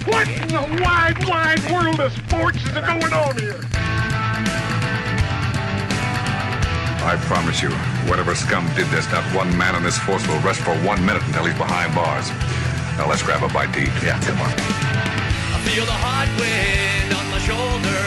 What in the wide, wide world of sports is going on here? I promise you, whatever scum did this, not one man in this force will rest for 1 minute until he's behind bars. Now let's grab a bite to eat. Yeah, come on. I feel the hot wind on my shoulder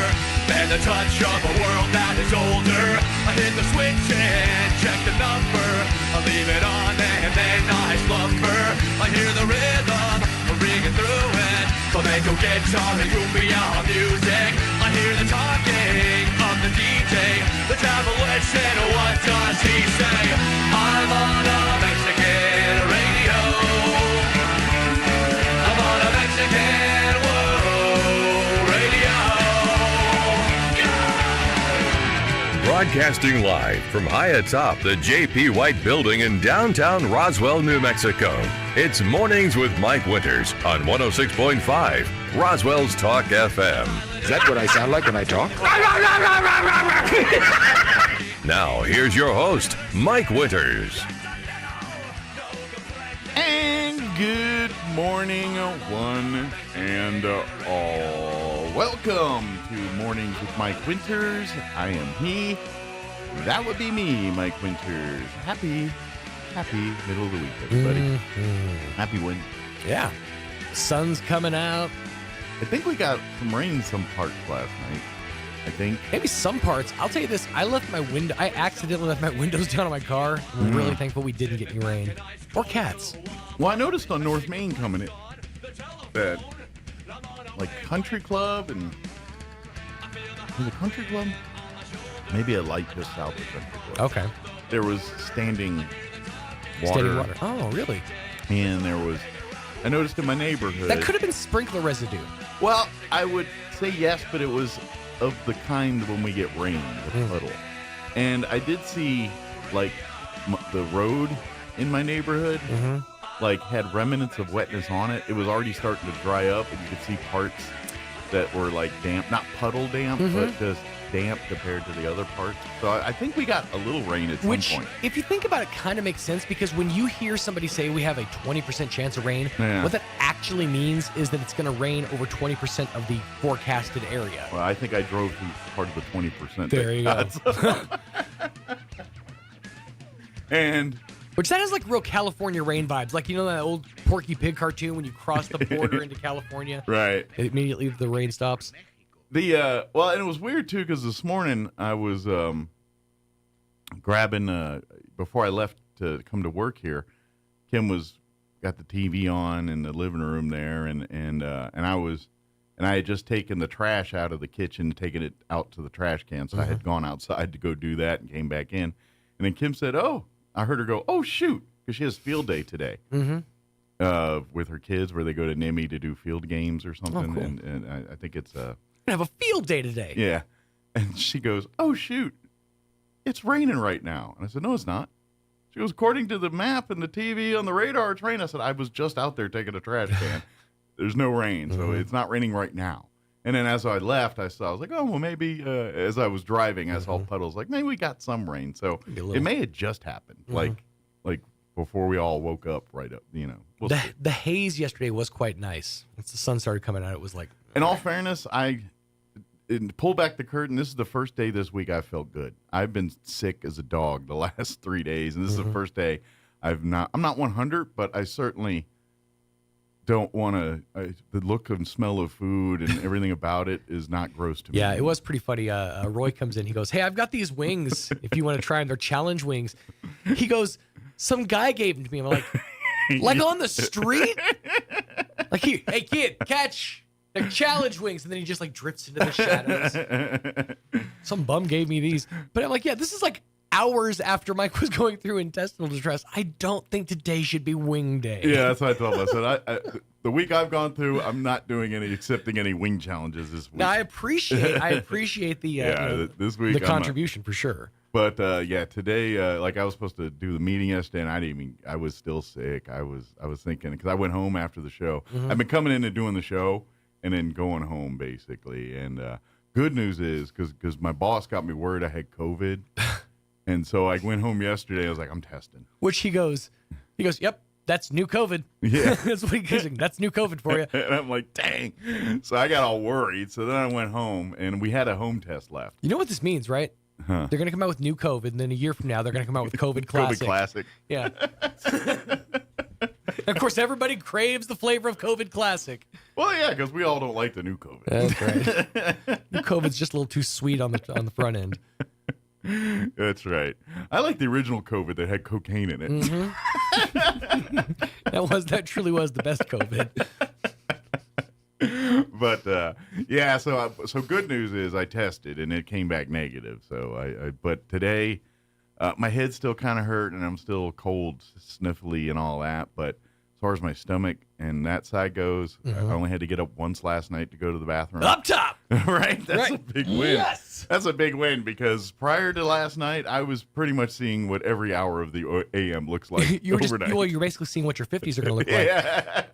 and the touch of a world that is older. I hit the switch and check the number. I leave it on and then I slumber. I hear the rhythm ringing through it. Flamenco guitar and cumbia music. I hear the talking of the DJ. The travel listen, what does he say? I'm on a Mexican radio. I'm on a Mexican world radio. Broadcasting live from high atop the J.P. White Building in downtown Roswell, New Mexico. It's Mornings with Mike Winters on 106.5 Roswell's Talk FM. Is that what I sound like when I talk? Now, here's your host, Mike Winters. And good morning, one and all. Welcome to Mornings with Mike Winters. I am he. That would be me, Mike Winters. Happy middle of the week, everybody. Happy Wednesday. Yeah. Sun's coming out. I think we got some rain in some parts last night. I think. Maybe some parts. I'll tell you this. I accidentally left my windows down on my car. I'm really thankful we didn't get any rain. Or cats. Well, I noticed on North Main coming in that, like, Country Club and... Was it Country Club? Maybe a light just south of Country Club. Okay. There was standing water. Standing water. Oh, really? And there was... I noticed in my neighborhood... That could have been sprinkler residue. Well, I would say yes, but it was of the kind when we get rain, the puddle. And I did see, like, the road in my neighborhood, like, had remnants of wetness on it. It was already starting to dry up, and you could see parts that were, like, damp. Not puddle damp, but just damp compared to the other parts. So I think we got a little rain at some point. If you think about it, kind of makes sense, because when you hear somebody say we have a 20% chance of rain, what that actually means is that it's going to rain over 20% of the forecasted area. Well, I think I drove through part of the 20%. There you go. And... Which that has like real California rain vibes. Like, you know that old Porky Pig cartoon when you cross the border into California? Right. Immediately the rain stops. Well, and it was weird too, because this morning I was grabbing before I left to come to work here. Kim got the TV on in the living room there, and I had just taken the trash out of the kitchen, taken it out to the trash can. So I had gone outside to go do that and came back in, and then Kim said, "Oh," I heard her go, "Oh shoot," because she has field day today. With her kids, where they go to NIMI to do field games or something. Oh, cool. And I think it's Have a field day today. Yeah. And she goes, "Oh, shoot, it's raining right now." And I said, "No, it's not." She goes, "According to the map and the TV on the radar, it's raining." I said, "I was just out there taking a trash can. There's no rain, so it's not raining right now." And then as I left, I was like, "Oh, well, maybe," as I was driving, I saw puddles, like, maybe we got some rain. So it may have just happened, like before we all woke up right up, you know. We'll the haze yesterday was quite nice. Once the sun started coming out, it was like... In all fairness, pull back the curtain. This is the first day this week I felt good. I've been sick as a dog the last 3 days, and this is the first day I'm not 100, but I certainly don't want to. The look and smell of food and everything about it is not gross to me. Yeah, it was pretty funny. Roy comes in. He goes, "Hey, I've got these wings. If you want to try them, they're challenge wings." He goes, "Some guy gave them to me." I'm like, "Like on the street? Like, hey kid, catch." They're challenge wings, and then he just like drifts into the shadows. Some bum gave me these, but I'm like, yeah, this is like hours after Mike was going through intestinal distress. I don't think today should be wing day. Yeah, that's what I told him. I said, the week I've gone through, I'm not doing accepting any wing challenges this week. Now, I appreciate the this week the contribution for sure. But today, like I was supposed to do the meeting yesterday, and I was still sick. I was thinking, because I went home after the show. I've been coming in and doing the show, and then going home, basically. And good news is, because my boss got me worried I had COVID, and so I went home yesterday. I was like, I'm testing. Which he goes, yep, that's new COVID. Yeah. That's what he's saying. That's new COVID for you. And I'm like, dang. So I got all worried. So then I went home, and we had a home test left. You know what this means, right? Huh. They're going to come out with new COVID, and then a year from now, they're going to come out with COVID Classic. COVID Classic. Yeah. Of course, everybody craves the flavor of COVID Classic. Well, yeah, because we all don't like the new COVID. That's right. New COVID's just a little too sweet on the front end. That's right. I like the original COVID that had cocaine in it. Mm-hmm. That truly was the best COVID. But yeah, so good news is I tested and it came back negative. So but today my head's still kind of hurt and I'm still cold, sniffly, and all that. But as far as my stomach and that side goes, I only had to get up once last night to go to the bathroom. Up top. Right? That's a big win. Yes. That's a big win because prior to last night, I was pretty much seeing what every hour of the AM looks like You're overnight. you're basically seeing what your 50s are going to look like. Yeah.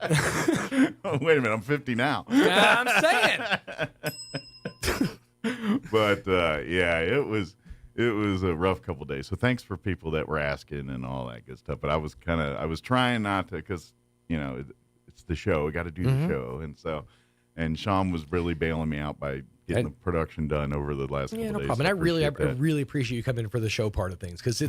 Oh, wait a minute. I'm 50 now. I'm saying. But yeah, it was a rough couple days. So thanks for people that were asking and all that good stuff. But I was trying not to, because it's the show. We got to do the show, and Sean was really bailing me out by getting the production done over the last couple days. No problem. And I really appreciate you coming in for the show part of things, because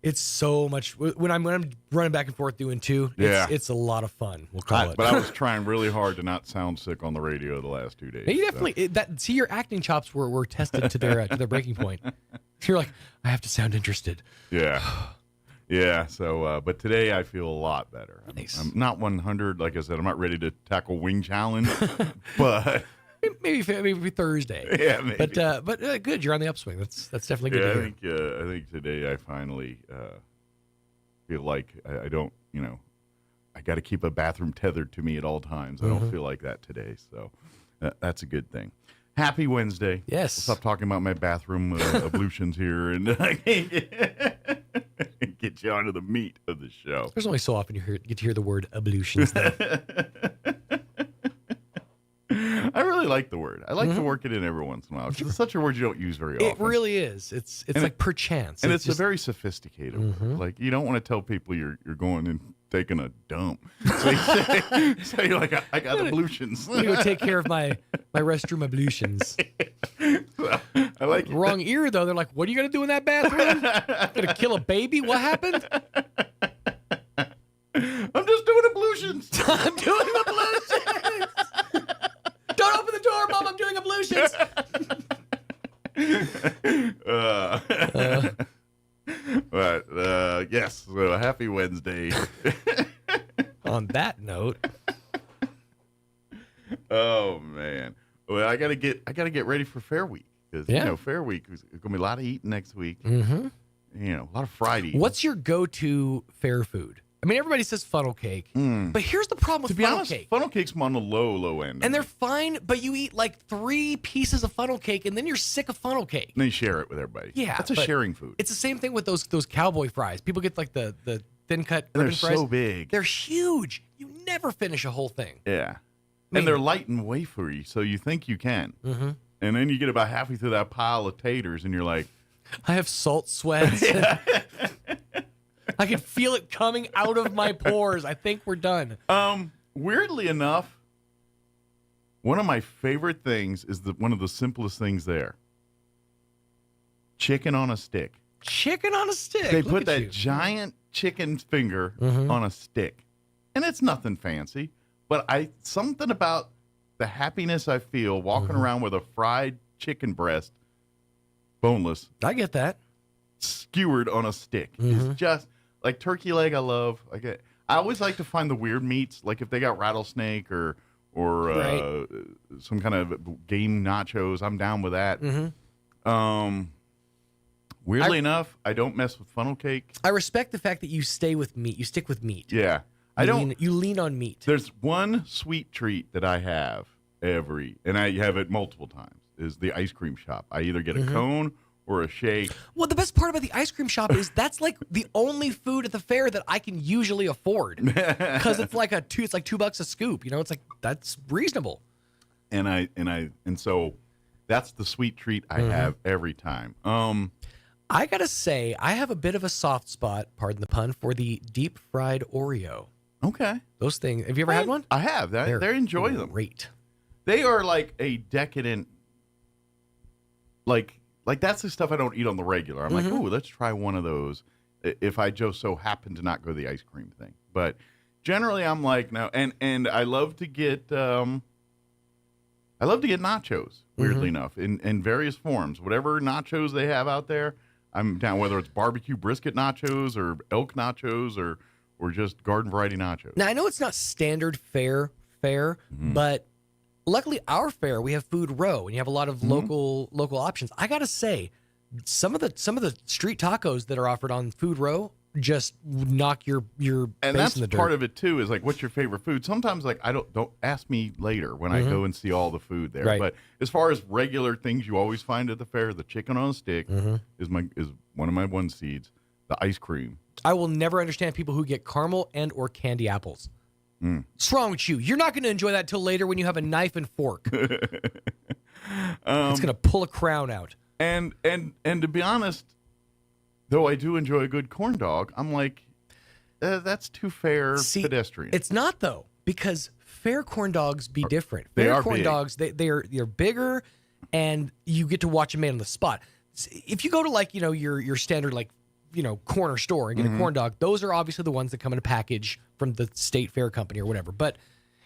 it's so much when I'm running back and forth doing two. It's a lot of fun. We'll call it. But I was trying really hard to not sound sick on the radio the last 2 days. You definitely see your acting chops were tested to their breaking point. You're like, I have to sound interested. Yeah. Yeah. So, but today I feel a lot better. Nice. I'm not 100. Like I said, I'm not ready to tackle wing challenge, but maybe Thursday. Yeah, maybe. But good. You're on the upswing. That's definitely good. Yeah, I think today I finally feel like I don't. I got to keep a bathroom tethered to me at all times. I don't feel like that today, so that's a good thing. Happy Wednesday. Yes. We'll stop talking about my bathroom ablutions here and get you onto the meat of the show. There's only so often you get to hear the word ablutions, though. I really like the word. I like to work it in every once in a while, because it's such a word you don't use very often. It really is. It's like perchance. And it's a very sophisticated word. Like, you don't want to tell people you're going and taking a dump. So you're like, I got ablutions. I'm going to go take care of my restroom ablutions. So, I like it. Wrong ear, though. They're like, what are you going to do in that bathroom? Going to kill a baby? What happened? I'm just doing ablutions. I'm doing ablutions. Don't open the door, Mom. I'm doing ablutions. But yes, so happy Wednesday. On that note, oh man, well I gotta get ready for Fair Week, because Fair Week is gonna be a lot of eating next week. A lot of fried eating. what's your go-to fair food? I mean, everybody says funnel cake, but here's the problem with funnel cake. Funnel cake's on the low end. And they're fine, but you eat like 3 pieces of funnel cake, and then you're sick of funnel cake. And then you share it with everybody. Yeah, that's a sharing food. It's the same thing with those cowboy fries. People get like the thin cut And they're fries. so big. They're huge. You never finish a whole thing. Yeah, and they're light and wafery, so you think you can. And then you get about halfway through that pile of taters, and you're like, I have salt sweats. I can feel it coming out of my pores. I think we're done. Weirdly enough, one of my favorite things is one of the simplest things there. Chicken on a stick. Chicken on a stick. They Look put at that you. giant chicken finger on a stick. And it's nothing fancy, but something about the happiness I feel walking around with a fried chicken breast, boneless, I get that. skewered on a stick. It's just like turkey leg. I love. I always like to find the weird meats, like if they got rattlesnake or some kind of game nachos. I'm down with that. Weirdly enough, I don't mess with funnel cake. I respect the fact that you stay with meat. You stick with meat. Yeah, You lean on meat. There's one sweet treat that I have and I have it multiple times, is the ice cream shop. I either get a cone or a shake. Well, the best part about the ice cream shop is that's like the only food at the fair that I can usually afford, because it's like $2 a scoop. It's like, that's reasonable. And so that's the sweet treat I have every time. I gotta say, I have a bit of a soft spot, pardon the pun, for the deep fried Oreo. Okay. Those things. Have you ever had one? I have. They enjoy them. Great. They are like a decadent, like that's the stuff I don't eat on the regular. I'm like, ooh, let's try one of those. If I just so happen to not go the ice cream thing, but generally I'm like no, and I love to get nachos. Weirdly enough, in various forms, whatever nachos they have out there, I'm down. Whether it's barbecue brisket nachos or elk nachos or just garden variety nachos. Now I know it's not standard fare, but luckily our fare we have Food Row, and you have a lot of local options. I gotta say, some of the street tacos that are offered on Food Row just knock your and face that's in the dirt. part of it too. Is like, what's your favorite food? Sometimes like I don't ask me later when I go and see all the food there. Right. But as far as regular things you always find at the fair, the chicken on a stick is one of my one seeds. The ice cream. I will never understand people who get caramel and or candy apples. What's wrong with you? You're not going to enjoy that till later when you have a knife and fork. It's going to pull a crown out. And to be honest, though I do enjoy a good corn dog, I'm like, that's too fair pedestrian. It's not though, because fair corn dogs be different. They Fair are corn big. dogs, they're bigger, and you get to watch them made on the spot. If you go to like your standard like corner store and get a corn dog, those are obviously the ones that come in a package from the state fair company or whatever. But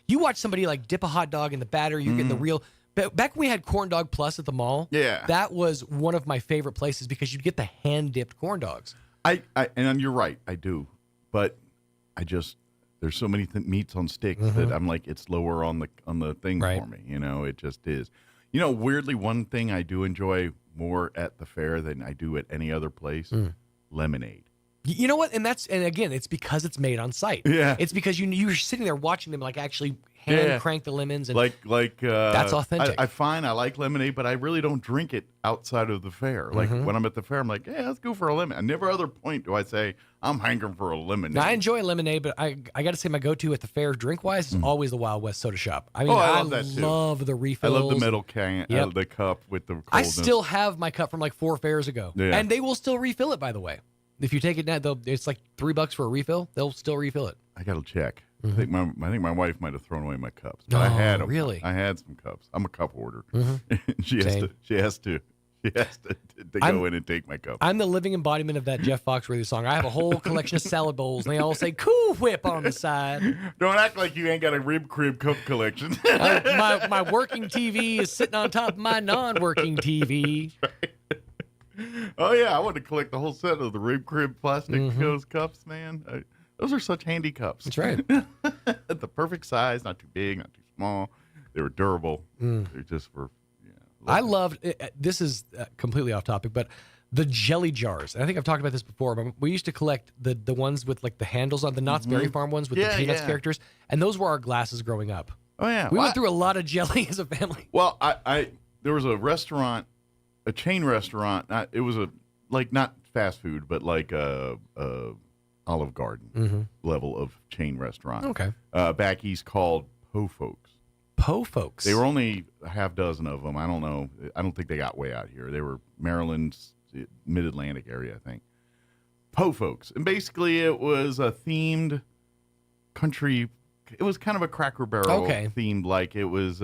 you watch somebody like dip a hot dog in the batter, you're getting the real. Back when we had Corn Dog Plus at the mall, that was one of my favorite places because you'd get the hand dipped corn dogs. And you're right, I do, but there's so many meats on sticks that I'm like, it's lower on the thing for me. It just is. Weirdly, one thing I do enjoy more at the fair than I do at any other place, lemonade. You know what? And again, it's because it's made on site. Yeah. It's because you're sitting there watching them like actually hand crank the lemons and that's authentic. I find I like lemonade, but I really don't drink it outside of the fair. Like when I'm at the fair, I'm like, let's go for a lemon. At never other point do I say I'm hankering for a lemonade. Now, I enjoy lemonade, but I got to say my go-to at the fair drink-wise is always the Wild West Soda Shop. I mean, I love that too. Love the refills. I love the metal can, the cup with the coldness. I still have my cup from like 4 fairs ago, and they will still refill it. By the way, if you take it now, it's like $3 for a refill. They'll still refill it. I got to check. I think my wife might have thrown away my cups, but I had them. Really? I had some cups. I'm a cup hoarder. she has to go in and take my cup. I'm the living embodiment of that Jeff Foxworthy song. I have a whole collection of salad bowls, and they all say "Cool Whip" on the side. Don't act like you ain't got a rib crib cup collection. My working TV is sitting on top of my non-working TV. Oh yeah, I want to collect the whole set of the rib crib plastic those cups, man. Those are such handy cups. That's right. The perfect size, not too big, not too small. They were durable. They're just for. I loved. This is completely off topic, but the jelly jars. And I think I've talked about this before. But we used to collect the ones with like the handles on the Knott's Berry Farm ones with the Peanuts characters, and those were our glasses growing up. Oh yeah, we went through a lot of jelly as a family. Well, there was a restaurant, a chain restaurant. It was not fast food, but like a Olive Garden level of chain restaurant. Okay. Back east called Po Folks. Po Folks. They were only a half dozen of them. I don't know. I don't think they got way out here. They were Maryland's mid-Atlantic area, I think. Po Folks. And basically it was a themed country. It was kind of a Cracker Barrel themed. Like it was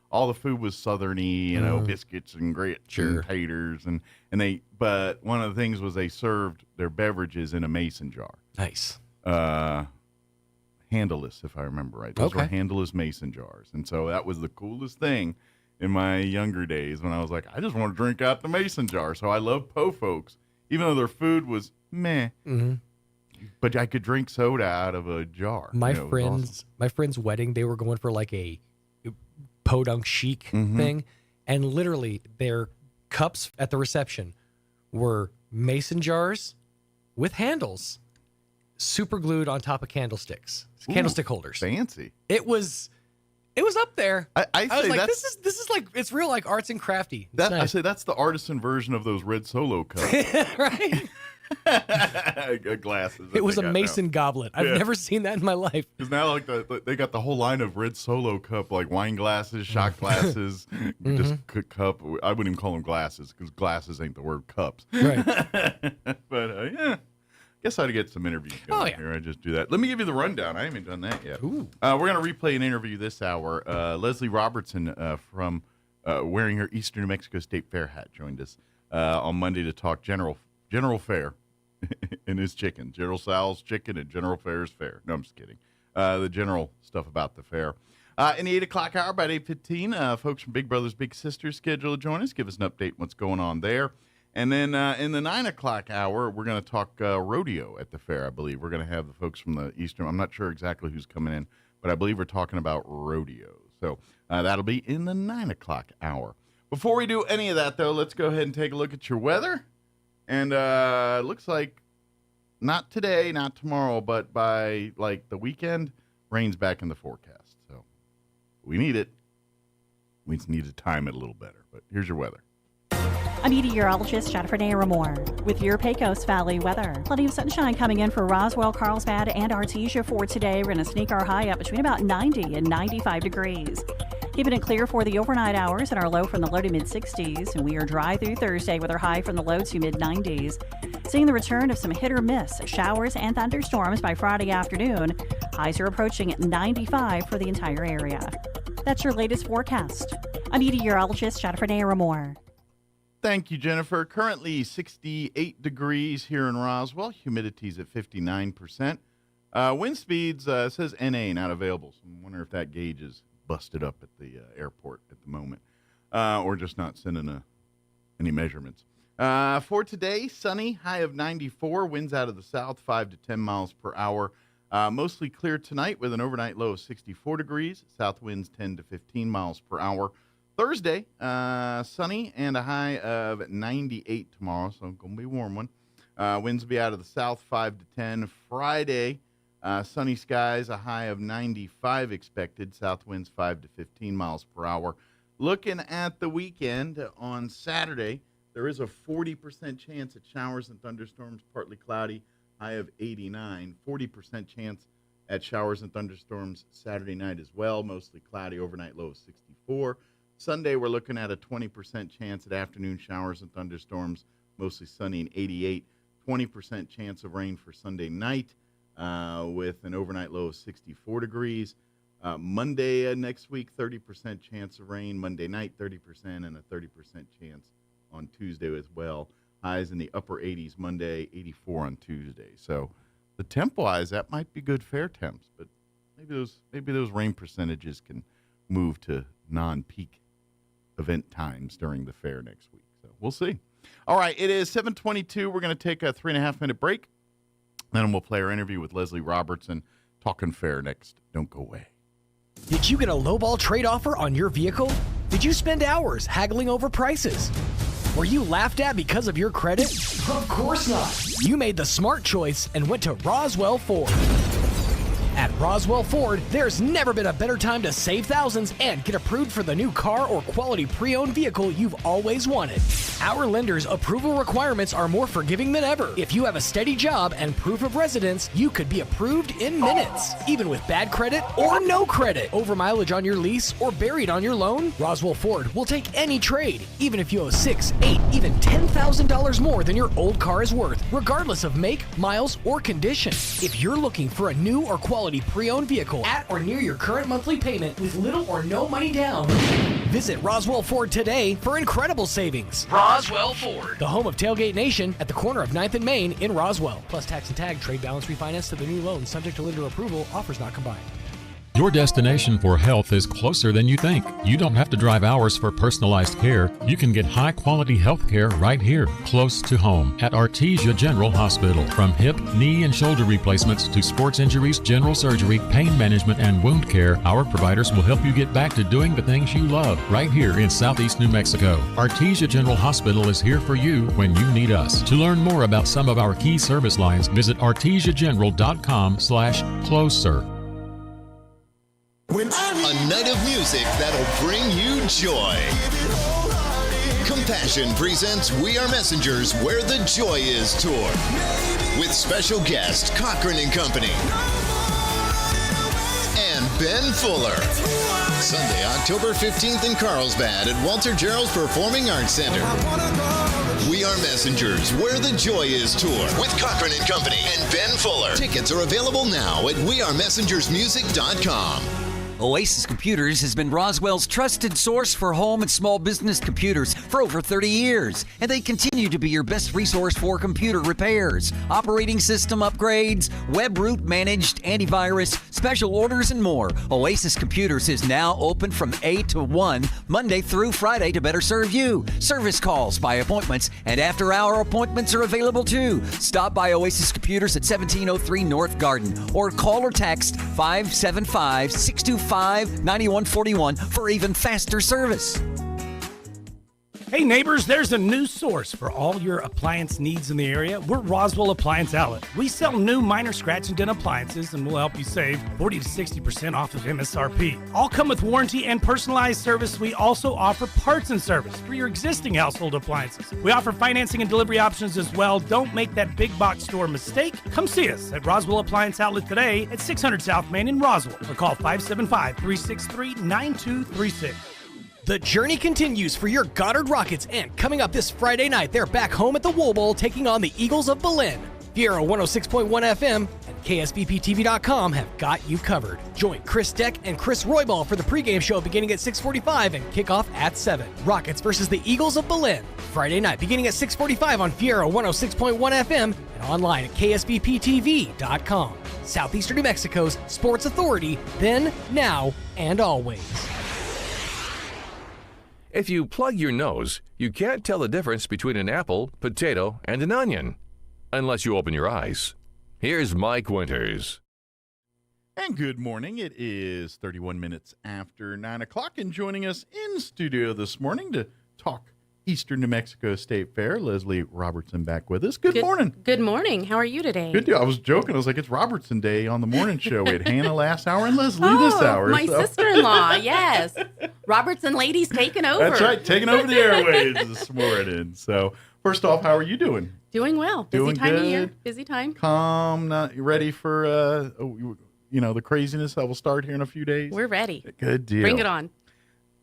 all the food was southerny, biscuits and grits and taters. But one of the things was they served their beverages in a mason jar. Nice. Handleless, if I remember right. Those were handleless mason jars. And so that was the coolest thing in my younger days when I was like, I just want to drink out the mason jar. So I love Po Folks, even though their food was meh. But I could drink soda out of a jar. My friend's wedding, they were going for like a podunk chic thing. And literally their cups at the reception were mason jars with handles super glued on top of candlesticks. Candlestick holders. Fancy. It was up there. I was say like, this is like, it's real like arts and crafty. Nice. Nice. I say that's the artisan version of those red Solo cups. Right? Glasses. It was a mason goblet. I've never seen that in my life. Because now like they got the whole line of red Solo cup, like wine glasses, shot glasses, just cup. I wouldn't even call them glasses because glasses ain't the word cups. Right. But Guess I ought to get some interviews going here. I just do that. Let me give you the rundown. I haven't done that yet. We're going to replay an interview this hour. Leslie Robertson from wearing her Eastern New Mexico State Fair hat joined us on Monday to talk General Fair and his chicken. General Sal's chicken and General Fair's fair. No, I'm just kidding. The general stuff about the fair. In the 8 o'clock hour, about 8:15, folks from Big Brothers Big Sisters scheduled to join us. Give us an update on what's going on there. And then in the 9 o'clock hour, we're going to talk rodeo at the fair, I believe. We're going to have the folks from the Eastern. I'm not sure exactly who's coming in, but I believe we're talking about rodeo. So that'll be in the 9 o'clock hour. Before we do any of that, though, let's go ahead and take a look at your weather. And it looks like not today, not tomorrow, but by like the weekend, rain's back in the forecast. So we need it. We just need to time it a little better. But here's your weather. I'm meteorologist Jennifer Naramore with your Pecos Valley weather. Plenty of sunshine coming in for Roswell, Carlsbad, and Artesia for today. We're going to sneak our high up between about 90 and 95 degrees. Keeping it clear for the overnight hours and our low from the low to mid-60s. And we are dry through Thursday with our high from the low to mid-90s. Seeing the return of some hit or miss showers and thunderstorms by Friday afternoon. Highs are approaching 95 for the entire area. That's your latest forecast. I'm meteorologist Jennifer Naramore. Thank you, Jennifer. Currently 68 degrees here in Roswell. Humidity's at 59%. Wind speeds says NA, not available. So I wonder if that gauge is busted up at the airport at the moment, or just not sending any measurements. For today, sunny, high of 94. Winds out of the south, 5 to 10 miles per hour. Mostly clear tonight with an overnight low of 64 degrees. South winds 10 to 15 miles per hour. Thursday, sunny and a high of 98 tomorrow, so going to be a warm one. Winds will be out of the south, 5 to 10. Friday, sunny skies, a high of 95 expected. South winds 5 to 15 miles per hour. Looking at the weekend, on Saturday, there is a 40% chance at showers and thunderstorms, partly cloudy, high of 89. 40% chance at showers and thunderstorms Saturday night as well, mostly cloudy, overnight low of 64. Sunday, we're looking at a 20% chance at afternoon showers and thunderstorms, mostly sunny and 88. 20% chance of rain for Sunday night with an overnight low of 64 degrees. Monday next week, 30% chance of rain. Monday night, 30%, and a 30% chance on Tuesday as well. Highs in the upper 80s Monday, 84 on Tuesday. So the temp-wise, that might be good fair temps, but maybe those rain percentages can move to non-peak event times during the fair next week. So we'll see. All right, it is 7:22. We're going to take a 3.5-minute break. Then we'll play our interview with Leslie Robertson, talking fair next. Don't go away. Did you get a lowball trade offer on your vehicle? Did you spend hours haggling over prices? Were you laughed at because of your credit? Of course not. You made the smart choice and went to Roswell Ford. At Roswell Ford, there's never been a better time to save thousands and get approved for the new car or quality pre-owned vehicle you've always wanted. Our lenders' approval requirements are more forgiving than ever. If you have a steady job and proof of residence, you could be approved in minutes. Even with bad credit or no credit, over mileage on your lease, or buried on your loan, Roswell Ford will take any trade, even if you owe $6,000, $8,000, even $10,000 more than your old car is worth, regardless of make, miles, or condition. If you're looking for a new or quality pre-owned vehicle at or near your current monthly payment with little or no money down, visit Roswell Ford today for incredible savings. Roswell Ford, the home of Tailgate Nation at the corner of 9th and Main in Roswell. Plus tax and tag, trade balance refinance to the new loan, subject to lender approval, offers not combined. Your destination for health is closer than you think. You don't have to drive hours for personalized care. You can get high-quality health care right here, close to home, at Artesia General Hospital. From hip, knee, and shoulder replacements to sports injuries, general surgery, pain management, and wound care, our providers will help you get back to doing the things you love right here in Southeast New Mexico. Artesia General Hospital is here for you when you need us. To learn more about some of our key service lines, visit artesiageneral.com/closer. A night of music that'll bring you joy. Compassion presents We Are Messengers Where the Joy Is tour with special guest Cochran and Company and Ben Fuller. Sunday, October 15th in Carlsbad at Walter Gerald's Performing Arts Center. We Are Messengers, Where the Joy Is tour with Cochran and Company and Ben Fuller. Tickets are available now at wearemessengersmusic.com. Oasis Computers has been Roswell's trusted source for home and small business computers for over 30 years, and they continue to be your best resource for computer repairs, operating system upgrades, web root managed, antivirus, special orders, and more. Oasis Computers is now open from 8 to 1, Monday through Friday to better serve you. Service calls by appointments and after-hour appointments are available too. Stop by Oasis Computers at 1703 North Garden or call or text 575-625-9141 for even faster service. Hey neighbors, there's a new source for all your appliance needs in the area. We're Roswell Appliance Outlet. We sell new minor scratch and dent appliances and we'll help you save 40 to 60% off of MSRP. All come with warranty and personalized service. We also offer parts and service for your existing household appliances. We offer financing and delivery options as well. Don't make that big box store mistake. Come see us at Roswell Appliance Outlet today at 600 South Main in Roswell or call 575-363-9236. The journey continues for your Goddard Rockets, and coming up this Friday night, they're back home at the Wool Bowl taking on the Eagles of Belen. Fiera 106.1 FM and KSBPTV.com have got you covered. Join Chris Deck and Chris Roybal for the pregame show beginning at 6:45 and kickoff at 7. Rockets versus the Eagles of Belen, Friday night beginning at 6:45 on Fiera 106.1 FM and online at KSBPTV.com. Southeastern New Mexico's sports authority, then, now, and always. If you plug your nose, you can't tell the difference between an apple, potato, and an onion. Unless you open your eyes. Here's Mike Winters. And good morning. It is 31 minutes after 9 o'clock, and joining us in studio this morning to talk Eastern New Mexico State Fair, Leslie Robertson back with us. Good morning. Good morning. How are you today? Good deal. I was joking. I was like, it's Robertson Day on the morning show. We had Hannah last hour and Leslie this hour. My sister-in-law, yes. Robertson ladies taking over. That's right, taking over the airwaves this morning. So, first off, how are you doing? Doing well. Busy Doing time good. of year. Busy time. Calm, not ready for the craziness that will start here in a few days. We're ready. Good deal. Bring it on.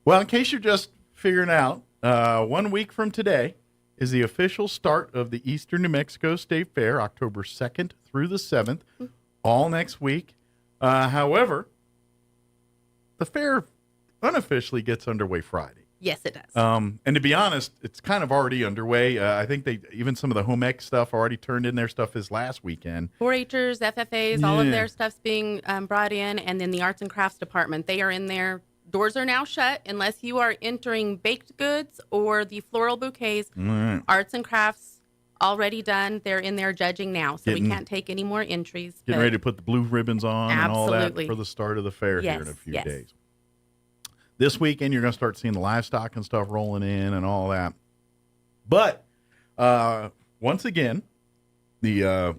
Well, in case you're just figuring out, 1 week from today is the official start of the Eastern New Mexico State Fair, October 2nd through the 7th, all next week. However, the fair unofficially gets underway Friday. Yes, it does. And to be honest, it's kind of already underway. I think even some of the home ec stuff already turned in their stuff this last weekend. 4-Hers, FFAs, all of their stuff's being brought in, and then the arts and crafts department, they are in there. Doors are now shut unless you are entering baked goods or the floral bouquets. Arts and crafts already done. They're in there judging now, so we can't take any more entries. Getting ready to put the blue ribbons on and all that Absolutely. for the start of the fair here in a few yes. days. This weekend, you're going to start seeing the livestock and stuff rolling in and all that. But once again, the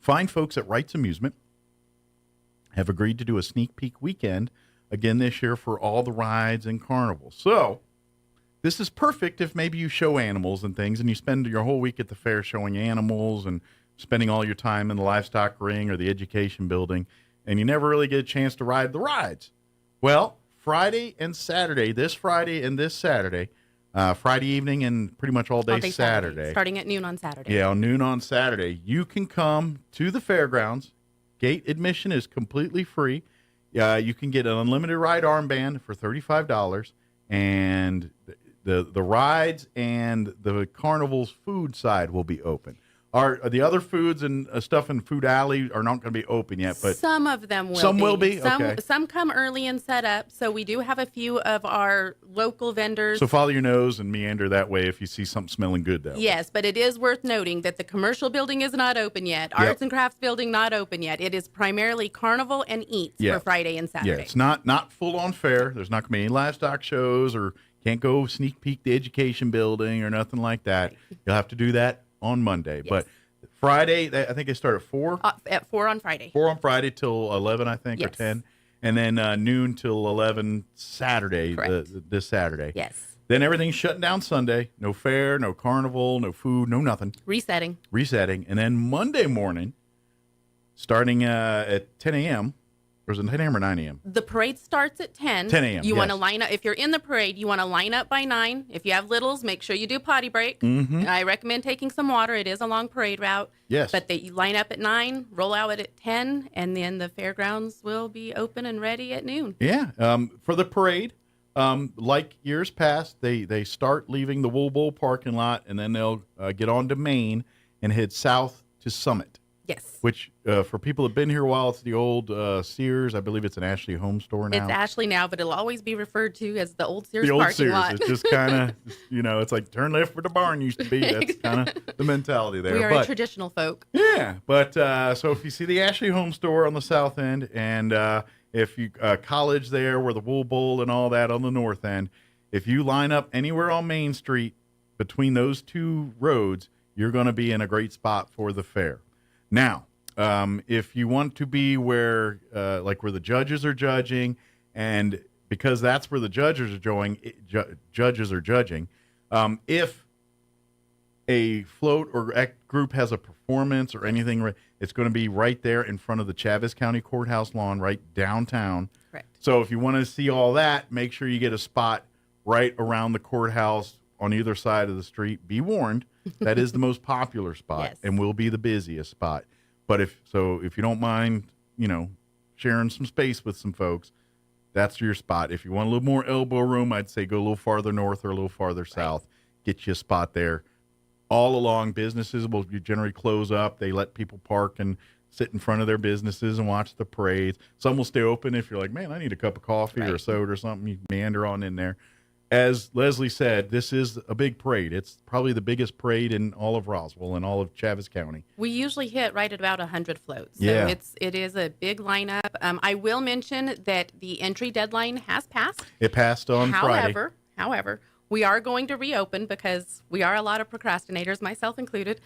fine folks at Wright's Amusement have agreed to do a sneak peek weekend again this year for all the rides and carnivals. So this is perfect if maybe you show animals and things and you spend your whole week at the fair showing animals and spending all your time in the livestock ring or the education building, and you never really get a chance to ride the rides. Well, Friday and Saturday, this Friday and this Saturday, Friday evening and pretty much all day Saturday. Starting at noon on Saturday. Yeah, noon on Saturday. You can come to the fairgrounds. Gate admission is completely free. You can get an unlimited ride armband for $35, and the rides and the carnival's food side will be open. The other foods and stuff in Food Alley are not going to be open yet, but some of them will. Some will be. Okay. Some come early and set up. So we do have a few of our local vendors. So follow your nose and meander that way if you see something smelling good that way. Yes, but it is worth noting that the commercial building is not open yet. Arts and crafts building not open yet. It is primarily carnival and eats for Friday and Saturday. Yeah, it's not full on fair. There's not going to be any livestock shows, or can't go sneak peek the education building or nothing like that. You'll have to do that on Monday. Yes. But Friday, I think they start at 4. At 4 on Friday. 4 on Friday till 11, I think, or 10. And then noon till 11 Saturday, this Saturday. Yes. Then everything's shutting down Sunday. No fair, no carnival, no food, no nothing. Resetting. And then Monday morning, starting at 10 a.m., Or is it 10 a.m. or 9 a.m.? The parade starts at 10. 10 a.m., You want to yes. line up. If you're in the parade, you want to line up by 9. If you have littles, make sure you do potty break. Mm-hmm. I recommend taking some water. It is a long parade route. Yes. But you line up at 9, roll out at 10, and then the fairgrounds will be open and ready at noon. Yeah. For the parade, like years past, they start leaving the Wool Bowl parking lot, and then they'll get on to Main and head south to Summit. Yes. Which, for people who've been here a while, it's the old Sears. I believe it's an Ashley Home Store now. It's Ashley now, but it'll always be referred to as the old Sears the old parking Sears. lot. It's just kind of, it's like turn left where the barn used to be. That's kind of the mentality there. We are a traditional folk. Yeah, but so if you see the Ashley Home Store on the south end, and if you college there where the Wool Bowl and all that on the north end, if you line up anywhere on Main Street between those two roads, you're going to be in a great spot for the fair. Now, if you want to be where the judges are judging, and because that's where the judges are judging, if a float or group has a performance or anything, it's going to be right there in front of the Chaves County Courthouse lawn, right downtown. Correct. So if you want to see all that, make sure you get a spot right around the courthouse on either side of the street. Be warned, that is the most popular spot. Yes. And will be the busiest spot. But if you don't mind, sharing some space with some folks, that's your spot. If you want a little more elbow room, I'd say go a little farther north or a little farther south. Get you a spot there. All along, businesses will generally close up. They let people park and sit in front of their businesses and watch the parades. Some will stay open if you're like, man, I need a cup of coffee or a soda or something. You meander on in there. As Leslie said, this is a big parade. It's probably the biggest parade in all of Roswell and all of Chaves County. We usually hit right at about 100 floats. So Yeah. it is a big lineup. I will mention that the entry deadline has passed. It passed on Friday. However, we are going to reopen because we are a lot of procrastinators, myself included.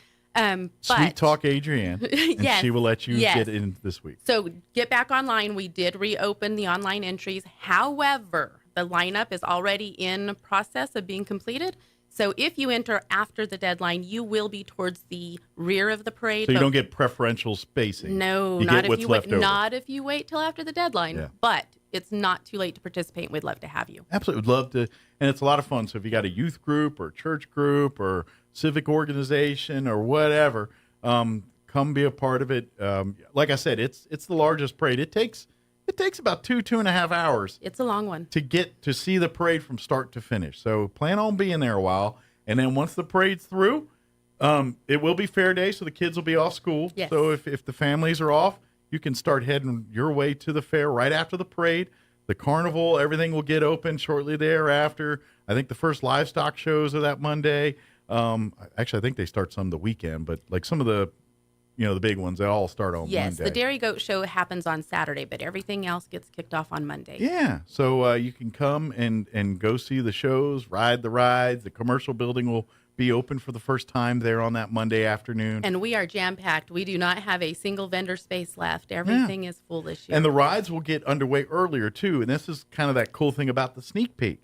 Sweet talk Adrienne, and Yes, she will let you yes. get in this week. So get back online. We did reopen the online entries. However, the lineup is already in process of being completed. So if you enter after the deadline, you will be towards the rear of the parade. So you don't get preferential spacing. No, you not get if what's you left wait. over. Not if you wait till after the deadline. Yeah. But it's not too late to participate. We'd love to have you. Absolutely. Would love to. And it's a lot of fun. So if you got a youth group or church group or civic organization or whatever, come be a part of it. Like I said, it's the largest parade. It takes about 2.5 hours It's a long one. to get to see the parade from start to finish. So plan on being there a while. And then once the parade's through, it will be fair day, so the kids will be off school. Yes. So if the families are off, you can start heading your way to the fair right after the parade. The carnival, everything will get open shortly thereafter. I think the first livestock shows are that Monday. Actually, I think they start some the weekend, but like some of the, the big ones, they all start on Yes, Monday. the Dairy Goat Show happens on Saturday, but everything else gets kicked off on Monday. Yeah, so you can come and go see the shows, ride the rides. The commercial building will be open for the first time there on that Monday afternoon. And we are jam-packed. We do not have a single vendor space left. Everything is full this year. And the rides will get underway earlier, too. And this is kind of that cool thing about the sneak peek.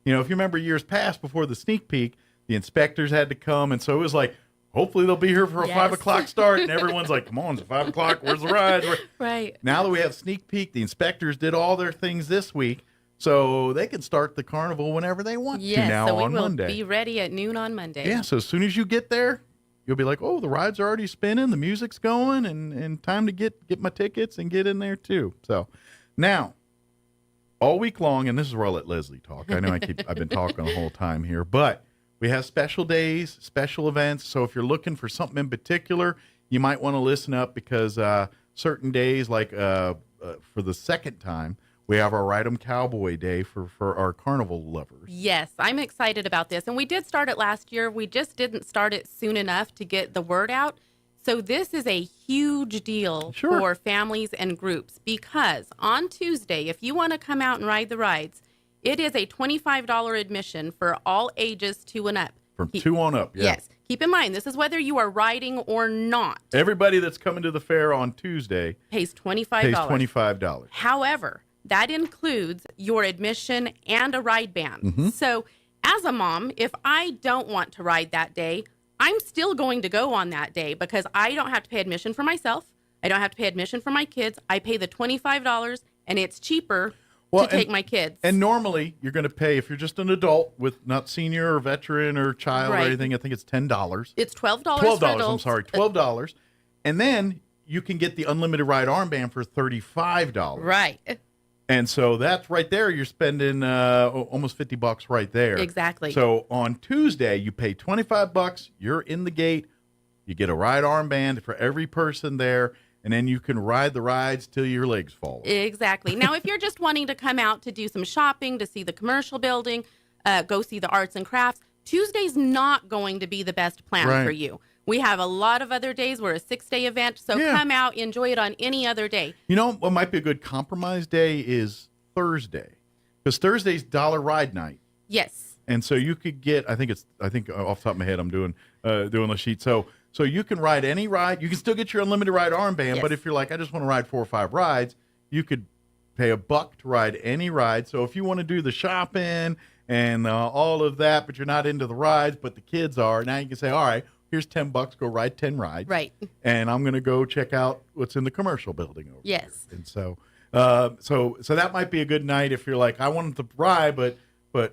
If you remember years past before the sneak peek, the inspectors had to come. And so it was like, hopefully they'll be here for a 5 o'clock start. And everyone's like, come on, it's 5 o'clock. Where's the rides? Right. Now that we have sneak peek, the inspectors did all their things this week. So they can start the carnival whenever they want to now so we on will Monday. be ready at noon on Monday. Yeah, so as soon as you get there, you'll be like, oh, the rides are already spinning, the music's going, and time to get my tickets and get in there too. So now, all week long, and this is where I'll let Leslie talk. I know I've been talking the whole time here, but we have special days, special events. So if you're looking for something in particular, you might want to listen up because certain days, like for the second time, we have our Ride 'em Cowboy Day for our carnival lovers. Yes, I'm excited about this. And we did start it last year. We just didn't start it soon enough to get the word out. So this is a huge deal for families and groups because on Tuesday, if you want to come out and ride the rides, it is a $25 admission for all ages 2 and up. From 2 on up, yeah. Yes. Keep in mind, this is whether you are riding or not. Everybody that's coming to the fair on Tuesday Pays $25. pays $25. However, that includes your admission and a ride band. Mm-hmm. So as a mom, if I don't want to ride that day, I'm still going to go on that day because I don't have to pay admission for myself. I don't have to pay admission for my kids. I pay the $25, and it's cheaper to take my kids. And normally, you're going to pay, if you're just an adult with not senior or veteran or child or anything, I think it's $10. It's $12 for $12, adults. I'm sorry, $12. And then you can get the unlimited ride armband for $35. Right. And so that's right there. You're spending almost $50 right there. Exactly. So on Tuesday, you pay $25. You're in the gate. You get a ride armband for every person there, and then you can ride the rides till your legs fall. Exactly. Now, if you're just wanting to come out to do some shopping, to see the commercial building, go see the arts and crafts, Tuesday's not going to be the best plan for you. We have a lot of other days. We're a 6-day event, so come out, enjoy it on any other day. You know what might be a good compromise day is Thursday, because Thursday's dollar ride night. Yes. And so you could get, I think off the top of my head, I'm doing the sheet. So you can ride any ride. You can still get your unlimited ride armband, but if you're like, I just want to ride 4 or 5 rides, you could pay $1 to ride any ride. So if you want to do the shopping and all of that, but you're not into the rides, but the kids are, now you can say, all right, here's $10, go ride 10 rides. Right. And I'm going to go check out what's in the commercial building over there. And so that might be a good night if you're like, I wanted to ride, but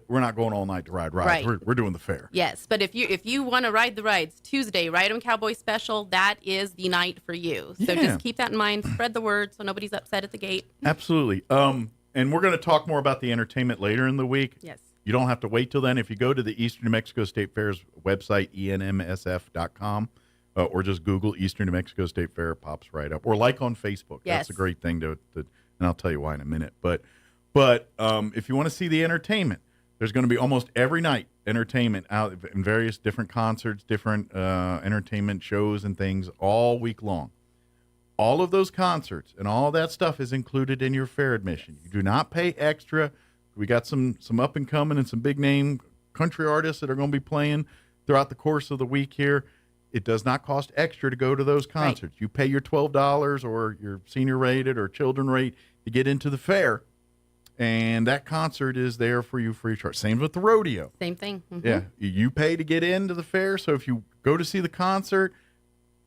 we're not going all night to ride rides. Right. We're doing the fair. Yes, but if you want to ride the rides Tuesday, Ride 'em Cowboy Special, that is the night for you. So just keep that in mind. Spread the word so nobody's upset at the gate. Absolutely. And we're going to talk more about the entertainment later in the week. Yes. You don't have to wait till then. If you go to the Eastern New Mexico State Fair's website, enmsf.com, or just Google Eastern New Mexico State Fair, it pops right up. Or like on Facebook. Yes. That's a great thing to and I'll tell you why in a minute. But if you want to see the entertainment, there's going to be almost every night entertainment out in various different concerts, different entertainment shows and things all week long. All of those concerts and all that stuff is included in your fair admission. You do not pay extra. We got some up and coming and some big name country artists that are going to be playing throughout the course of the week here. It does not cost extra to go to those concerts. Right. You pay your $12 or your senior rated or children rate to get into the fair, and that concert is there for you free of charge. Same with the rodeo. Same thing. Mm-hmm. Yeah, you pay to get into the fair, so if you go to see the concert,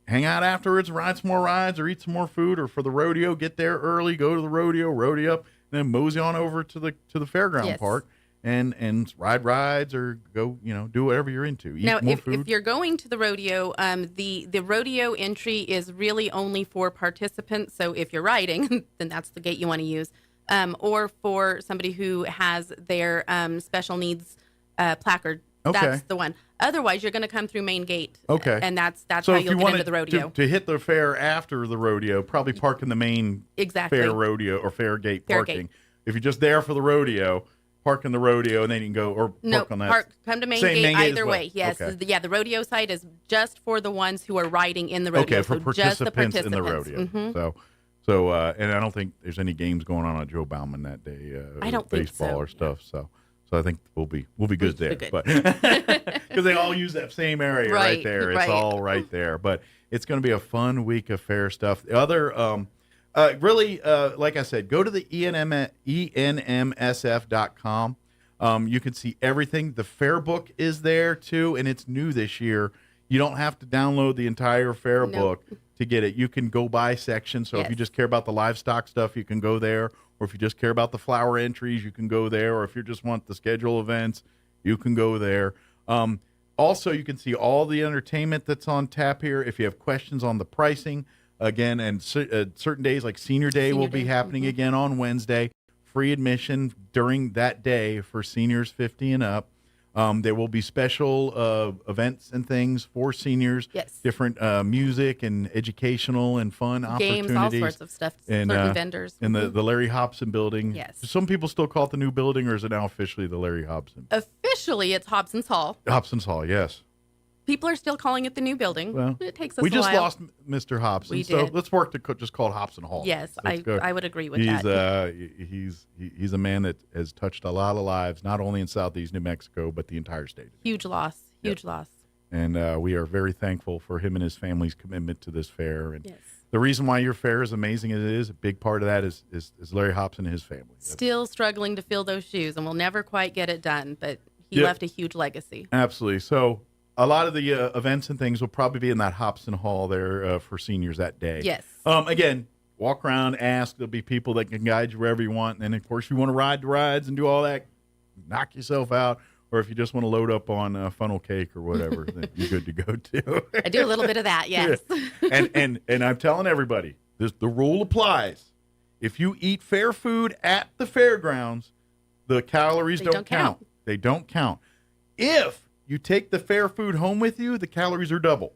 hang out afterwards, ride some more rides or eat some more food, or for the rodeo, get there early, go to the rodeo up, and then mosey on over to the fairground part and ride rides or go, do whatever you're into. Eat now, more if food. you're going to the rodeo, the rodeo entry is really only for participants. So if you're riding, then that's the gate you want to use. Or for somebody who has their special needs placard. Okay. That's the one. Otherwise, you're going to come through main gate. Okay. And that's so how if you'll you get wanted into the rodeo. To hit the fair after the rodeo, probably park in the main fair rodeo or fair gate parking. Gate. If you're just there for the rodeo, park in the rodeo and then you can go or park on that. Come to main gate either well. way. Yes. Okay. The rodeo side is just for the ones who are riding in the rodeo. Okay, for just the participants in the rodeo. Mm-hmm. So, and I don't think there's any games going on at Joe Bauman that day. I don't think baseball so. or stuff. So I think we'll be good there. Good. But because they all use that same area right there. It's all right there. But it's going to be a fun week of fair stuff. The other, really, like I said, go to the enmsf.com. You can see everything. The fair book is there too, and it's new this year. You don't have to download the entire fair book to get it. You can go by section. So if you just care about the livestock stuff, you can go there. Or if you just care about the flower entries, you can go there. Or if you just want the schedule events, you can go there. Also, you can see all the entertainment that's on tap here. If you have questions on the pricing, again, and certain days like Senior Day will be happening again on Wednesday. Free admission during that day for seniors 50 and up. There will be special events and things for seniors. Yes. Different music and educational and fun opportunities. Games, all sorts of stuff. And, certain vendors. In the Larry Hobson building. Yes. Some people still call it the new building, or is it now officially the Larry Hobson? Officially, it's Hobson's Hall. Hobson's Hall, yes. People are still calling it the new building. Well, it takes us a while. We just lost Mr. Hobson, We so did. let's work to just call it Hobson Hall. Yes, I would agree with that. He's a man that has touched a lot of lives, not only in Southeast New Mexico, but the entire state. Huge loss. And we are very thankful for him and his family's commitment to this fair. And the reason why your fair is amazing as it is, a big part of that is Larry Hobson and his family. Still struggling to fill those shoes, and we'll never quite get it done, but he left a huge legacy. Absolutely. So a lot of the events and things will probably be in that Hobson Hall there for seniors that day. Yes. Again, walk around, ask. There'll be people that can guide you wherever you want. And then, of course, you want to ride the rides and do all that, knock yourself out. Or if you just want to load up on funnel cake or whatever, then you're good to go too. I do a little bit of that, yes. Yeah. And I'm telling everybody, the rule applies. If you eat fair food at the fairgrounds, the calories don't count. They don't count. If you take the fair food home with you, the calories are double.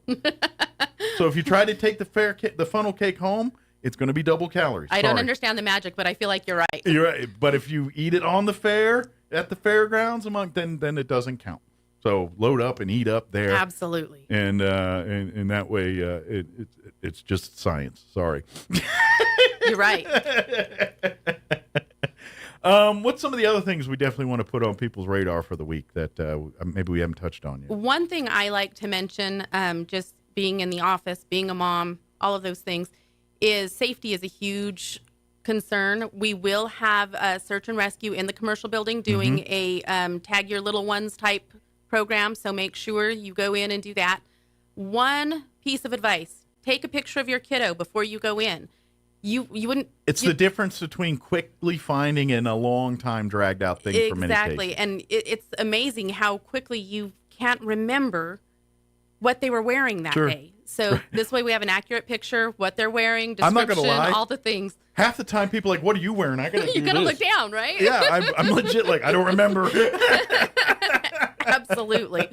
So if you try to take the funnel cake home, it's going to be double calories. I don't understand the magic, but I feel like you're right. You're right. But if you eat it on the fair, at the fairgrounds, then it doesn't count. So load up and eat up there. Absolutely. And that way, it's just science. Sorry. You're right. What's some of the other things we definitely want to put on people's radar for the week that maybe we haven't touched on yet? One thing I like to mention, just being in the office, being a mom, all of those things, is safety is a huge concern. We will have a search and rescue in the commercial building doing a tag your little ones type program. So make sure you go in and do that. One piece of advice, take a picture of your kiddo before you go in. You wouldn't. It's the difference between quickly finding and a long time dragged out thing for many cases. Exactly. And it's amazing how quickly you can't remember what they were wearing that day. So this way we have an accurate picture, what they're wearing, description, I'm not gonna lie. all the things. Half the time people are like, what are you wearing? I gotta do You gotta this. look down, right? Yeah, I'm legit like, I don't remember. Absolutely.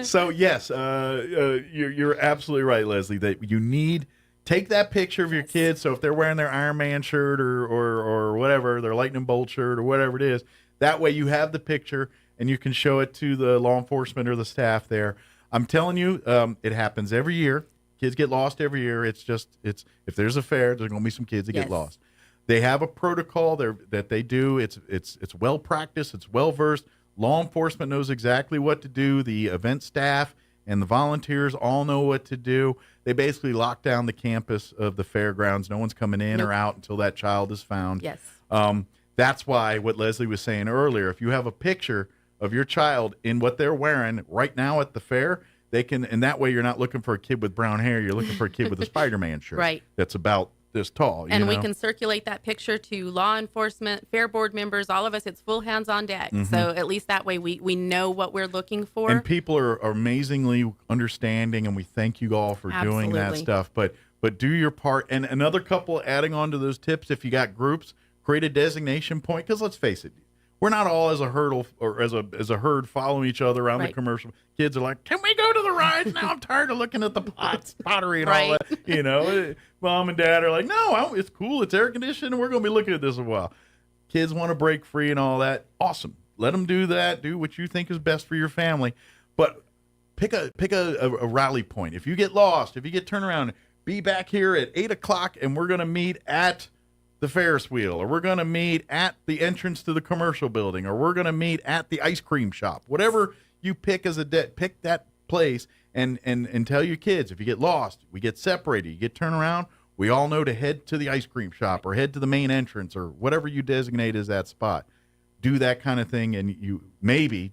So yes, you're absolutely right, Leslie, that you need take that picture of your kids. So if they're wearing their Iron Man shirt or whatever, their Lightning Bolt shirt or whatever it is, that way you have the picture and you can show it to the law enforcement or the staff there. I'm telling you, it happens every year. Kids get lost every year. It's if there's a fair, there's going to be some kids that get lost. They have a protocol that they do. It's well practiced. It's well versed. Law enforcement knows exactly what to do. The event staff and the volunteers all know what to do. They basically lock down the campus of the fairgrounds. No one's coming in or out until that child is found. Yes. That's why what Leslie was saying earlier, if you have a picture of your child in what they're wearing right now at the fair, they can, and that way you're not looking for a kid with brown hair. You're looking for a kid with a Spider-Man shirt. Right. That's about this tall. And we can circulate that picture to law enforcement, fair board members, all of us. It's full hands on deck. So at least that way we know what we're looking for. And people are amazingly understanding, and we thank you all for doing that stuff. But do your part. And another couple adding on to those tips, if you got groups, create a designation point, because let's face it, we're not all as a hurdle or as a herd following each other around the commercial. Kids are like, can we go to the rides now? I'm tired of looking at the pottery and all that. Mom and dad are like, no, it's cool. It's air conditioned, and we're going to be looking at this a while. Kids want to break free and all that. Awesome. Let them do that. Do what you think is best for your family. But pick a rally point. If you get lost, if you get turned around, be back here at 8 o'clock, and we're going to meet at the Ferris wheel, or we're going to meet at the entrance to the commercial building, or we're going to meet at the ice cream shop. Whatever you pick as pick that place and tell your kids, if you get lost, we get separated, you get turned around, we all know to head to the ice cream shop or head to the main entrance or whatever you designate as that spot. Do that kind of thing, and you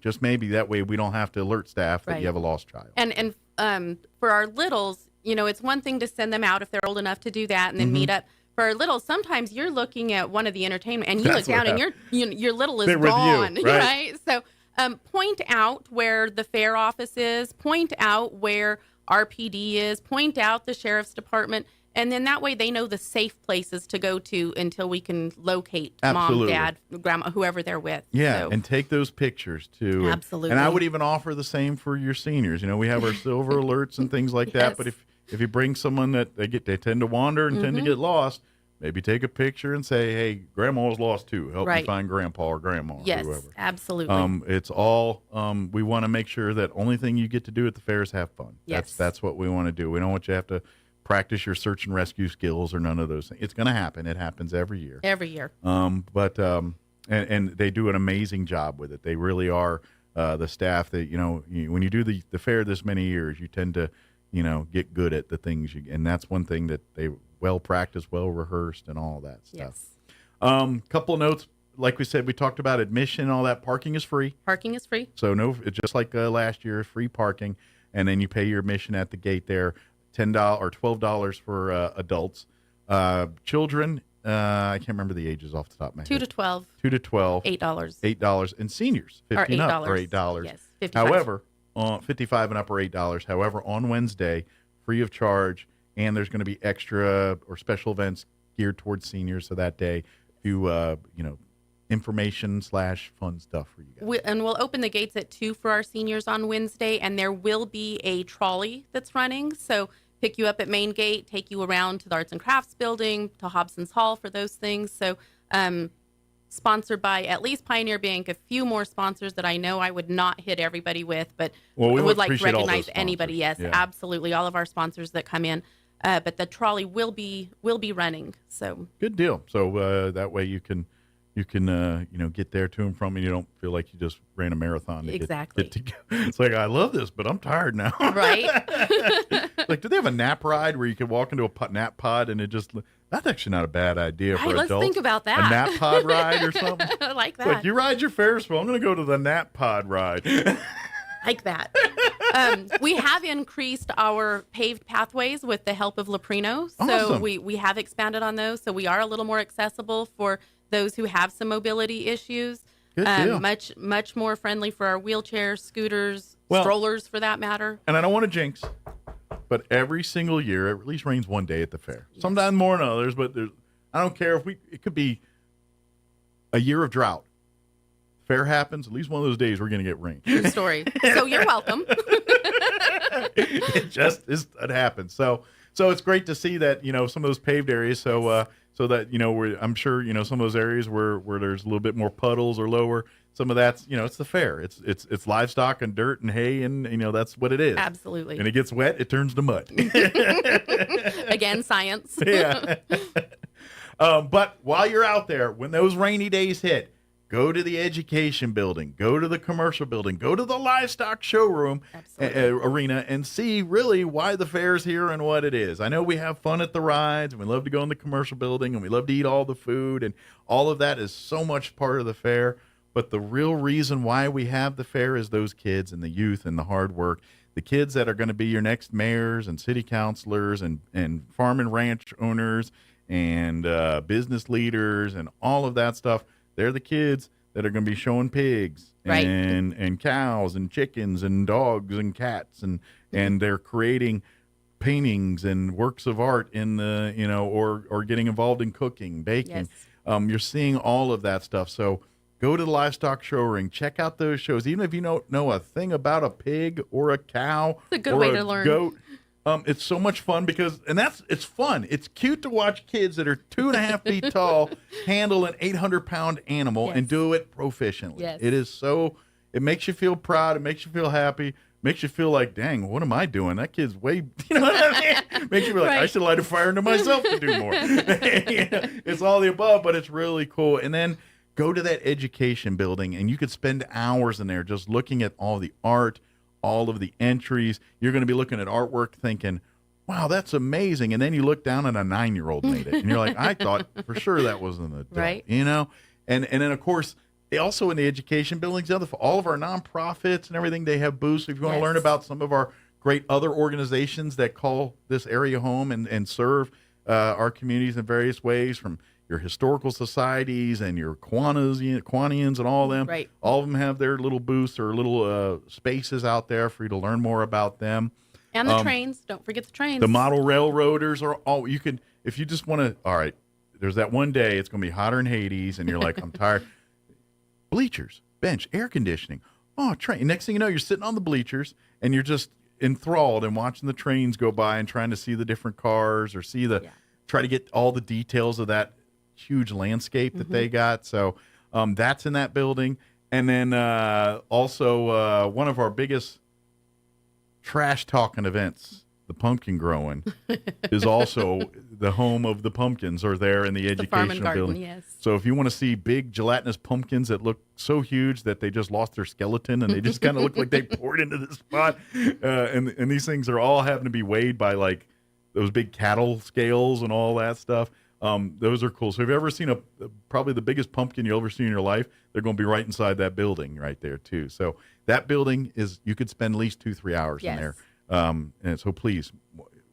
just maybe that way we don't have to alert staff that you have a lost child. And for our littles, it's one thing to send them out if they're old enough to do that and then meet up. For our little, sometimes you're looking at one of the entertainment and you look down and your little is gone, right? So point out where the fair office is, point out where RPD is, point out the sheriff's department, and then that way they know the safe places to go to until we can locate mom, dad, grandma, whoever they're with. Yeah, and take those pictures too. Absolutely. And I would even offer the same for your seniors. We have our silver alerts and things like that, but if you bring someone that they tend to wander and tend to get lost, maybe take a picture and say, hey, grandma was lost too. Help me find grandpa or grandma or whoever. Yes, absolutely. It's all, we want to make sure that only thing you get to do at the fair is have fun. Yes. That's what we want to do. We don't want you to have to practice your search and rescue skills or none of those things. It's going to happen. It happens every year. Every year. And they do an amazing job with it. They really are the staff that, when you do the fair this many years, you tend to, get good at the things and that's one thing that they well practiced, well rehearsed, and all that stuff. Yes. Couple of notes, like we said, we talked about admission and all that. Parking is free. Parking is free. So just like last year, free parking, and then you pay your admission at the gate there. $10 or $12 for adults. Children, I can't remember the ages off the top of my head. 2 to 12. 2 to 12. $8. $8. And seniors, 50 and up, are $8. Yes, 55. However, 55 and up are $8. However, on Wednesday, free of charge, and there's going to be extra or special events geared towards seniors. So that day, information / fun stuff for you guys. And we'll open the gates at 2 for our seniors on Wednesday, and there will be a trolley that's running. So pick you up at Main Gate, take you around to the Arts and Crafts building, to Hobson's Hall for those things. So sponsored by at least Pioneer Bank, a few more sponsors that I know I would not hit everybody with, but we would like to appreciate all those recognize sponsors. anybody. Yes, Yeah. absolutely. All of our sponsors that come in. But the trolley will be running. So Good deal. So that way you can get there to and from, and you don't feel like you just ran a marathon. To Exactly. Get to go. It's like, I love this, but I'm tired now. Right. Like, do they have a nap ride where you can walk into a nap pod and that's actually not a bad idea for Hey, let's adults. think about that. A nap pod ride or something. I like It's that. like, you ride your Ferris wheel. I'm going to go to the nap pod ride. Like that. We have increased our paved pathways with the help of Leprino. So Awesome. we have expanded on those. So we are a little more accessible for those who have some mobility issues. Good deal. Much more friendly for our wheelchairs, scooters, Well- strollers for that matter. And I don't want to jinx, but every single year, it at least rains one day at the fair. Sometimes more than others, but I don't care it could be a year of drought. Fair happens, at least one of those days we're going to get rain. True story. So you're welcome. It happens. So it's great to see that, some of those paved areas. So that, I'm sure, some of those areas where there's a little bit more puddles or lower, some of that's, it's the fair. It's livestock and dirt and hay, and, that's what it is. Absolutely. And it gets wet, it turns to mud. Again, science. Yeah. But while you're out there, when those rainy days hit, go to the education building, go to the commercial building, go to the livestock showroom arena, and see really why the fair's here and what it is. I know we have fun at the rides, and we love to go in the commercial building, and we love to eat all the food, and all of that is so much part of the fair. But the real reason why we have the fair is those kids and the youth and the hard work. The kids that are going to be your next mayors and city councilors and farm and ranch owners and business leaders and all of that stuff. They're the kids that are going to be showing pigs Right. and cows and chickens and dogs and cats and they're creating paintings and works of art in the or getting involved in cooking, baking. Yes. You're seeing all of that stuff. So go to the livestock show ring, check out those shows. Even if you don't know a thing about a pig or a cow It's a good or way a to learn. goat. It's so much fun it's fun. It's cute to watch kids that are 2.5 feet tall handle an 800-pound animal and do it proficiently. Yes. It makes you feel proud. It makes you feel happy. Makes you feel like, dang, what am I doing? That kid's way, you know what I mean? Makes you feel like, I should light a fire into myself to do more. It's all the above, but it's really cool. And then go to that education building, and you could spend hours in there just looking at all the art, all of the entries. You're going to be looking at artwork thinking, wow, that's amazing. And then you look down and a 9-year-old made it. And you're like, I thought for sure that was an adult, Right. And then, of course, also in the education buildings, all of our nonprofits and everything, they have booths. If you want to learn about some of our great other organizations that call this area home and serve our communities in various ways, from your historical societies and your Quanians and all of them. Right. All of them have their little booths or little spaces out there for you to learn more about them. And the trains. Don't forget the trains. The model railroaders are all you can, if you just want to, all right, there's that one day it's going to be hotter in Hades and you're like, I'm tired. Bleachers, bench, air conditioning. Oh, train. Next thing you know, you're sitting on the bleachers and you're just enthralled and watching the trains go by and trying to see the different cars or try to get all the details of that huge landscape that they got. So that's in that building. And then also one of our biggest trash talking events, the pumpkin growing, is also the home of the pumpkins, or there in the Farm and educational Garden, building. yes. So if you want to see big gelatinous pumpkins that look so huge that they just lost their skeleton and they just kind of look like they poured into the spot, and these things are all having to be weighed by like those big cattle scales and all that stuff. Those are cool. So if you've ever seen probably the biggest pumpkin you'll ever see in your life, they're going to be right inside that building right there too. So that building you could spend at least 2-3 hours in there. And so please,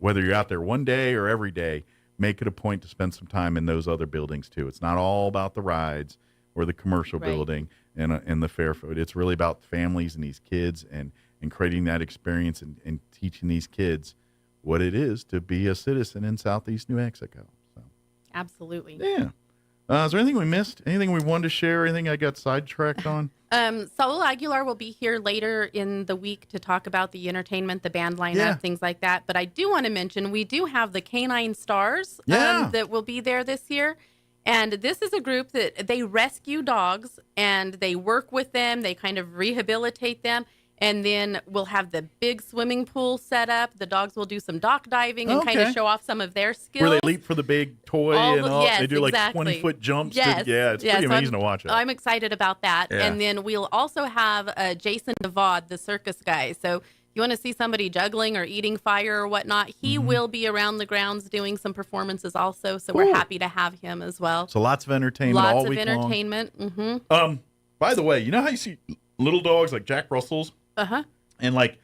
whether you're out there one day or every day, make it a point to spend some time in those other buildings too. It's not all about the rides or the commercial building and the fair food. It's really about families and these kids and creating that experience and teaching these kids what it is to be a citizen in Southeast New Mexico. So, absolutely. Yeah. Is there anything we missed? Anything we wanted to share? Anything I got sidetracked on? Saul Aguilar will be here later in the week to talk about the entertainment, the band lineup, things like that. But I do want to mention we do have the Canine Stars that will be there this year. And this is a group that they rescue dogs and they work with them. They kind of rehabilitate them. And then we'll have the big swimming pool set up. The dogs will do some dock diving and kind of show off some of their skills. Where they leap for the big toy and all. Yes, they do like exactly. 20-foot jumps. Yes. It's pretty amazing to watch it. I'm excited about that. Yeah. And then we'll also have Jason DeVaud, the circus guy. So if you want to see somebody juggling or eating fire or whatnot, he will be around the grounds doing some performances also. So we're happy to have him as well. So lots of entertainment all week long. Lots of entertainment. By the way, you know how you see little dogs like Jack Russells? Uh-huh. And like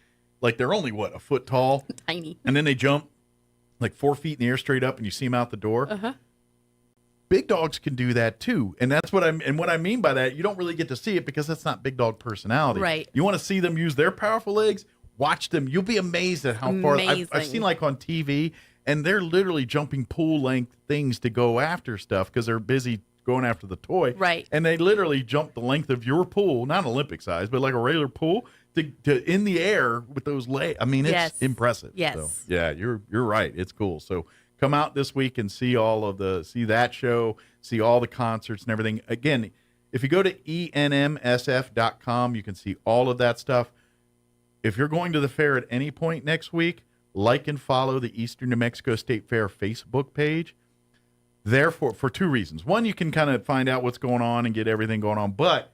they're only a foot tall, tiny, and then they jump like 4 feet in the air straight up, and you see them out the door. Big dogs can do that too, and that's what what I mean by that. You don't really get to see it because that's not big dog personality. Right. You want to see them use their powerful legs. Watch them. You'll be amazed at how far I've seen like on TV, and they're literally jumping pool length things to go after stuff because they're busy going after the toy. Right. And they literally jump the length of your pool, not Olympic size, but like a regular pool. To in the air with those legs. I mean, it's impressive. Yes. So, yeah, you're right. It's cool. So come out this week and see that show, see all the concerts and everything. Again, if you go to enmsf.com, you can see all of that stuff. If you're going to the fair at any point next week, like and follow the Eastern New Mexico State Fair Facebook page. Therefore, for two reasons. One, you can kind of find out what's going on and get everything going on. But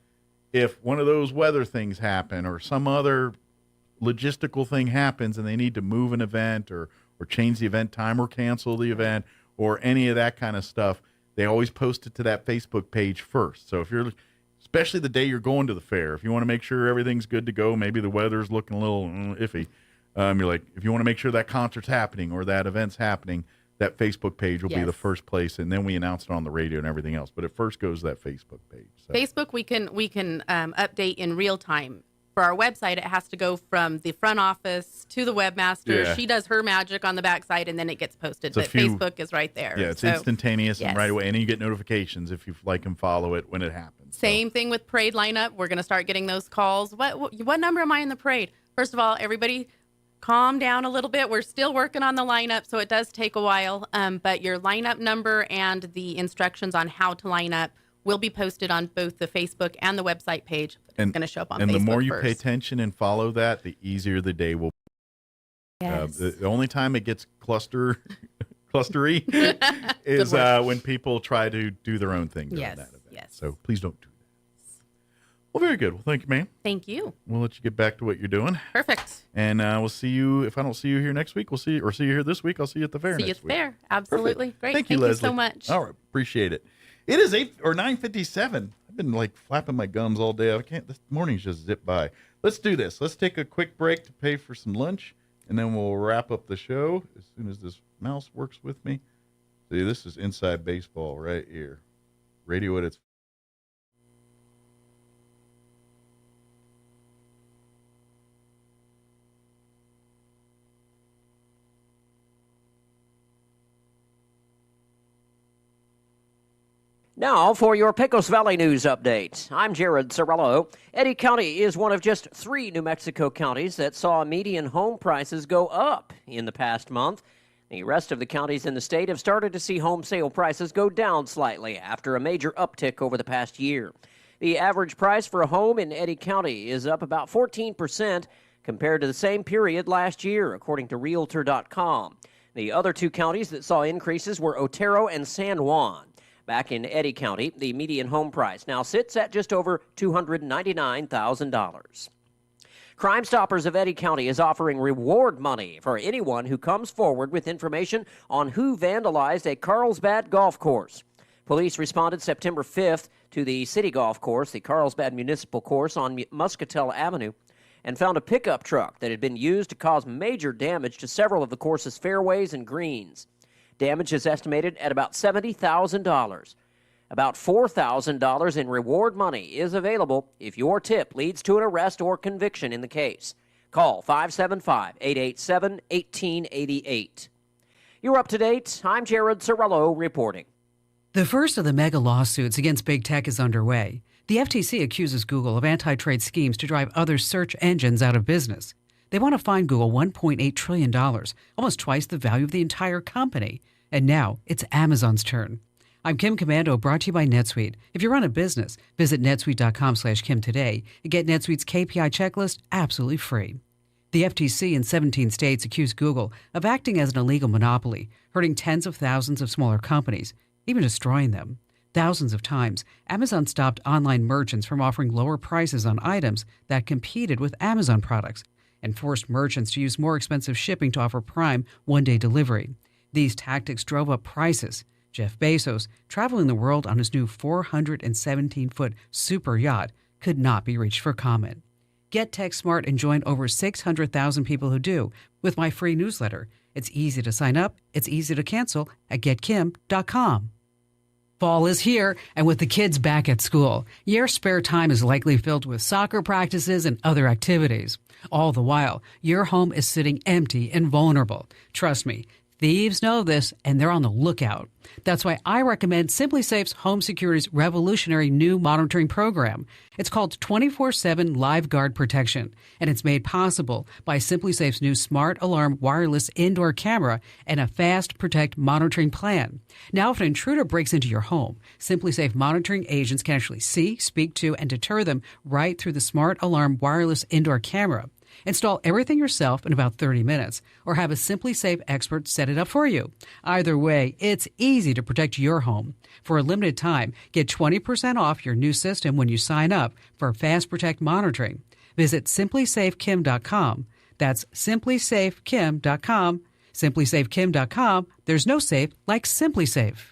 if one of those weather things happen or some other logistical thing happens and they need to move an event or change the event time or cancel the event or any of that kind of stuff, they always post it to that Facebook page first. So if you're, especially the day you're going to the fair, if you want to make sure everything's good to go, maybe the weather's looking a little iffy, you're like, if you want to make sure that concert's happening or that event's happening, that Facebook page will be the first place, and then we announce it on the radio and everything else. But it first goes to that Facebook page. So. Facebook, we can update in real time. For our website, it has to go from the front office to the webmaster. Yeah. She does her magic on the backside, and then it gets posted. But Facebook is right there. Yeah, it's instantaneous and right away. And you get notifications if you like and follow it when it happens. Same thing with parade lineup. We're going to start getting those calls. What number am I in the parade? First of all, everybody calm down a little bit. We're still working on the lineup, so it does take a while. But your lineup number and the instructions on how to line up will be posted on both the Facebook and the website page. It's going to show up on Facebook. And the more you first. pay attention and follow that, the easier the day will be. Yes. The only time it gets clustery is when people try to do their own thing during that event. Yes. So please don't do that. Well, very good. Well, thank you, ma'am. Thank you. We'll let you get back to what you're doing. Perfect. And we'll see you. If I don't see you here next week, we'll see you, or see you here this week. I'll see you at the fair See you next at the week. fair. Absolutely. Perfect. Great. Thank you, Thank Leslie. you so much. All right. Appreciate it. It is 9:57. I've been like flapping my gums all day. I can't. This morning's just zipped by. Let's do this. Let's take a quick break to pay for some lunch, and then we'll wrap up the show as soon as this mouse works with me. See, this is Inside Baseball right here. Radio at its. Now for your Pecos Valley News update. I'm Jared Cirillo. Eddy County is one of just 3 New Mexico counties that saw median home prices go up in the past month. The rest of the counties in the state have started to see home sale prices go down slightly after a major uptick over the past year. The average price for a home in Eddy County is up about 14% compared to the same period last year, according to Realtor.com. The other 2 counties that saw increases were Otero and San Juan. Back in Eddy County, the median home price now sits at just over $299,000. Crime Stoppers of Eddy County is offering reward money for anyone who comes forward with information on who vandalized a Carlsbad golf course. Police responded September 5th to the city golf course, the Carlsbad Municipal Course on Muscatel Avenue. and found a pickup truck that had been used to cause major damage to several of the course's fairways and greens. Damage is estimated at about $70,000. About $4,000 in reward money is available if your tip leads to an arrest or conviction in the case. Call 575-887-1888. You're up to date. I'm Jared Sorello reporting. The first of the mega lawsuits against big tech is underway. The FTC accuses Google of anti-trade schemes to drive other search engines out of business. They want to fine Google $1.8 trillion, almost twice the value of the entire company. And now it's Amazon's turn. I'm Kim Commando, brought to you by NetSuite. If you run a business, visit netsuite.com/Kim today and get NetSuite's KPI checklist absolutely free. The FTC in 17 states accused Google of acting as an illegal monopoly, hurting tens of thousands of smaller companies, even destroying them. Thousands of times, Amazon stopped online merchants from offering lower prices on items that competed with Amazon products and forced merchants to use more expensive shipping to offer Prime one-day delivery. These tactics drove up prices. Jeff Bezos, traveling the world on his new 417-foot super yacht, could not be reached for comment. Get tech smart and join over 600,000 people who do with my free newsletter. It's easy to sign up. It's easy to cancel at getkim.com. Fall is here, and with the kids back at school, your spare time is likely filled with soccer practices and other activities. All the while, your home is sitting empty and vulnerable. Trust me, thieves know this, and they're on the lookout. That's why I recommend SimpliSafe's Home Security's revolutionary new monitoring program. It's called 24/7 Live Guard Protection, and it's made possible by SimpliSafe's new Smart Alarm wireless indoor camera and a Fast Protect monitoring plan. Now, if an intruder breaks into your home, SimpliSafe monitoring agents can actually see, speak to, and deter them right through the Smart Alarm wireless indoor camera. Install everything yourself in about 30 minutes or have a SimpliSafe expert set it up for you. Either way, it's easy to protect your home. For a limited time, get 20% off your new system when you sign up for Fast Protect monitoring. Visit simplysafekim.com. That's simplysafekim.com. simplysafekim.com. There's no safe like SimpliSafe.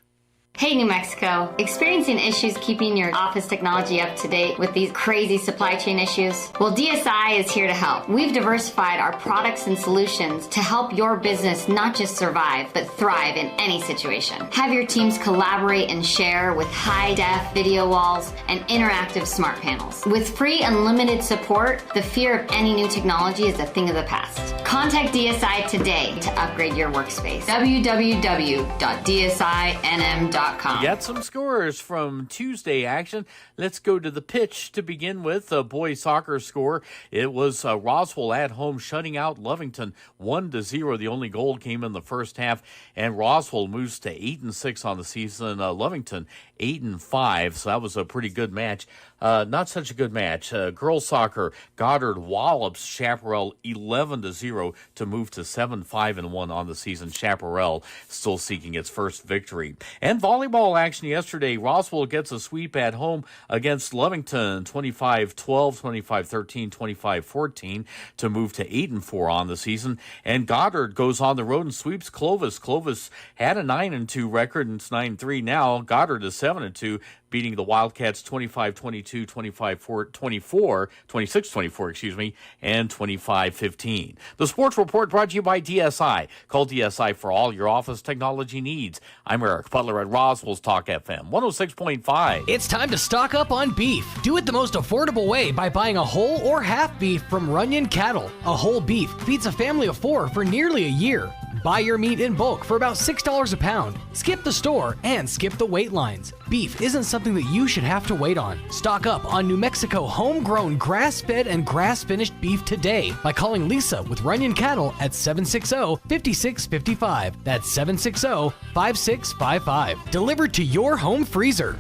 Hey, New Mexico. Experiencing issues keeping your office technology up to date with these crazy supply chain issues? Well, DSI is here to help. We've diversified our products and solutions to help your business not just survive, but thrive in any situation. Have your teams collaborate and share with high-def video walls and interactive smart panels. With free unlimited support, the fear of any new technology is a thing of the past. Contact DSI today to upgrade your workspace. www.dsinm.com. We got some scores from Tuesday action. Let's go to the pitch to begin with. The boys soccer score. It was Roswell at home shutting out Lovington 1-0. The only goal came in the first half, and Roswell moves to 8-6 on the season. Lovington 8-5. So that was a pretty good match. Not such a good match. Girls soccer, Goddard wallops Chaparral 11-0 to move to 7-5-1 on the season. Chaparral still seeking its first victory. And volleyball action yesterday. Roswell gets a sweep at home against Lovington, 25-12, 25-13, 25-14 to move to 8-4 on the season. And Goddard goes on the road and sweeps Clovis. Clovis had a 9-2 record, and it's 9-3 now. Goddard is 7-2. Beating the Wildcats 25-22, 26-24, and 25-15. The Sports Report brought to you by DSI. Call DSI for all your office technology needs. I'm Eric Butler at Roswell's Talk FM 106.5. It's time to stock up on beef. Do it the most affordable way by buying a whole or half beef from Runyon Cattle. A whole beef feeds a family of 4 for nearly a year. Buy your meat in bulk for about $6 a pound. Skip the store and skip the wait lines. Beef isn't something that you should have to wait on. Stock up on New Mexico homegrown grass-fed and grass-finished beef today by calling Lisa with Runyon Cattle at 760-5655. That's 760-5655. Delivered to your home freezer.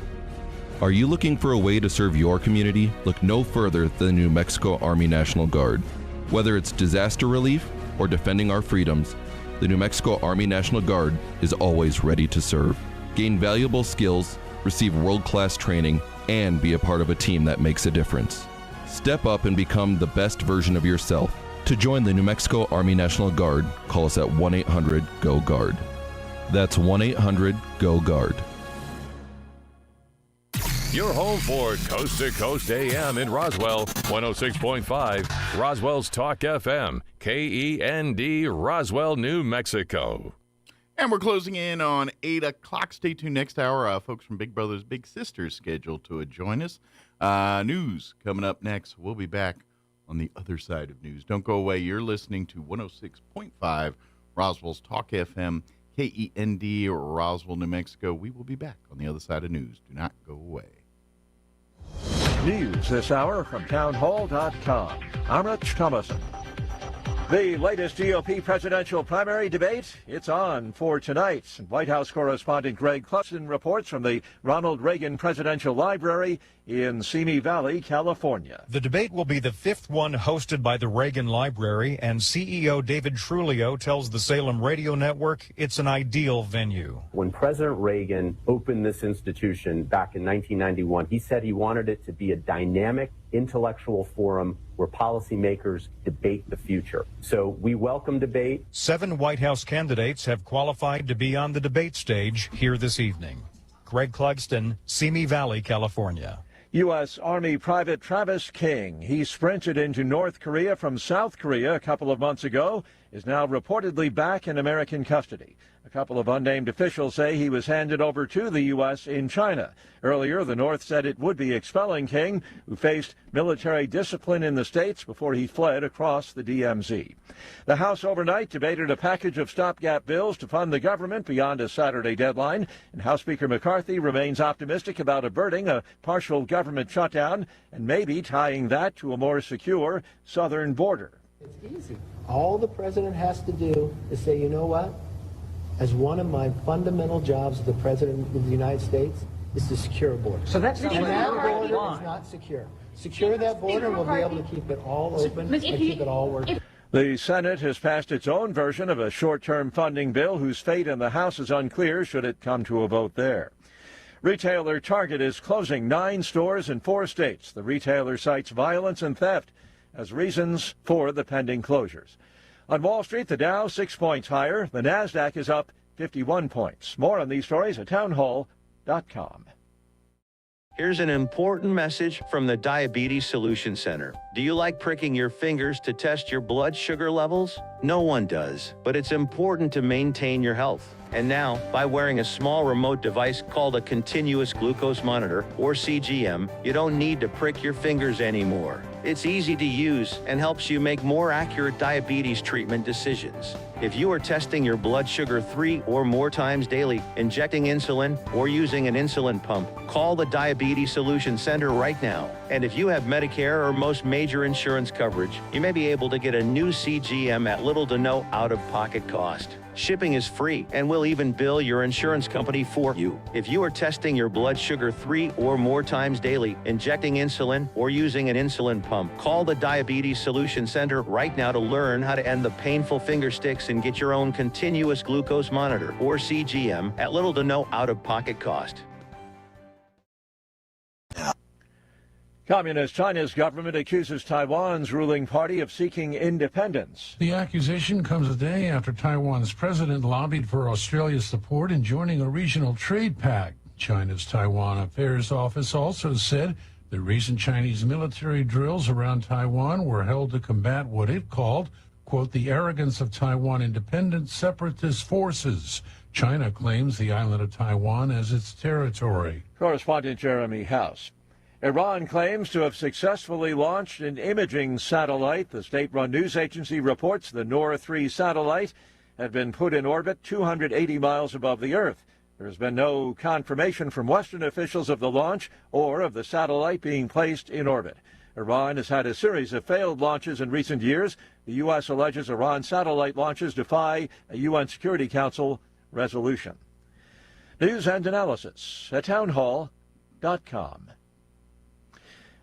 Are you looking for a way to serve your community? Look no further than the New Mexico Army National Guard. Whether it's disaster relief or defending our freedoms, the New Mexico Army National Guard is always ready to serve. Gain valuable skills, receive world-class training, and be a part of a team that makes a difference. Step up and become the best version of yourself. To join the New Mexico Army National Guard, call us at 1-800-GO-GUARD. That's 1-800-GO-GUARD. Your home for Coast to Coast AM in Roswell, 106.5, Roswell's Talk FM, KEND, Roswell, New Mexico. And we're closing in on 8 o'clock. Stay tuned next hour. Folks from Big Brothers Big Sisters scheduled to join us. News coming up next. We'll be back on the other side of news. Don't go away. You're listening to 106.5 Roswell's Talk FM, KEND, Roswell, New Mexico. We will be back on the other side of news. Do not go away. News this hour from townhall.com. I'm Rich Thomason. The latest GOP presidential primary debate, it's on for tonight. White House correspondent Greg Clugston reports from the Ronald Reagan Presidential Library in Simi Valley, California. The debate will be the fifth one hosted by the Reagan Library, and CEO David Trulio tells the Salem Radio Network it's an ideal venue. When President Reagan opened this institution back in 1991, he said he wanted it to be a dynamic intellectual forum where policymakers debate the future. So we welcome debate. 7 White House candidates have qualified to be on the debate stage here this evening. Greg Clugston, Simi Valley, California. U.S. Army Private Travis King, he sprinted into North Korea from South Korea a couple of months ago, is now reportedly back in American custody. A couple of unnamed officials say he was handed over to the U.S. in China. Earlier, the North said it would be expelling King, who faced military discipline in the States before he fled across the DMZ. The House overnight debated a package of stopgap bills to fund the government beyond a Saturday deadline, and House Speaker McCarthy remains optimistic about averting a partial government shutdown and maybe tying that to a more secure southern border. It's easy. All the president has to do is say, you know what? As one of my fundamental jobs as the President of the United States is to secure a border. So that's and that border is not secure. Secure that border, and we'll be able to keep it all open and keep it all working. The Senate has passed its own version of a short-term funding bill whose fate in the House is unclear should it come to a vote there. Retailer Target is closing 9 stores in 4 states. The retailer cites violence and theft as reasons for the pending closures. On Wall Street, the Dow 6 points higher. The Nasdaq is up 51 points. More on these stories at townhall.com. Here's an important message from the Diabetes Solution Center. Do you like pricking your fingers to test your blood sugar levels? No one does, but it's important to maintain your health. And now, by wearing a small remote device called a continuous glucose monitor, or CGM, you don't need to prick your fingers anymore. It's easy to use and helps you make more accurate diabetes treatment decisions. If you are testing your blood sugar 3 or more times daily, injecting insulin, or using an insulin pump, call the Diabetes Solution Center right now. And if you have Medicare or most major insurance coverage, you may be able to get a new CGM at little to no out-of-pocket cost. Shipping is free, and we'll even bill your insurance company for you. If you are testing your blood sugar 3 or more times daily, injecting insulin, or using an insulin pump, call the Diabetes Solution Center right now to learn how to end the painful finger sticks and get your own continuous glucose monitor, or CGM, at little to no out-of-pocket cost. Communist China's government accuses Taiwan's ruling party of seeking independence. The accusation comes a day after Taiwan's president lobbied for Australia's support in joining a regional trade pact. China's Taiwan Affairs Office also said the recent Chinese military drills around Taiwan were held to combat what it called, quote, the arrogance of Taiwan independent separatist forces. China claims the island of Taiwan as its territory. Correspondent Jeremy House. Iran claims to have successfully launched an imaging satellite. The state-run news agency reports the Noor-3 satellite had been put in orbit 280 miles above the Earth. There has been no confirmation from Western officials of the launch or of the satellite being placed in orbit. Iran has had a series of failed launches in recent years. The U.S. alleges Iran's satellite launches defy a UN Security Council resolution. News and analysis at townhall.com.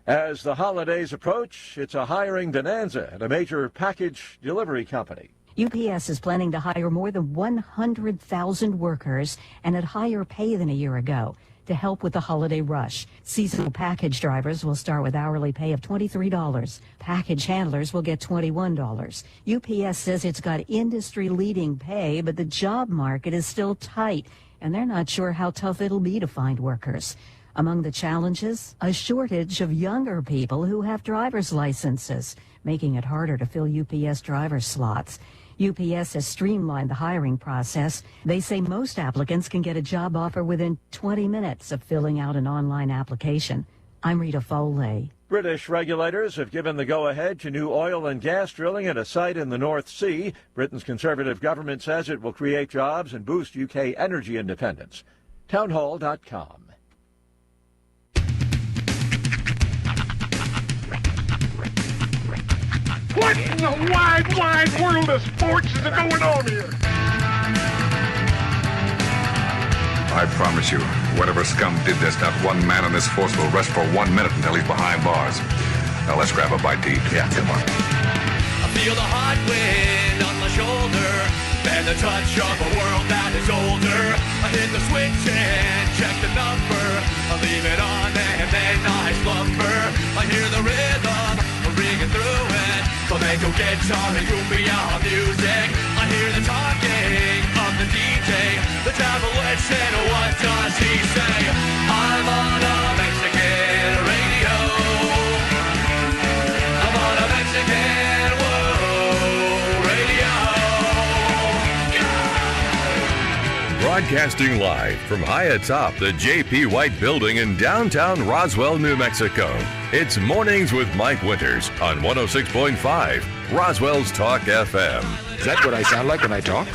As the holidays approach, it's a hiring bonanza at a major package delivery company. UPS is planning to hire more than 100,000 workers and at higher pay than a year ago to help with the holiday rush. Seasonal package drivers will start with hourly pay of $23. Package handlers will get $21. UPS says it's got industry-leading pay, but the job market is still tight, and they're not sure how tough it'll be to find workers. Among the challenges, a shortage of younger people who have driver's licenses, making it harder to fill UPS driver slots. UPS has streamlined the hiring process. They say most applicants can get a job offer within 20 minutes of filling out an online application. I'm Rita Foley. British regulators have given the go-ahead to new oil and gas drilling at a site in the North Sea. Britain's Conservative government says it will create jobs and boost UK energy independence. Townhall.com. What in the wide, wide world of sports is going on here? I promise you, whatever scum did this, not one man in this force will rest for 1 minute until he's behind bars. Now let's grab a bite to eat. Yeah, come on. I feel the hot wind on my shoulder and the touch of a world that is older. I hit the switch and check the number. I leave it on and then I slumber. I hear the rhythm ringing through it. Flamenco guitar and cumbia music. I hear the talking of the DJ. The travel listen, what does he say? I'm on a Mexican radio. I'm on a Mexican radio. Broadcasting live from high atop the J.P. White Building in downtown Roswell, New Mexico. It's Mornings with Mike Winters on 106.5 Roswell's Talk FM. Is that what I sound like when I talk?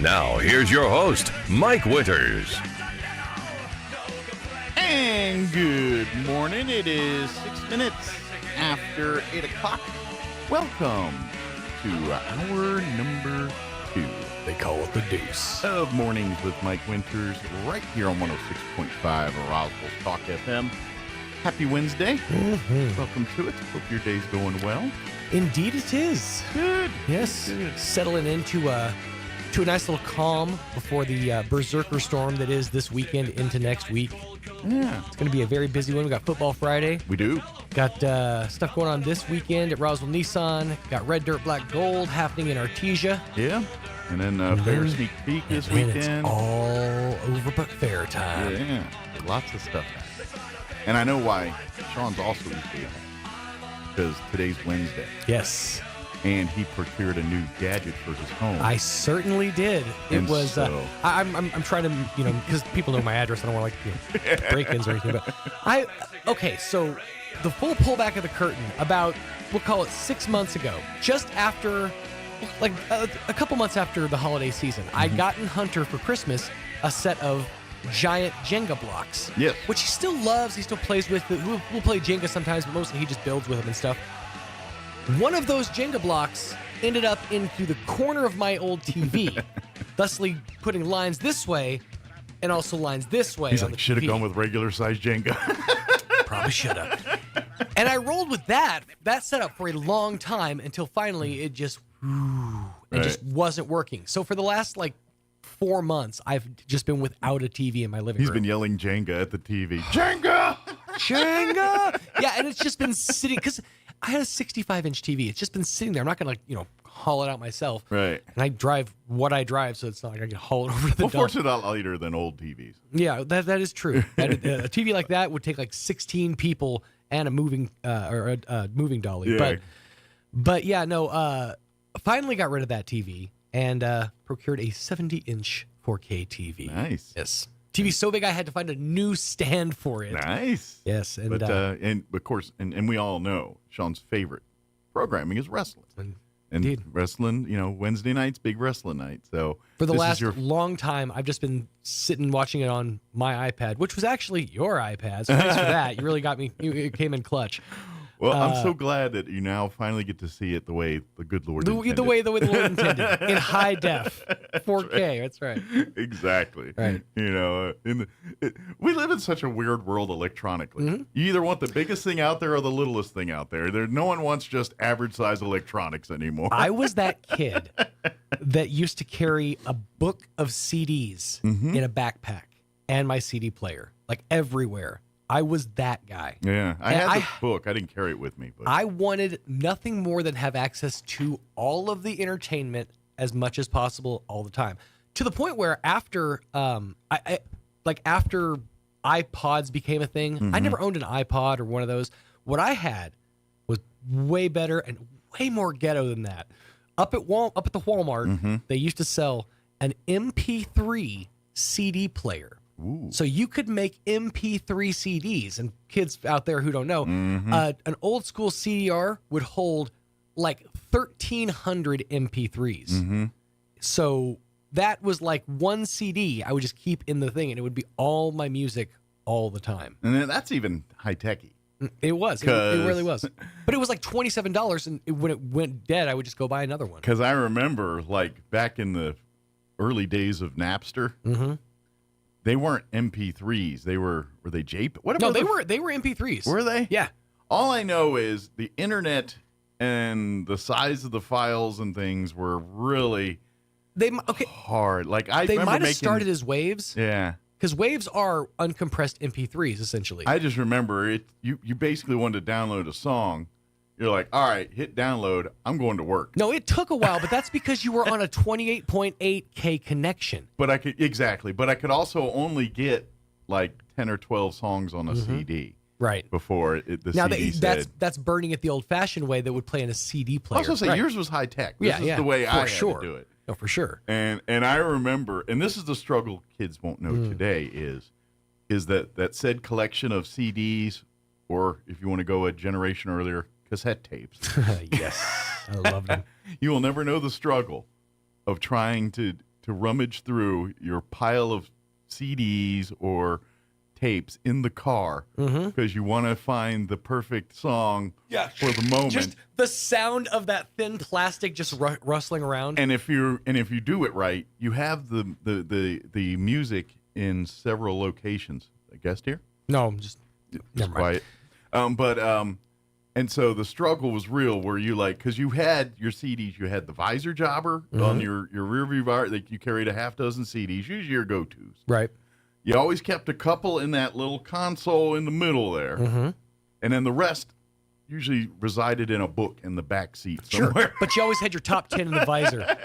Now, here's your host, Mike Winters. And good morning. It is 6 minutes after 8 o'clock. Welcome to hour number 2. They call it the deuce. Of Mornings with Mike Winters, right here on 106.5 Roswell Talk FM. Happy Wednesday. Mm-hmm. Welcome to it. Hope your day's going well. Indeed it is. Good. Yes. Good. Settling into a nice little calm before the berserker storm that is this weekend into next week. Yeah. It's going to be a very busy one. We got Football Friday. We do. Got stuff going on this weekend at Roswell Nissan. Got Red Dirt Black Gold happening in Artesia. Yeah. And then fair sneak peek this weekend. It's all over but fair time. Yeah. Lots of stuff. And I know why Sean's also here. Because today's Wednesday. Yes. And he procured a new gadget for his home. I certainly did. It And was. so- I'm trying to, because people know my address. I don't want break-ins or anything. But so the full pullback of the curtain about, we'll call it 6 months ago, just after, a couple months after the holiday season, I got in Hunter for Christmas a set of giant Jenga blocks. Yes. Which he still loves. He still plays with. We'll play Jenga sometimes, but mostly he just builds with them and stuff. One of those Jenga blocks ended up into the corner of my old TV, thusly putting lines this way and also lines this way. He's on like, the should have TV. gone with regular size Jenga. Probably should have. And I rolled with that setup for a long time until finally it just wasn't working. So for the last 4 months, I've just been without a TV in my living He's room. been yelling Jenga at the TV. Jenga! Jenga! Yeah, and it's just been sitting, because I had a 65-inch TV. It's just been sitting there. I'm not going to, haul it out myself. Right. And I drive what I drive, so it's not like I can haul it over to the dump. Fortunately, not later than old TVs. Yeah, that is true. A TV like that would take 16 people and a moving dolly. Yeah. But yeah, no. Finally got rid of that TV and procured a 70-inch 4K TV. Nice. Yes. TV so big I had to find a new stand for it. Nice. Yes, and but of course, and we all know Sean's favorite programming is wrestling. And Indeed. wrestling, Wednesday nights, big wrestling night. So For the this is last your long time, I've just been sitting watching it on my iPad, which was actually your iPad. So thanks for that. You really got me. You came in clutch. Well, I'm so glad that you now finally get to see it the way the good Lord intended. The way the Lord intended, in high def, 4K. That's right. Exactly. Right. We live in such a weird world electronically. Mm-hmm. You either want the biggest thing out there or the littlest thing out there. No one wants just average size electronics anymore. I was that kid that used to carry a book of CDs in a backpack and my CD player, everywhere. I was that guy. Yeah, I had the book. I didn't carry it with me. But I wanted nothing more than have access to all of the entertainment as much as possible all the time. To the point where after, like after iPods became a thing, I never owned an iPod or one of those. What I had was way better and way more ghetto than that. Up at the Walmart, they used to sell an MP3 CD player. Ooh. So you could make MP3 CDs, and kids out there who don't know, an old school CDR would hold like 1,300 MP3s. So that was like one CD I would just keep in the thing, and it would be all my music all the time. And then that's even high-techy. It was. It really was. But it was like $27, and when it went dead, I would just go buy another one. Because I remember, like, back in the early days of Napster, they weren't MP3s. Were they JPEG? No, they were MP3s. Were they? Yeah. All I know is the internet and the size of the files and things were really hard. Like They might have started as waves. Yeah. Because waves are uncompressed MP3s, essentially. I just remember it. You basically wanted to download a song. You're like, all right, hit download. I'm going to work. No, it took a while, but that's because you were on a 28.8K connection. But I could also only get like 10 or 12 songs on a CD. Right. Before the now CD said. that's burning it the old-fashioned way that would play in a CD player. I was going to say, yours was high-tech. This is the way I had to do it. No, for sure. And I remember, and this is the struggle kids won't know today, is that said collection of CDs, or if you want to go a generation earlier, cassette tapes. Yes, I love them. You will never know the struggle of trying to rummage through your pile of CDs or tapes in the car because you want to find the perfect song for the moment. Just the sound of that thin plastic just rustling around. And if you do it right, you have the music in several locations. A guest here? No, just quiet. And so the struggle was real where you because you had your CDs, you had the visor jobber on your rear view visor, like you carried a half dozen CDs, usually your go-tos. Right. You always kept a couple in that little console in the middle there. And then the rest usually resided in a book in the back seat somewhere. Sure. But you always had your top 10 in the visor.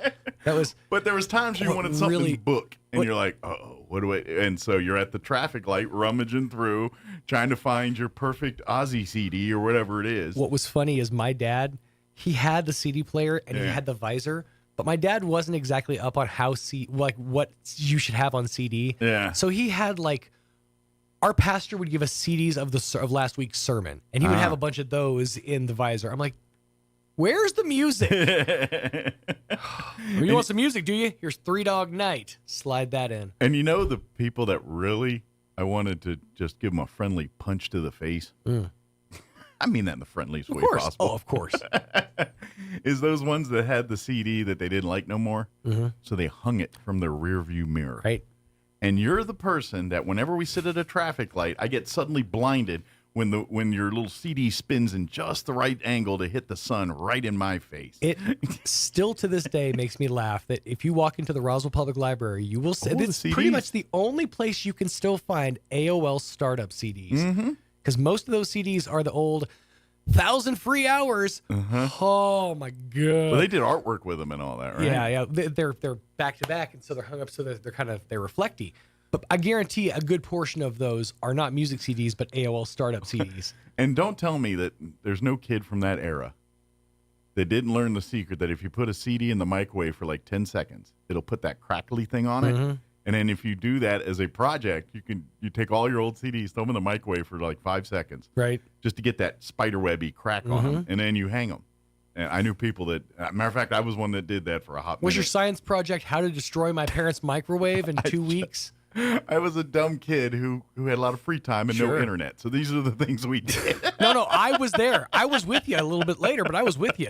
But there was times you wanted something really, book, and you're like, uh-oh, what do I... And so you're at the traffic light rummaging through, trying to find your perfect Ozzy CD or whatever it is. What was funny is my dad, he had the CD player and he had the visor, but my dad wasn't exactly up on how what you should have on CD. Yeah. So he had our pastor would give us CDs of last week's sermon, and he would have a bunch of those in the visor. I'm like, where's the music? You want some music, do you? Here's Three Dog Night. Slide that in. And you know the people that really, I wanted to just give them a friendly punch to the face. I mean that in the friendliest way possible. Oh, of course. Is those ones that had the CD that they didn't like no more. So they hung it from their rear view mirror. Right. And you're the person that whenever we sit at a traffic light, I get suddenly blinded when your little CD spins in just the right angle to hit the sun right in my face. It still to this day makes me laugh that if you walk into the Roswell Public Library, you will see it's pretty much the only place you can still find AOL startup CDs. Because most of those CDs are the old 1,000 free hours. Oh my god! Well, they did artwork with them and all that, right? Yeah. They're back to back, and so they're hung up so that they're reflecty. But I guarantee a good portion of those are not music CDs, but AOL startup CDs. And don't tell me that there's no kid from that era that didn't learn the secret that if you put a CD in the microwave for like 10 seconds, it'll put that crackly thing on it. And then if you do that as a project, you take all your old CDs, throw them in the microwave for like 5 seconds. Right. Just to get that spiderwebby crack on them. And then you hang them. And I knew people that, matter of fact, I was one that did that for a hot minute. Was your science project how to destroy my parents' microwave in 2 weeks? I was a dumb kid who had a lot of free time and no internet. So these are the things we did. No, I was there. I was with you a little bit later, but I was with you.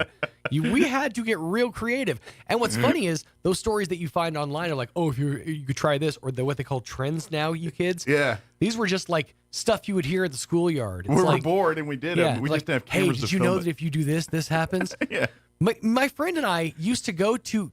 We had to get real creative. And what's funny is those stories that you find online are like, oh, if you could try this, or what they call trends now, you kids. Yeah. These were just like stuff you would hear at the schoolyard. We were bored and we did it. We just didn't have cameras did you know that if you do this, this happens? Yeah. My friend and I used to go up to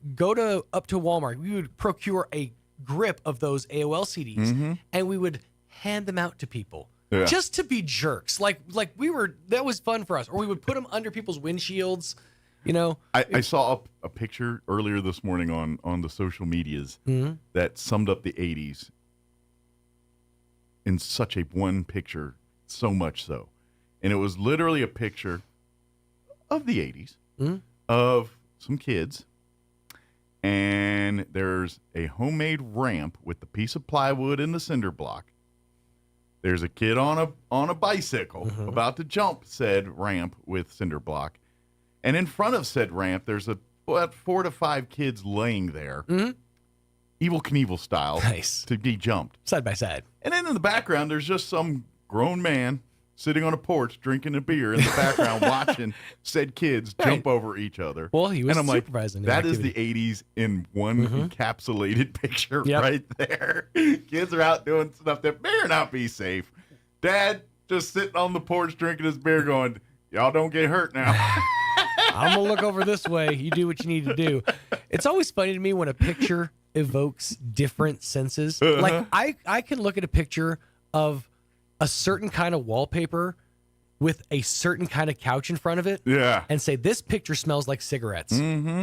Walmart. We would procure a grip of those AOL CDs and we would hand them out to people just to be jerks. Like that was fun for us. Or we would put them under people's windshields, you know. I saw a picture earlier this morning on the social medias that summed up the 80s. in such a one picture, so much so. And it was literally a picture of the 80s of some kids. And there's a homemade ramp with the piece of plywood and the cinder block. There's a kid on a bicycle about to jump said ramp with cinder block. And in front of said ramp, there's about 4 to 5 kids laying there. Evil Knievel style. Nice. To be jumped. Side by side. And then in the background, there's just some grown man sitting on a porch drinking a beer in the background watching said kids jump over each other. Well, he was and I'm supervising like, the that is the activity. 80s in one encapsulated picture Yep. right there. Kids are out doing stuff that may or not be safe. Dad just sitting on the porch drinking his beer going, y'all don't get hurt now. I'm going to look over this way. You do what you need to do. It's always funny to me when a picture evokes different senses. Like I can look at a picture of a certain kind of wallpaper with a certain kind of couch in front of it. Yeah. And say, this picture smells like cigarettes.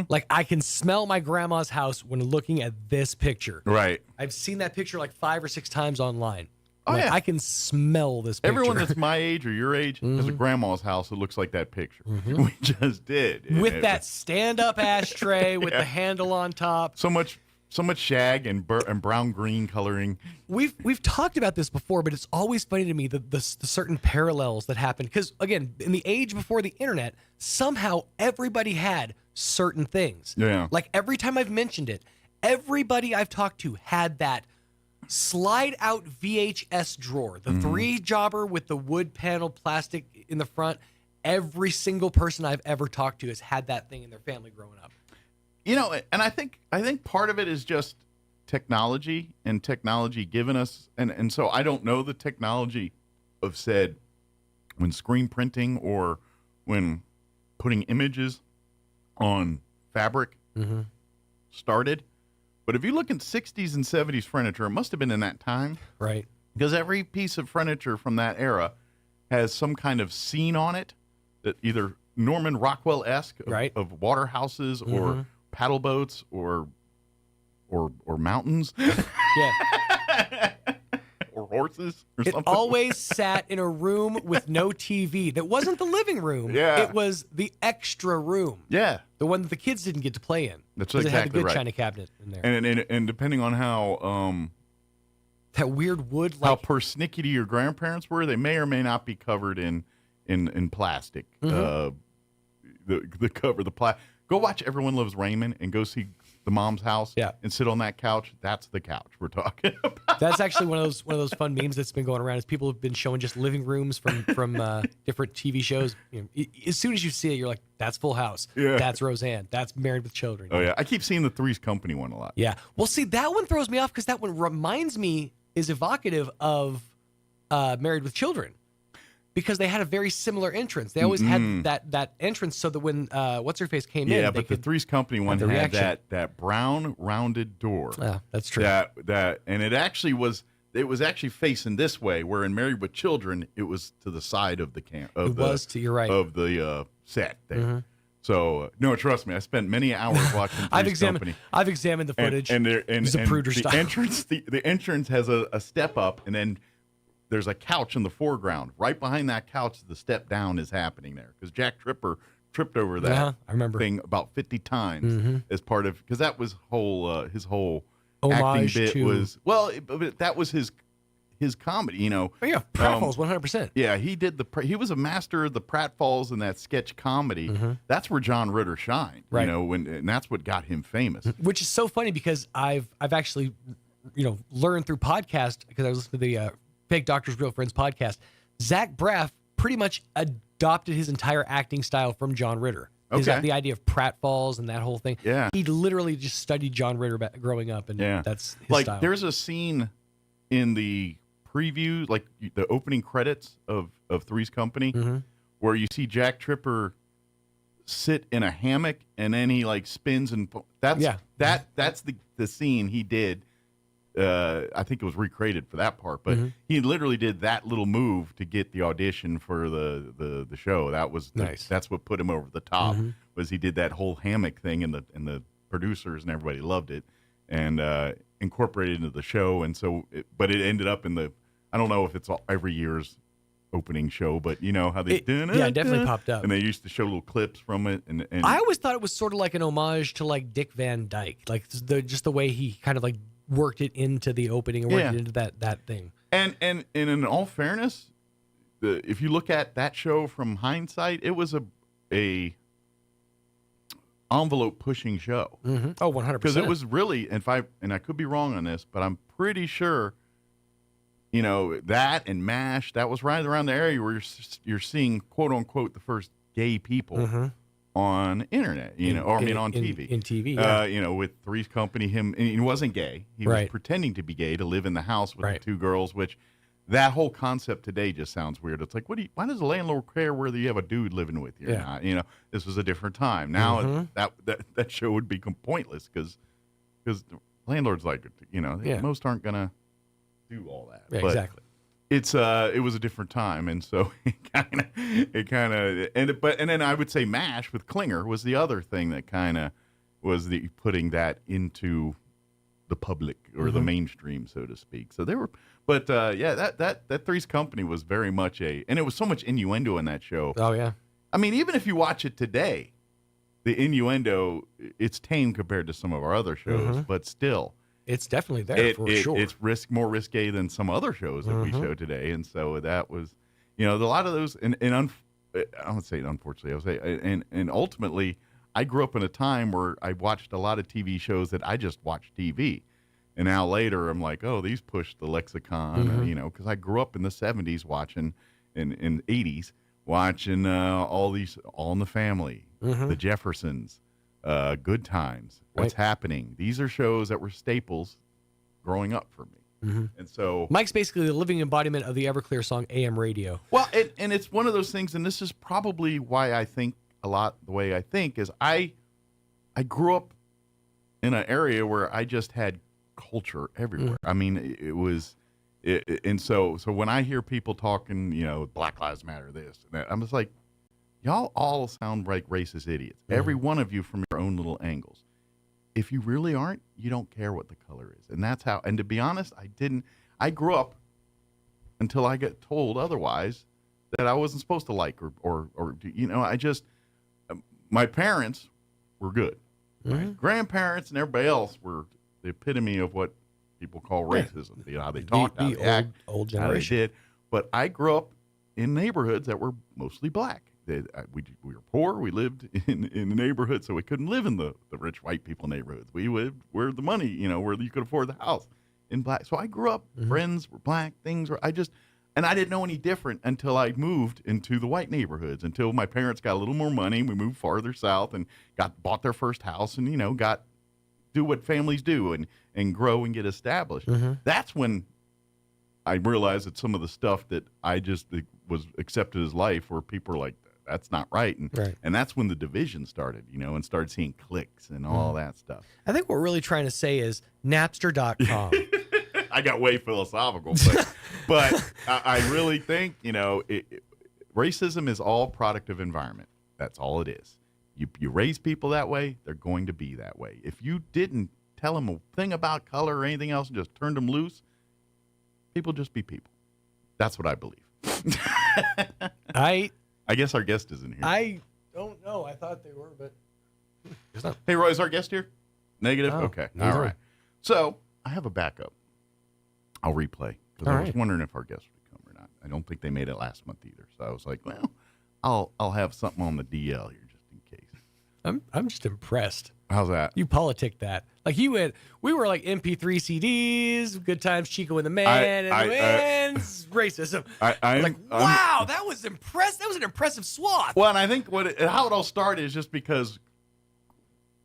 Like I can smell my grandma's house when looking at this picture. Right. I've seen that picture like 5 or 6 times online. Oh, Like, yeah. I can smell this picture. Everyone that's my age or your age has a grandma's house that looks like that picture. We just did. And with it that was- stand-up ashtray with the handle on top. So much shag and brown green coloring. We've talked about this before, but it's always funny to me the certain parallels that happen. Because again, in the age before the internet, somehow everybody had certain things. Yeah. Like every time I've mentioned it, everybody I've talked to had that slide out VHS drawer, the 3-jobber with the wood panel plastic in the front. Every single person I've ever talked to has had that thing in their family growing up. You know, and I think part of it is just technology and technology given us, and so I don't know the technology of said when screen printing or when putting images on fabric started. But if you look at 60s and 70s furniture, it must have been in that time. Right. Because every piece of furniture from that era has some kind of scene on it that either Norman Rockwell-esque of water houses or paddle boats or mountains. Yeah. Or horses or It something. always sat in a room with no TV. That wasn't the living room. Yeah. It was the extra room. Yeah. The one that the kids didn't get to play in. That's 'Cause exactly it had the good right. china cabinet in there. And depending on how that weird wood, how persnickety your grandparents were, they may or may not be covered in plastic. The cover, go watch Everyone Loves Raymond and go see the mom's house. Yeah. And sit on that couch. That's the couch we're talking about. That's actually one of those fun memes that's been going around. Is people have been showing just living rooms from different TV shows. You know, as soon as you see it, you're like, "That's Full House. Yeah. That's Roseanne. That's Married with Children." Oh yeah, I keep seeing the Three's Company one a lot. Yeah. Well, see, that one throws me off because that one reminds me, is evocative of Married with Children, because they had a very similar entrance. They always had that entrance so that when what's her face came in, Yeah, they but the could Three's Company one have the had reaction. that brown rounded door. Yeah, that's true. That and it was actually facing this way, where in Married with Children it was to the side of the camp. You're right. Of the set there. So no, trust me, I spent many hours watching Three's Company. I've examined the footage. And Zapruder the style. entrance has a step up, and then there's a couch in the foreground. Right behind that couch, the step down is happening there because Jack Tripper tripped over that I remember. thing about 50 times as part of, because that was his whole Homage acting bit to- was, but that was his comedy, you know. Oh, yeah, pratfalls, 100%. Yeah, he did he was a master of the pratfalls and that sketch comedy. That's where John Ritter shined, Right. you know, and that's what got him famous. Which is so funny because I've actually, learned through podcast, because I was listening to the Fake Doctors Real Friends podcast. Zach Braff pretty much adopted his entire acting style from John Ritter. Okay. The idea of pratfalls and that whole thing. Yeah. He literally just studied John Ritter growing up, and that's his like style. there's a scene in the preview, like the opening credits of Three's Company, where you see Jack Tripper sit in a hammock and then he like spins and that's the scene he did. I think it was recreated for that part, but he literally did that little move to get the audition for the show. That was nice. That's what put him over the top. Was he did that whole hammock thing, and the producers and everybody loved it and incorporated into the show. And so, but it ended up in the I don't know if it's every year's opening show, but you know how they it definitely popped up. and they used to show little clips from it. And I always thought it was sort of like an homage to like Dick Van Dyke, like just the way he kind of like worked it into the opening and worked it into that thing. And in all fairness, if you look at that show from hindsight, it was a envelope pushing show. Mm-hmm. Oh, 100%. Because it was really, and I could be wrong on this, but I'm pretty sure, you know, that and MASH, that was right around the area where you're seeing, quote unquote, the first gay people on internet, you know, or on TV. In TV, yeah. You know, with Three's Company, and he wasn't gay. He was pretending to be gay to live in the house with the two girls, which that whole concept today just sounds weird. It's like, why does the landlord care whether you have a dude living with you or not? You know, this was a different time. Now that show would be pointless because landlords like, you know, most aren't gonna do all that. Yeah, but exactly. It was a different time, and so and then I would say MASH with Klinger was the other thing that kind of was the putting that into the public or the mainstream, so to speak. So they were, but that Three's Company was very much and it was so much innuendo in that show. Oh yeah. I mean, even if you watch it today, the innuendo, it's tame compared to some of our other shows, but still. It's definitely there for sure. It's more risque than some other shows that we show today, and so that was, you know, a lot of those. And I would say unfortunately, I would say, and ultimately, I grew up in a time where I watched a lot of TV shows that I just watched TV, and now later I'm like, oh, these push the lexicon, you know, because I grew up in the '70s watching, in '80s watching all these All in the Family, The Jeffersons. Good Times, What's Happening. These are shows that were staples growing up for me. And so Mike's basically the living embodiment of the Everclear song AM Radio. Well, and it's one of those things, and this is probably why I think a lot the way I think is I grew up in an area where I just had culture everywhere. I mean, it was and so when I hear people talking, you know, Black Lives Matter, this and that, I'm just like, y'all all sound like racist idiots. Every one of you from your own little angles. If you really aren't, you don't care what the color is. And that's how, and to be honest, I grew up until I got told otherwise that I wasn't supposed to like or you know, my parents were good. My grandparents and everybody else were the epitome of what people call racism. You know, how they talked, how they act, old how they generation. did. But I grew up in neighborhoods that were mostly black. We were poor. We lived in the neighborhood, so we couldn't live in the rich white people neighborhoods. We lived where the money, you know, where you could afford the house in black. So I grew up, friends were black, and I didn't know any different until I moved into the white neighborhoods, until my parents got a little more money. We moved farther south and bought their first house and, you know, do what families do and grow and get established. That's when I realized that some of the stuff that I just was accepted as life, where people are like, that's not right. And that's when the division started, you know, and started seeing cliques and all that stuff. I think what we're really trying to say is Napster.com. I got way philosophical, but I really think, you know, racism is all product of environment. That's all it is. You raise people that way, they're going to be that way. If you didn't tell them a thing about color or anything else and just turned them loose, people just be people. That's what I believe. I guess our guest isn't here. I don't know. I thought they were, but Hey, Roy, is our guest here? Negative? No, Okay. neither. All right. So I have a backup. I'll replay. Because I was wondering if our guest would come or not. I don't think they made it last month either. So I was like, well, I'll have something on the DL here just in case. I'm just impressed. How's that? You politic that. Like we were like MP3 CDs, Good Times, Chico and the Man, and racism. I'm like, wow, that was impressive. That was an impressive swath. Well, and I think how it all started is just because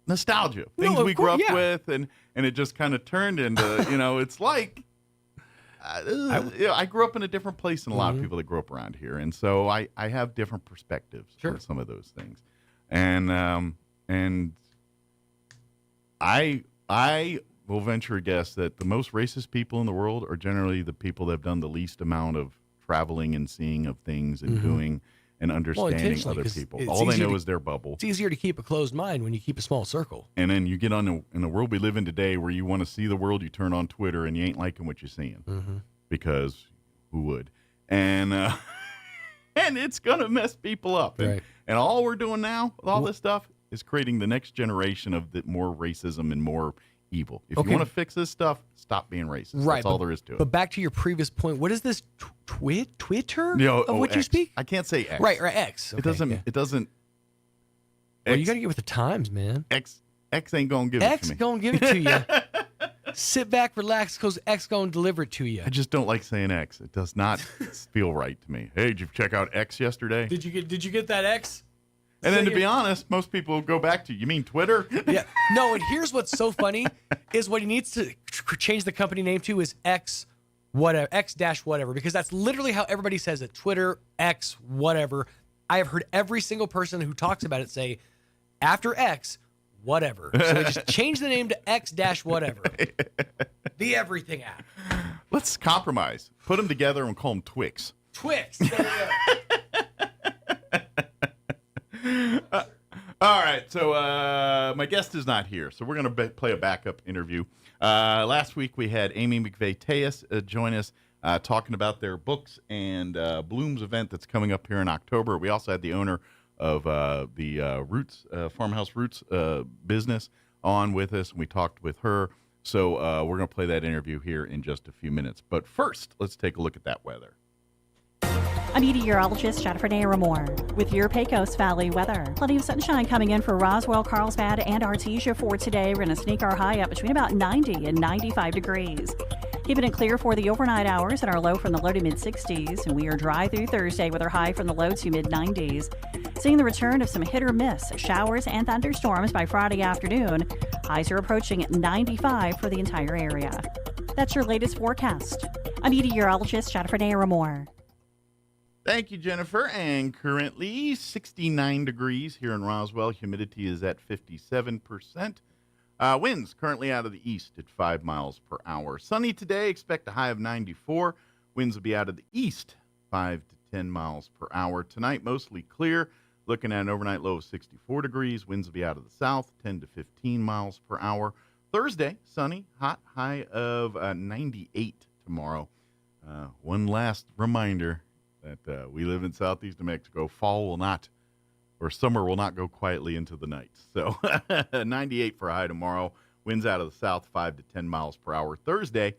nostalgia, things we grew up with, and it just kind of turned into, you know, it's like, I grew up in a different place than a lot of people that grew up around here, and so I have different perspectives for some of those things, and I will venture a guess that the most racist people in the world are generally the people that have done the least amount of traveling and seeing of things and doing and understanding other people. All they know is their bubble. It's easier to keep a closed mind when you keep a small circle. And then you get in the world we live in today, where you want to see the world, you turn on Twitter and you ain't liking what you're seeing because who would. And and it's going to mess people up. Right. And all we're doing now with all this stuff is creating the next generation of more racism and more evil. If you want to fix this stuff, stop being racist. Right. That's all there is to it. But back to your previous point, what is this Twitter of what you X. speak? I can't say X. Right, X. It doesn't. Well, you got to get with the times, man. X ain't going to give it to me. X going to give it to you. Sit back, relax, because X going to deliver it to you. I just don't like saying X. It does not feel right to me. Hey, did you check out X yesterday? Did you get that X? And then to be honest, most people go back to, you mean Twitter? Yeah. No, and here's what's so funny is what he needs to change the company name to is X whatever, X dash whatever, because that's literally how everybody says it. Twitter, X, whatever. I have heard every single person who talks about it say after X, whatever. So just change the name to X dash whatever. The everything app. Let's compromise. Put them together and call them Twix. Twix. All right, so my guest is not here, so we're going to play a backup interview. Last week we had Amy McVeigh-Tejas join us talking about their books and Bloom's event that's coming up here in October. We also had the owner of the Roots Farmhouse Roots business on with us, and we talked with her. So we're going to play that interview here in just a few minutes. But first, let's take a look at that weather. I'm meteorologist Jennifer Naramore with your Pecos Valley weather. Plenty of sunshine coming in for Roswell, Carlsbad, and Artesia for today. We're going to sneak our high up between about 90 and 95 degrees. Keeping it clear for the overnight hours and our low from the low to mid-60s. And we are dry through Thursday with our high from the low to mid-90s. Seeing the return of some hit or miss showers and thunderstorms by Friday afternoon. Highs are approaching 95 for the entire area. That's your latest forecast. I'm meteorologist Jennifer Naramore. Thank you, Jennifer. And currently 69 degrees here in Roswell. Humidity is at 57%. Winds currently out of the east at 5 miles per hour. Sunny today. Expect a high of 94. Winds will be out of the east 5 to 10 miles per hour. Tonight, mostly clear. Looking at an overnight low of 64 degrees. Winds will be out of the south 10 to 15 miles per hour. Thursday, sunny, hot, high of 98 tomorrow. One last reminder that we live in southeast New Mexico. Fall will not, or summer will not go quietly into the night. So 98 for a high tomorrow. Winds out of the south 5 to 10 miles per hour. Thursday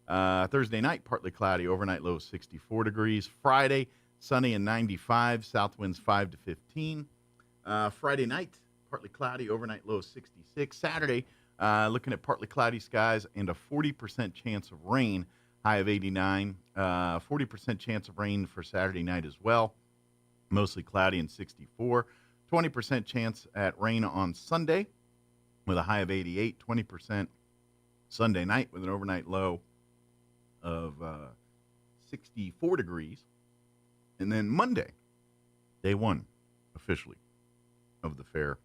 night, partly cloudy. Overnight low 64 degrees. Friday, sunny and 95. South winds 5 to 15. Friday night, partly cloudy. Overnight low 66. Saturday, looking at partly cloudy skies and a 40% chance of rain. High of 89, 40% chance of rain for Saturday night as well. Mostly cloudy and 64. 20% chance at rain on Sunday with a high of 88. 20% Sunday night with an overnight low of 64 degrees. And then Monday, day one, officially, of the fair,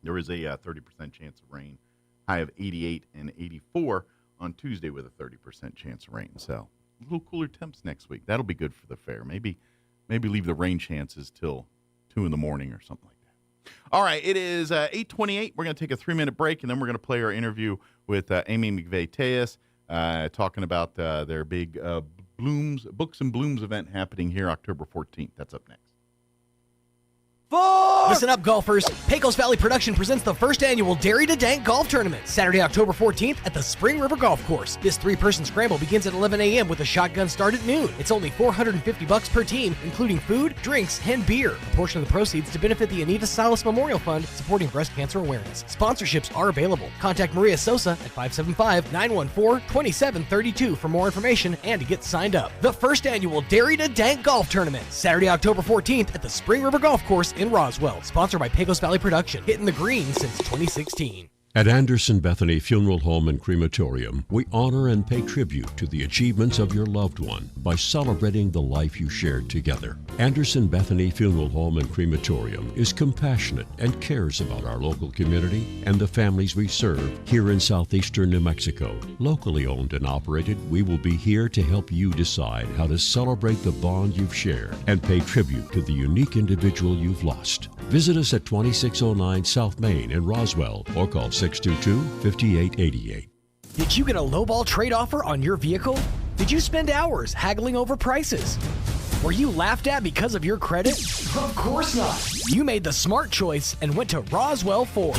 there is a 30% chance of rain. High of 88 and 84. On Tuesday with a 30% chance of rain. So a little cooler temps next week. That'll be good for the fair. Maybe leave the rain chances till 2 in the morning or something like that. All right, it is 8:28. We're going to take a 3-minute break, and then we're going to play our interview with Amy McVeigh-Tejas talking about their big Books and Blooms event happening here October 14th. That's up next. Listen up, golfers. Pecos Valley Production presents the first annual Dairy to Dank Golf Tournament, Saturday, October 14th at the Spring River Golf Course. This 3-person scramble begins at 11 a.m. with a shotgun start at noon. It's only $450 per team, including food, drinks, and beer. A portion of the proceeds to benefit the Anita Salas Memorial Fund, supporting breast cancer awareness. Sponsorships are available. Contact Maria Sosa at 575-914-2732 for more information and to get signed up. The first annual Dairy to Dank Golf Tournament, Saturday, October 14th at the Spring River Golf Course in Roswell. Sponsored by Pecos Valley Production, hitting the green since 2016. At Anderson Bethany Funeral Home and Crematorium, we honor and pay tribute to the achievements of your loved one by celebrating the life you shared together. Anderson Bethany Funeral Home and Crematorium is compassionate and cares about our local community and the families we serve here in southeastern New Mexico. Locally owned and operated, we will be here to help you decide how to celebrate the bond you've shared and pay tribute to the unique individual you've lost. Visit us at 2609 South Main in Roswell or call 622-5888. Did you get a lowball trade offer on your vehicle? Did you spend hours haggling over prices? Were you laughed at because of your credit? Of course not. You made the smart choice and went to Roswell Ford.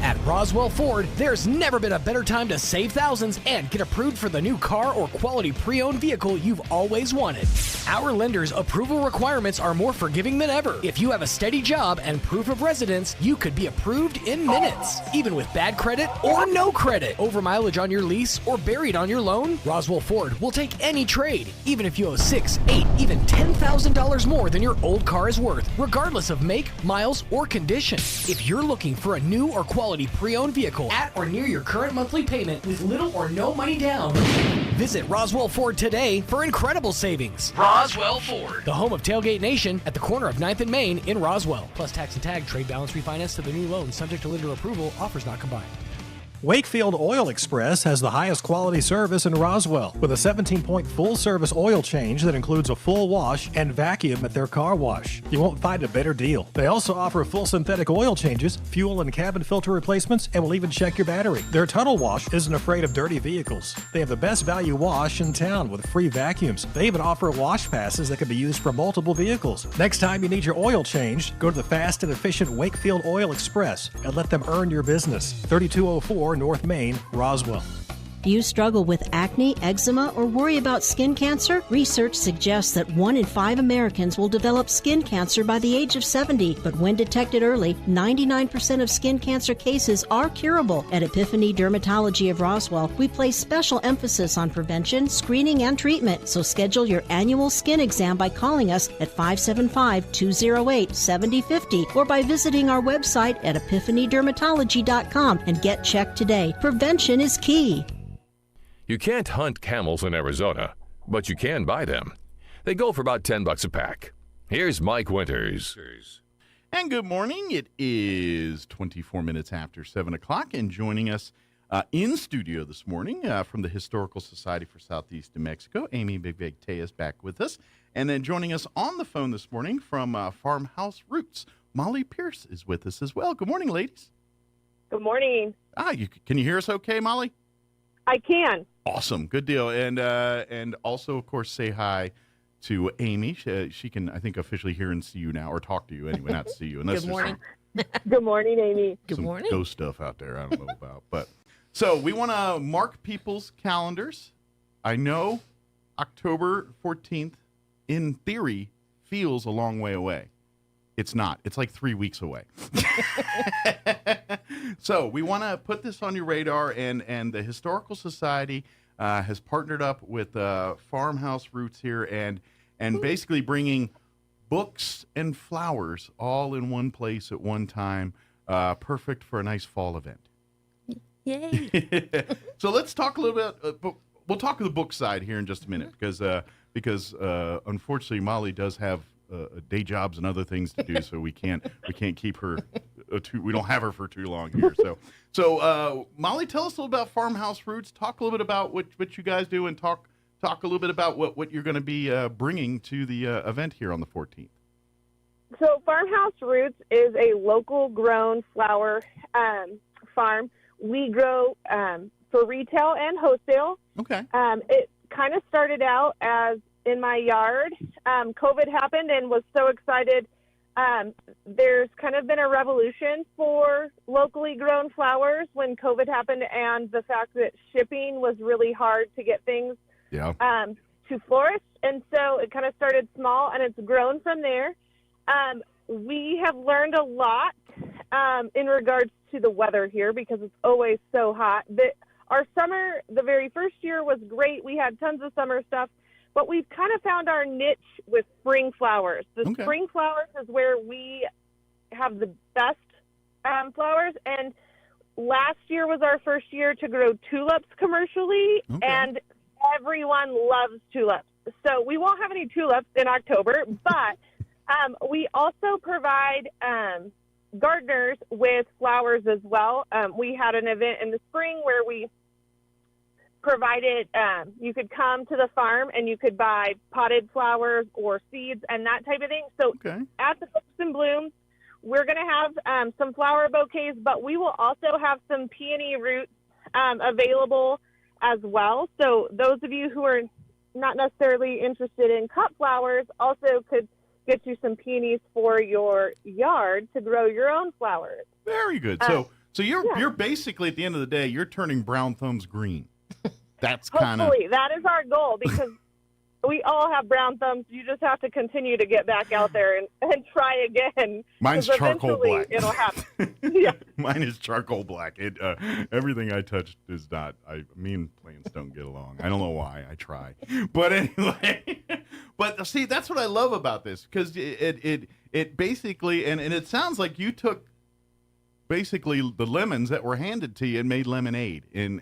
At Roswell Ford, there's never been a better time to save thousands and get approved for the new car or quality pre-owned vehicle you've always wanted. Our lenders' approval requirements are more forgiving than ever. If you have a steady job and proof of residence, you could be approved in minutes. Even with bad credit or no credit, over mileage on your lease, or buried on your loan, Roswell Ford will take any trade, even if you owe $6,000, $8,000, even $10,000 more than your old car is worth, regardless of make, miles, or condition. If you're looking for a new or quality pre-owned vehicle at or near your current monthly payment with little or no money down, visit Roswell Ford today for incredible savings. Roswell Ford, the home of Tailgate Nation at the corner of 9th and Main in Roswell. Plus tax and tag, trade balance refinance to the new loan, subject to lender approval, offers not combined. Wakefield Oil Express has the highest quality service in Roswell with a 17-point full-service oil change that includes a full wash and vacuum at their car wash. You won't find a better deal. They also offer full synthetic oil changes, fuel and cabin filter replacements, and will even check your battery. Their tunnel wash isn't afraid of dirty vehicles. They have the best value wash in town with free vacuums. They even offer wash passes that can be used for multiple vehicles. Next time you need your oil changed, go to the fast and efficient Wakefield Oil Express and let them earn your business. 3204 North Main, Roswell. Do you struggle with acne, eczema, or worry about skin cancer? Research suggests that 1 in 5 Americans will develop skin cancer by the age of 70, but when detected early, 99% of skin cancer cases are curable. At Epiphany Dermatology of Roswell, we place special emphasis on prevention, screening, and treatment, so schedule your annual skin exam by calling us at 575-208-7050 or by visiting our website at epiphanydermatology.com and get checked today. Prevention is key. You can't hunt camels in Arizona, but you can buy them. They go for about $10 a pack. Here's Mike Winters. And good morning. It is 24 minutes after 7 o'clock, and joining us in studio this morning from the Historical Society for Southeast New Mexico, Amy Big-Big-Tay is back with us. And then joining us on the phone this morning from Farmhouse Roots, Molly Pierce is with us as well. Good morning, ladies. Good morning. Can you hear us okay, Molly? I can. Awesome. Good deal. And also, of course, say hi to Amy. She can, I think, officially hear and see you now, or talk to you anyway, not see you. Good morning. Good morning, Amy. Good morning. Ghost stuff out there I don't know about. But so we want to mark people's calendars. I know October 14th, in theory, feels a long way away. It's not. It's like 3 weeks away. So we want to put this on your radar, and the Historical Society has partnered up with Farmhouse Roots here, and basically bringing books and flowers all in one place at one time, perfect for a nice fall event. Yay! So let's talk a little bit. We'll talk to the book side here in just a minute, because unfortunately Molly does have day jobs and other things to do, so we can't keep her. We don't have her for too long here. So Molly, tell us a little about Farmhouse Roots. Talk a little bit about what you guys do, and talk a little bit about what you're going to be bringing to the event here on the 14th. So Farmhouse Roots is a local grown flower farm. We grow for retail and wholesale. Okay. It kind of started out as in my yard. COVID happened and was so excited. There's kind of been a revolution for locally grown flowers when COVID happened, and the fact that shipping was really hard to get things to flourish. And so it kind of started small, and it's grown from there. We have learned a lot in regards to the weather here, because it's always so hot. Our summer, the very first year, was great. We had tons of summer stuff. But we've kind of found our niche with spring flowers. Spring flowers is where we have the best flowers. And last year was our first year to grow tulips commercially, and everyone loves tulips. So we won't have any tulips in October, but we also provide gardeners with flowers as well. We had an event in the spring where we provided you could come to the farm and you could buy potted flowers or seeds and that type of thing. So at the Books and Blooms, we're going to have some flower bouquets, but we will also have some peony roots available as well. So those of you who are not necessarily interested in cut flowers also could get you some peonies for your yard to grow your own flowers. Very good. So you're basically, at the end of the day, you're turning brown thumbs green. That's kind of... Hopefully, that is our goal, because we all have brown thumbs. You just have to continue to get back out there and try again. Mine's charcoal black. It'll happen. Yeah. Mine is charcoal black. Everything I touch is not. Me and plants don't get along. I don't know why. I try, but anyway. But see, that's what I love about this, because it basically, and it sounds like you took basically the lemons that were handed to you and made lemonade in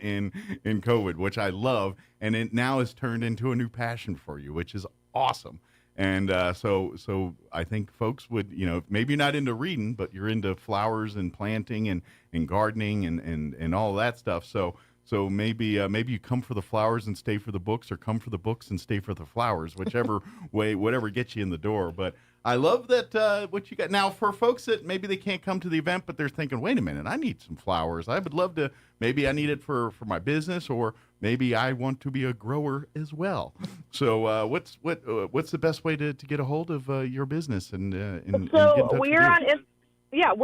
COVID, which I love, and it now has turned into a new passion for you, which is awesome. And so I think folks would, maybe you're not into reading, but you're into flowers and planting and gardening and all that stuff. So maybe you come for the flowers and stay for the books, or come for the books and stay for the flowers, whichever way, whatever gets you in the door. But I love that what you got. Now, for folks that maybe they can't come to the event, but they're thinking, wait a minute, I need some flowers. I would love to, maybe I need it for my business, or maybe I want to be a grower as well. So what's the best way to get a hold of your business and get in touch with you? We're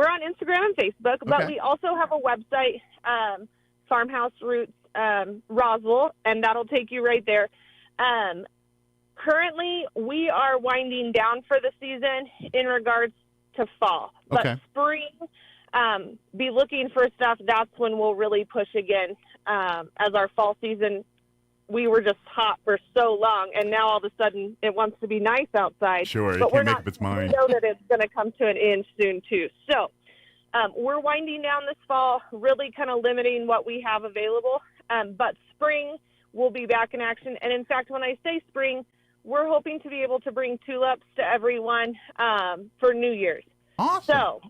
on Instagram and Facebook, but Okay. we also have a website, Farmhouse Roots Roswell, and that'll take you right there. Currently, we are winding down for the season in regards to fall. But Okay. spring, be looking for stuff. That's when we'll really push again. As our fall season, we were just hot for so long, and now all of a sudden it wants to be nice outside. Sure, it but can't make up its mind. We know that it's going to come to an end soon, too. So we're winding down this fall, really kind of limiting what we have available. But spring, we'll be back in action. And in fact, when I say spring, we're hoping to be able to bring tulips to everyone for New Year's. Awesome. So,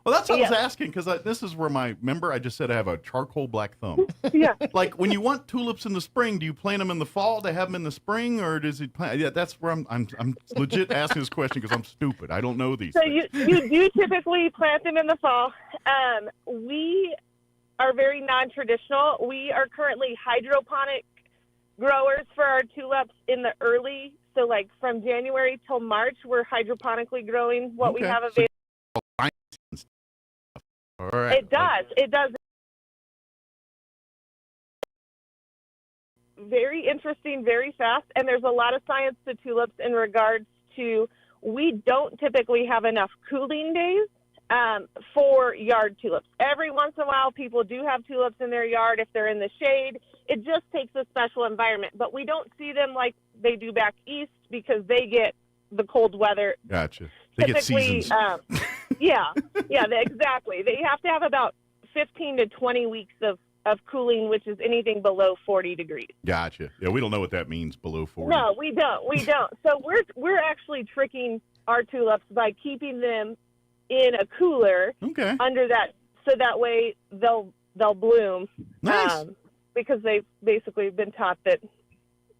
well, that's what I was yeah. asking, because this is where remember I just said I have a charcoal black thumb. Yeah. Like, when you want tulips in the spring, do you plant them in the fall to have them in the spring, or does it plant? Yeah, that's where I'm legit asking this question, because I'm stupid. I don't know these So things. you do typically plant them in the fall. We are very non-traditional. We are currently hydroponic growers for our tulips in the early, so like from January till March, we're hydroponically growing what we Okay. have So available. all right. It does. Very interesting, very fast, and there's a lot of science to tulips in regards to we don't typically have enough cooling days for yard tulips. Every once in a while, people do have tulips in their yard if they're in the shade. It just takes a special environment, but we don't see them like they do back east, because they get the cold weather. Gotcha. They get Typically, seasons. Exactly. They have to have about 15 to 20 weeks of cooling, which is anything below 40 degrees. Gotcha. Yeah, we don't know what that means, below 40. No, we don't. So we're actually tricking our tulips by keeping them in a cooler under that, so that way they'll bloom. Nice. Because they've basically been taught that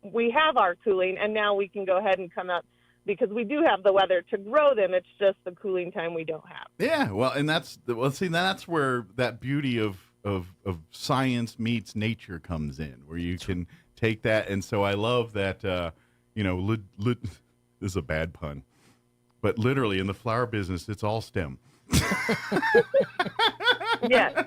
we have our cooling, and now we can go ahead and come up, because we do have the weather to grow them. It's just the cooling time we don't have. Yeah, well, and that's where that beauty of science meets nature comes in, where you can take that. And so I love that, this is a bad pun, but literally in the flower business, it's all STEM. Yeah.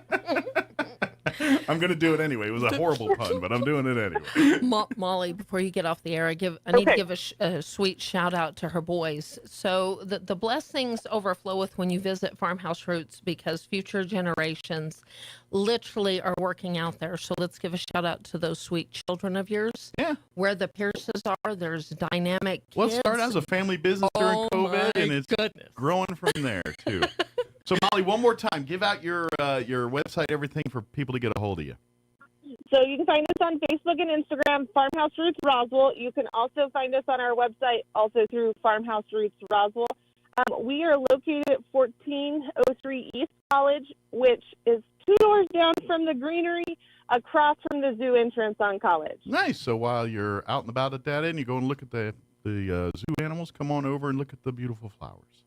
I'm going to do it anyway. It was a horrible pun, but I'm doing it anyway. Molly, before you get off the air, I need to give a sweet shout out to her boys. So the blessings overflow with when you visit Farmhouse Roots, because future generations literally are working out there. So let's give a shout out to those sweet children of yours. Yeah. Where the Pierces are, there's dynamic kids. Well, it started as a family business during COVID, and it's growing from there too. So, Molly, one more time, give out your website, everything, for people to get a hold of you. So you can find us on Facebook and Instagram, Farmhouse Roots Roswell. You can also find us on our website, also through Farmhouse Roots Roswell. We are located at 1403 East College, which is 2 doors down from the greenery, across from the zoo entrance on College. Nice. So while you're out and about at that end, you go and look at the zoo animals, come on over and look at the beautiful flowers.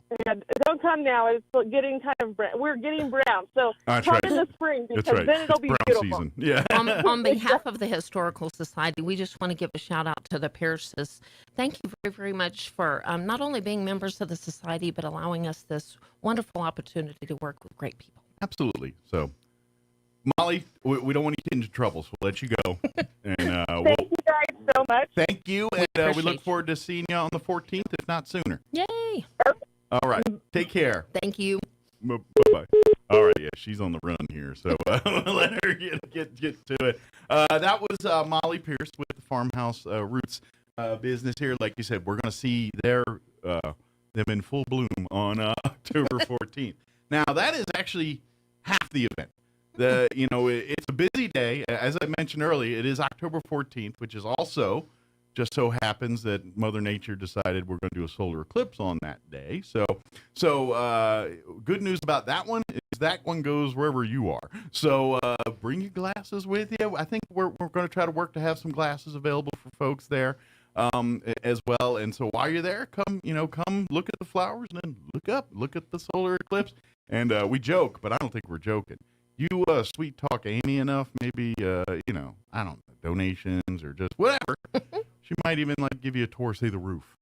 So. And don't come now. It's getting kind of brown. We're getting brown. So That's come right. in the spring because That's right. then it'll It's be brown beautiful. season. Yeah. On behalf of the Historical Society, we just want to give a shout out to the Pierces. Thank you very, very much for not only being members of the society, but allowing us this wonderful opportunity to work with great people. Absolutely. So, Molly, we don't want to get into trouble, so we'll let you go. And Thank you guys so much. thank you, and we look forward to seeing you on the 14th, if not sooner. Yay! All right. Take care. Thank you. Bye-bye. All right, yeah, she's on the run here, so let her get to it. That was Molly Pierce with the Farmhouse Roots business here. Like you said, we're going to see them in full bloom on October 14th. Now, that is actually half the event. It's a busy day. As I mentioned earlier, it is October 14th, which is also just so happens that Mother Nature decided we're going to do a solar eclipse on that day. So good news about that one is that one goes wherever you are. So bring your glasses with you. I think we're going to try to work to have some glasses available for folks there as well. And so while you're there, come look at the flowers and then look at the solar eclipse. And we joke, but I don't think we're joking. You sweet talk Amy enough, maybe I don't know, donations or just whatever. She might even give you a tour, see the roof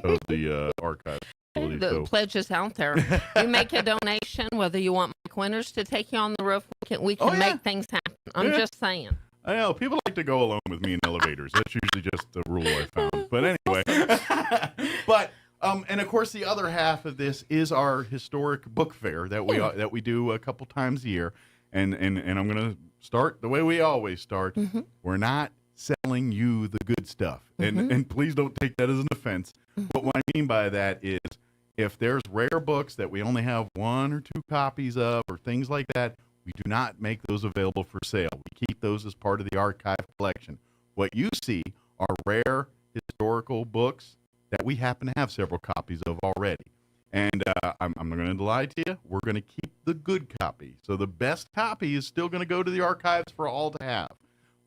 of the archive. The pledge is out there. You make a donation, whether you want Mike Winters to take you on the roof, we can make things happen. I'm just saying. I know people like to go alone with me in elevators. That's usually just a rule I found. But anyway, and of course the other half of this is our historic book fair that we do a couple times a year, and I'm gonna start the way we always start. Mm-hmm. We're not selling you the good stuff, and please don't take that as an offense. But what I mean by that is, if there's rare books that we only have 1 or 2 copies of, or things like that, we do not make those available for sale. We keep those as part of the archive collection. What you see are rare historical books that we happen to have several copies of already. And I'm not going to lie to you, we're going to keep the good copy. So the best copy is still going to go to the archives for all to have.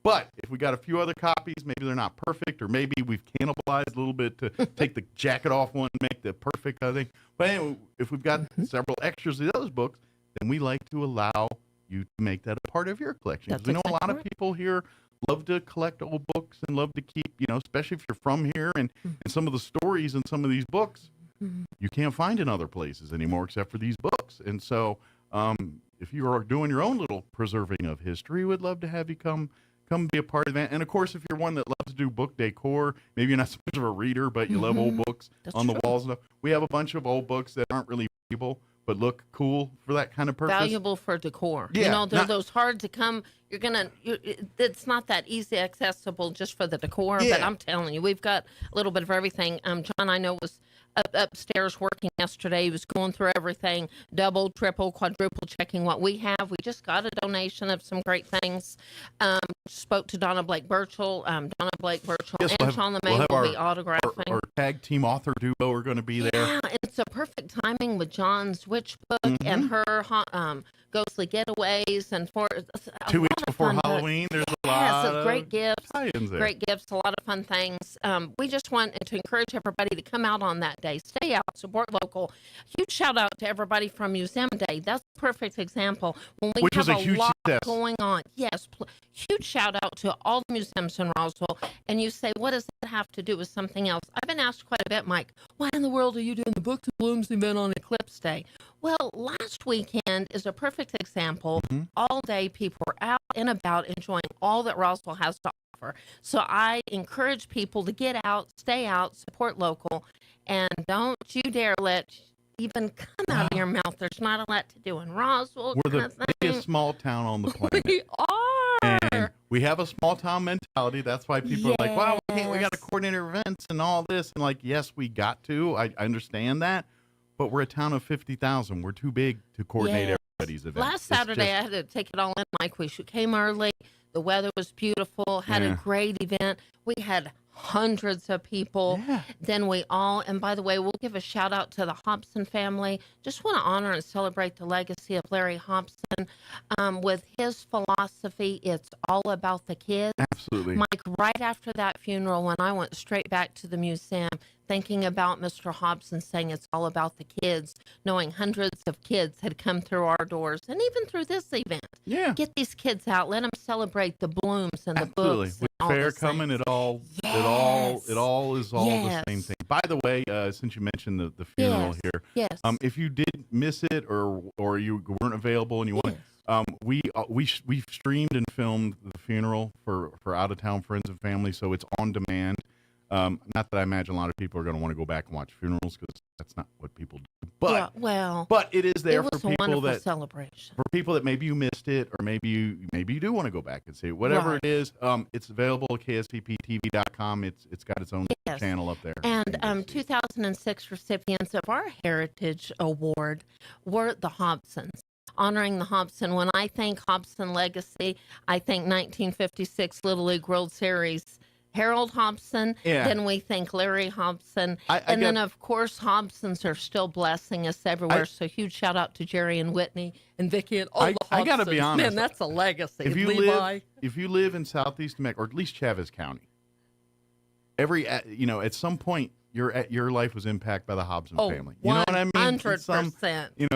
But if we got a few other copies, maybe they're not perfect, or maybe we've cannibalized a little bit to take the jacket off one and make the perfect other thing. But anyway, if we've got several extras of those books, then we like to allow you to make that a part of your collection. Because we know a lot of people here love to collect old books and love to keep, especially if you're from here, and some of the stories in some of these books you can't find in other places anymore except for these books. And so if you are doing your own little preserving of history, we'd love to have you come be a part of that. And of course, if you're one that loves to do book decor, maybe you're not so much of a reader, but you love old books on the walls and stuff. We have a bunch of old books that aren't really valuable, but look cool for that kind of purpose. Valuable for decor. Yeah, they're those hard to come. It's not that easy accessible just for the decor, but I'm telling you, we've got a little bit of everything. John, I know, was upstairs working yesterday. He was going through everything, double, triple, quadruple checking what we have. We just got a donation of some great things. Spoke to Donna Blake Burchell. Donna Blake Burchell and Sean LeMay will be autographing. Our tag team author duo are going to be there. Yeah, it's a perfect timing with John's Witch book and her Ghostly Getaways, and 2 weeks before Halloween, there's a lot of great gifts. There. Great gifts, a lot of fun things. We just want to encourage everybody to come out on that day. Stay out, support local. Huge shout out to everybody from Museum Day. That's a perfect example. When we have a lot going on. Yes, huge shout out to all the museums in Roswell. And you say, what does that have to do with something else? I've been asked quite a bit, Mike, why in the world are you doing the Books and Blooms event on Eclipse Day? Well, last weekend is a perfect example. All day people were out and about enjoying all that Roswell has to offer. So I encourage people to get out, stay out, support local, and don't you dare let even come out of your mouth. There's not a lot to do in Roswell. We're the biggest small town on the planet. We are. And we have a small town mentality. That's why people are like, wow, we got to coordinate events and all this. And yes, we got to. I understand that. But we're a town of 50,000. We're too big to coordinate everybody's events. Last Saturday, I had to take it all in, Mike. We came early. The weather was beautiful. Had a great event. We had hundreds of people. Then we all, and by the way, we'll give a shout out to the Hobson family. Just want to honor and celebrate the legacy of Larry Hobson. With his philosophy, it's all about the kids. Absolutely. Mike, right after that funeral, when I went straight back to the museum, thinking about Mr. Hobson saying it's all about the kids, knowing hundreds of kids had come through our doors, and even through this event. Yeah. Get these kids out. Let them celebrate the blooms and the Absolutely. books. With and all fair the coming, things. it all is all the same thing. By the way, since you mentioned the funeral here, if you did miss it or you weren't available and you want, we streamed and filmed the funeral for out of town friends and family, so it's on demand. Not that I imagine a lot of people are going to want to go back and watch funerals because that's not what people do. But but it is there for people that celebration. For people that maybe you missed it, or maybe you do want to go back and see it. Whatever it is, it's available at kspptv.com. It's got its own channel up there. And 2006 recipients of our Heritage Award were the Hobsons. Honoring the Hobson. When I think Hobson legacy, I think 1956 Little League World Series. Harold Hobson, then we think Larry Hobson, and then of course Hobsons are still blessing us everywhere. So huge shout out to Jerry and Whitney and Vicky and all the Hobsons. I gotta be honest, man, that's a legacy. If you live in Southeast New Mexico, or at least Chavez County, at some point your life was impacted by the Hobson family. You know what I mean? 100%. And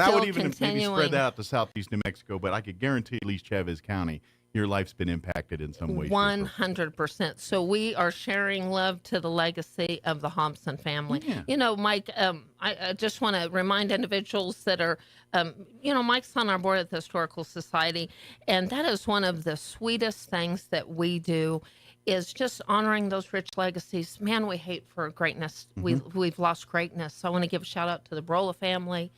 I would even maybe spread that out to Southeast New Mexico, but I could guarantee at least Chavez County, your life's been impacted in some way. 100%. So we are sharing love to the legacy of the Hobson family. Yeah. Mike, I just want to remind individuals that are, Mike's on our board at the Historical Society, and that is one of the sweetest things that we do is just honoring those rich legacies. Man, we hate for greatness. We've lost greatness. So I want to give a shout out to the Brola family,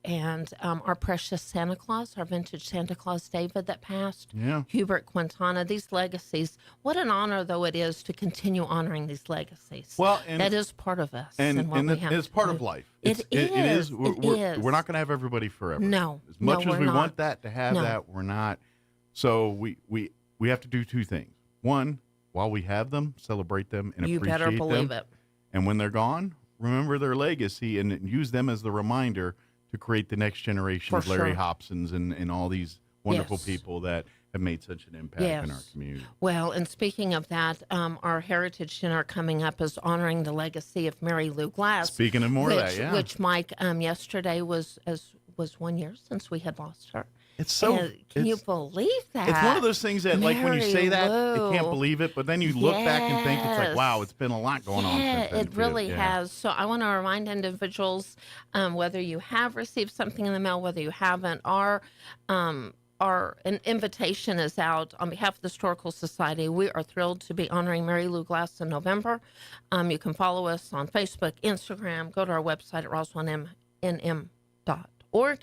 and our precious Santa Claus, our vintage Santa Claus David that passed, Hubert Quintana, these legacies. What an honor, though, it is to continue honoring these legacies. Well, that is part of us. And it's part of life. It is. We're not going to have everybody forever. No. As much as we want that to have that, we're not. So we have to do two things. One, while we have them, celebrate them and appreciate them. You better believe it. And when they're gone, remember their legacy and use them as the reminder to create the next generation of Larry Hobsons and all these wonderful people that have made such an impact in our community. Well, and speaking of that, our Heritage Dinner coming up is honoring the legacy of Mary Lou Glass. Speaking of more of that, which Mike, yesterday was 1 year since we had lost her. It's so. Can you believe that? It's one of those things that, like, when you say that, you can't believe it, but then you look back and think, it's like, wow, it's been a lot going on since then. It really has. So I want to remind individuals, whether you have received something in the mail, whether you haven't, an invitation is out on behalf of the Historical Society. We are thrilled to be honoring Mary Lou Glass in November. You can follow us on Facebook, Instagram, go to our website at roswellnm.org.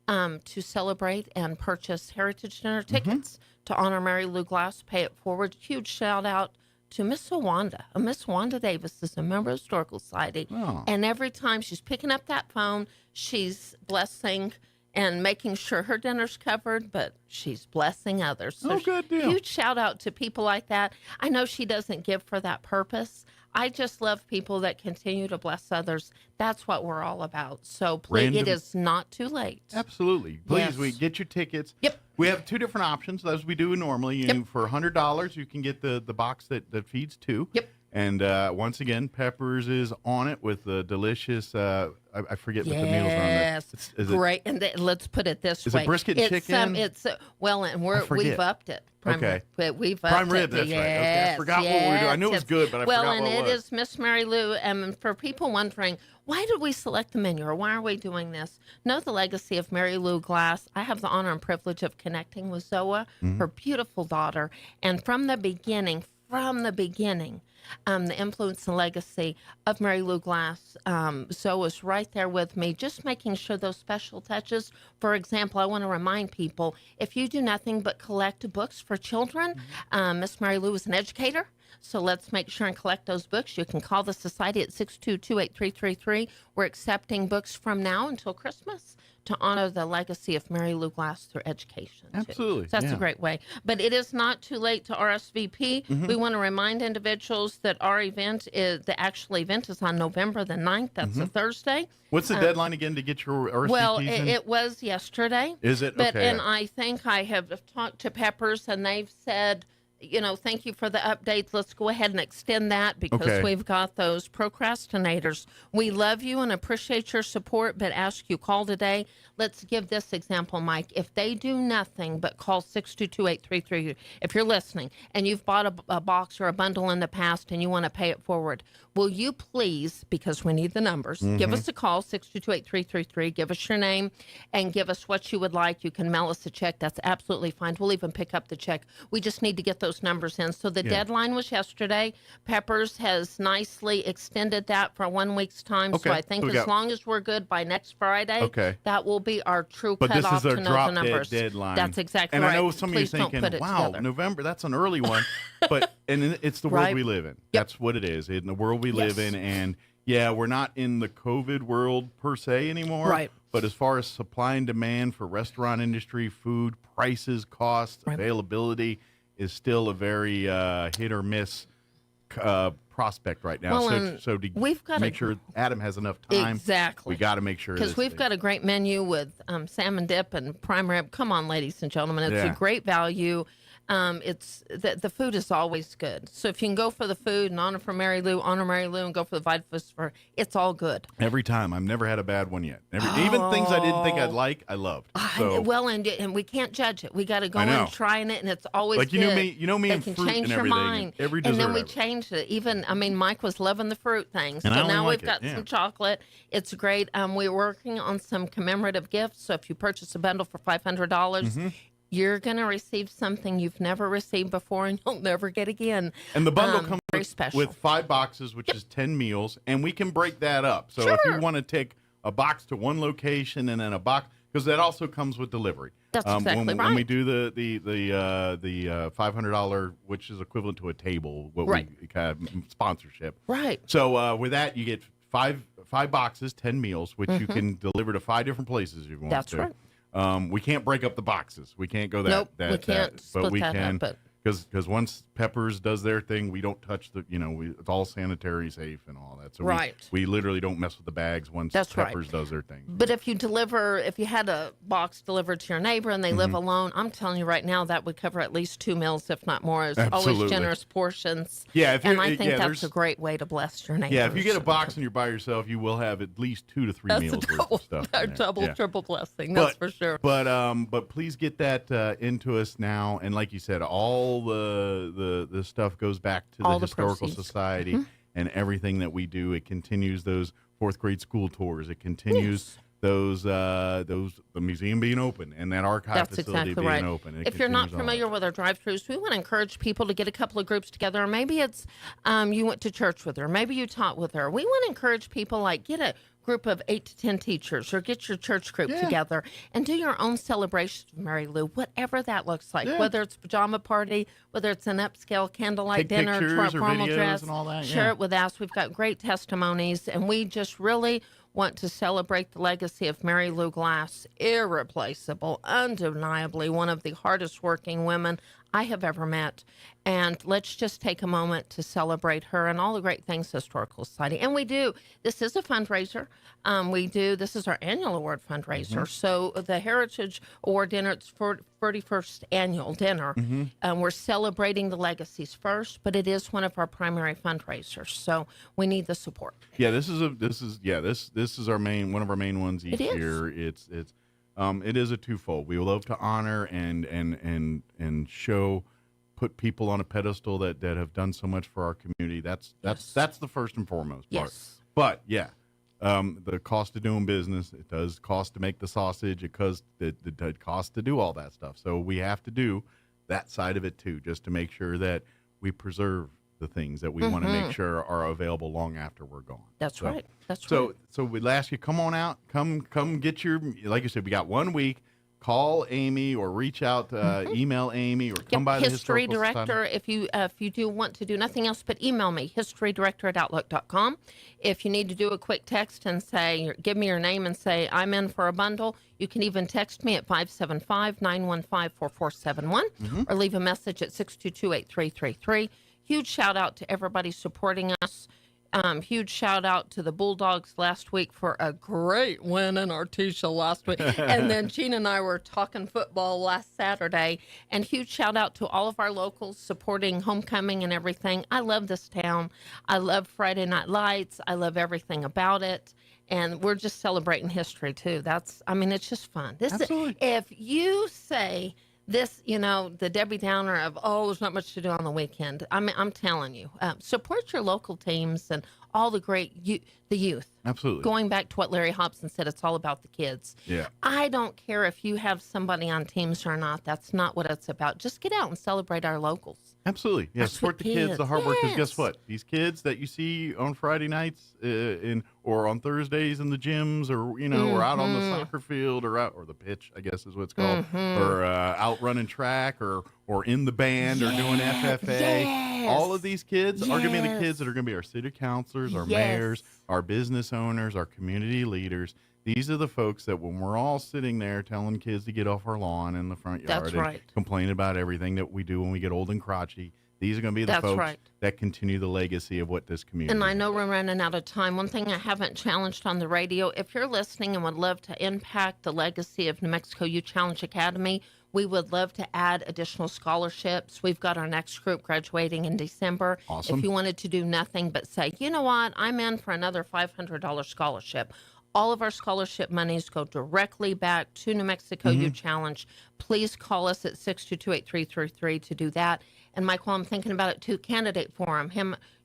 To celebrate and purchase Heritage Dinner tickets to honor Mary Lou Glass, pay it forward. Huge shout out to Miss Wanda. Miss Wanda Davis is a member of the Historical Society. Oh. And every time she's picking up that phone, she's blessing and making sure her dinner's covered, but she's blessing others. So good deal. Huge shout out to people like that. I know she doesn't give for that purpose. I just love people that continue to bless others. That's what we're all about. So please, it is not too late. Absolutely. Please, we get your tickets. Yep. We have two different options, as we do normally. For $100, you can get the box that feeds two. Yep. And once again, Peppers is on it with the delicious, I forget what the meals are on there. Yes, great. And let's put it this way. Is it brisket chicken? And we've upped it. We've upped prime rib, it. that's right. Okay, I forgot what we were doing. I knew it was good, but I forgot what it was. Well, and it is Miss Mary Lou. And for people wondering, why did we select the menu or why are we doing this? Know the legacy of Mary Lou Glass. I have the honor and privilege of connecting with Zoa, her beautiful daughter. And from the beginning, the influence and legacy of Mary Lou Glass. Zoe was right there with me, just making sure those special touches. For example, I want to remind people, if you do nothing but collect books for children, Miss Mary Lou is an educator. So let's make sure and collect those books. You can call the Society at 622-8333. We're accepting books from now until Christmas to honor the legacy of Mary Lou Glass through education. too. Absolutely, So that's yeah. a great way. But it is not too late to RSVP. Mhm. We want to remind individuals that our event the actual event is on November the 9th. That's a Thursday. What's the deadline again to get your RSVPs Well, in? it was yesterday. Is it? But, Okay. and I think I have talked to Peppers, and they've said, thank you for the updates. Let's go ahead and extend that because Okay. we've got those procrastinators. We love you and appreciate your support, but ask you call today. Let's give this example, Mike. If they do nothing but call 622-8333, if you're listening and you've bought a box or a bundle in the past and you want to pay it forward, will you please, because we need the numbers, give us a call, 622-8333, give us your name and give us what you would like. You can mail us a check. That's absolutely fine. We'll even pick up the check. We just need to get those numbers in. So the deadline was yesterday. Peppers has nicely extended that for 1 week's time. Okay. So I think So we as got- long as we're good by next Friday, that will be our true But this cutoff is our to know drop the numbers. deadline. That's exactly and right. I know some Please of you don't thinking, put it wow, together. November, that's an early one. And it's the world Right. we live in. That's what it is. In the world we live in. And yeah, we're not in the COVID world per se anymore. Right. But as far as supply and demand for restaurant industry, food, prices, costs, availability is still a very hit or miss prospect right now. Well, So to we've got make sure Adam has enough time, Exactly. we got to make sure Because that we've got a great menu with salmon dip and prime rib. Come on, ladies and gentlemen. It's Yeah. a great value. It's the food is always good. So if you can go for the food and honor Mary Lou, and go for the Vitafuss for it's all good. every time. I've never had a bad one yet. Even things I didn't think I'd like, I loved. So, And we can't judge it. We got to go I know. in trying it, and it's always like good. you know me They and can fruit change and your everything. mind. Every And dessert then we ever. changed it. Even Mike was loving the fruit things. And I So only now like we've it, got yeah. some chocolate. It's great. We're working on some commemorative gifts. So if you purchase a bundle for $500. You're going to receive something you've never received before and you'll never get again. And the bundle comes very special. with 5 boxes, which is 10 meals, and we can break that up. So if you want to take a box to one location and then a box, because that also comes with delivery. That's exactly when right. we do the $500, which is equivalent to a table, what we kind of sponsorship. Right. So with that, you get five boxes, 10 meals, which you can deliver to 5 different places if you want That's to. right. We can't break up the boxes. We can't go that. Nope, we can't split but we that can, up, but- because once Peppers does their thing, we don't touch it's all sanitary safe and all that. So Right. we literally don't mess with the bags once That's right. Peppers does their thing. But if you had a box delivered to your neighbor and they live alone, I'm telling you right now that would cover at least 2 meals, if not more. It's always Absolutely. generous portions. Yeah, if and you're- I think yeah, that's there's- a great way to bless your neighbors. Yeah, if you get a box and you're by yourself, you will have at least 2 to 3 That's meals a worth of stuff. in there. double, Yeah. triple blessing. That's for sure. But please get that into us now. And like you said, all the stuff goes back to All the the Historical proceeds. Society and everything that we do. It continues those 4th grade school tours. It continues the museum being open and that archive That's facility exactly being right. open. It If you're not continues on. familiar with our drive-thrus, we want to encourage people to get a couple of groups together. Or maybe it's you went to church with her. Maybe you taught with her. We want to encourage people get a group of 8 to 10 teachers or get your church group together and do your own celebration of Mary Lou, whatever that looks like, whether it's a pajama party, whether it's an upscale candlelight Take dinner, pictures or formal videos dress, and all that, share it with us. We've got great testimonies, and we just really want to celebrate the legacy of Mary Lou Glass, irreplaceable, undeniably one of the hardest working women I have ever met. And let's just take a moment to celebrate her and all the great things Historical Society. And we do. This is a fundraiser. This is our annual award fundraiser. So the Heritage Award dinner, it's for 31st annual dinner. We're celebrating the legacies first, but it is one of our primary fundraisers. So we need the support. Yeah, this is our one of our main ones each year. It is a twofold. We love to honor and show, put people on a pedestal that have done so much for our community. That's the first and foremost part. Yes. But yeah, the cost of doing business, it does cost to make the sausage. It costs to do all that stuff. So we have to do that side of it too, just to make sure that we preserve the things that we want to make sure are available long after we're gone. That's right. So we'd ask you, come on out, come get your, like you said, we got 1 week. call Amy or reach out, email Amy or come by the History Historical Director. Society. If you do want to do nothing else but email me, historydirector@outlook.com. If you need to do a quick text and say, give me your name and say, I'm in for a bundle, you can even text me at 575-915-4471 or leave a message at 622-8333. Huge shout out to everybody supporting us. Huge shout out to the Bulldogs last week for a great win in Artesia last week. And then Gina and I were talking football last Saturday. And huge shout out to all of our locals supporting homecoming and everything. I love this town. I love Friday Night Lights. I love everything about it. And we're just celebrating history too. It's just fun. If you say this, the Debbie Downer of, there's not much to do on the weekend. I'm telling you, support your local teams and all the the youth. Absolutely. Going back to what Larry Hobson said, it's all about the kids. Yeah. I don't care if you have somebody on teams or not. That's not what it's about. Just get out and celebrate our locals. Absolutely. Yeah, support the kids, the hard work. Because guess what? These kids that you see on Friday nights or on Thursdays in the gyms or, or out on the soccer field or the pitch, I guess is what it's called, or out running track or in the band or doing FFA. Yes. All of these kids are going to be the kids that are going to be our city councilors, our mayors, our business owners, our community leaders. These are the folks that when we're all sitting there telling kids to get off our lawn in the front yard and complain about everything that we do when we get old and crotchety, these are going to be the folks that continue the legacy of what this community And I know we're running out of time. One thing I haven't challenged on the radio, if you're listening and would love to impact the legacy of New Mexico Youth Challenge Academy, we would love to add additional scholarships. We've got our next group graduating in December. Awesome. If you wanted to do nothing but say, you know what, I'm in for another $500 scholarship. All of our scholarship monies go directly back to New Mexico Youth Challenge. Please call us at 622-8333 to do that. And Michael, I'm thinking about it too. Candidate Forum.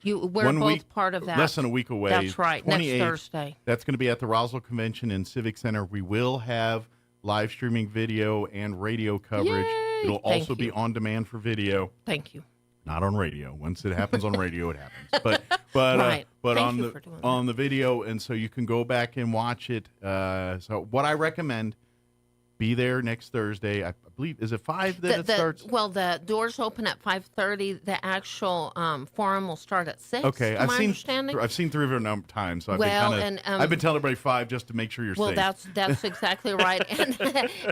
We're both part of that. Less than a week away. That's right. Next Thursday. That's going to be at the Roswell Convention and Civic Center. We will have live streaming video and radio coverage. Yay! It'll also be on demand for video. Thank you. Not on radio. Once it happens on radio, it happens. But on the video, and so you can go back and watch it. So what I recommend, be there next Thursday. I believe, is it 5 that it starts? Well, the doors open at 5:30. The actual forum will start at 6. Okay, I've seen 3 of them times, so I've been telling everybody 5 just to make sure you're safe. Well, that's exactly right.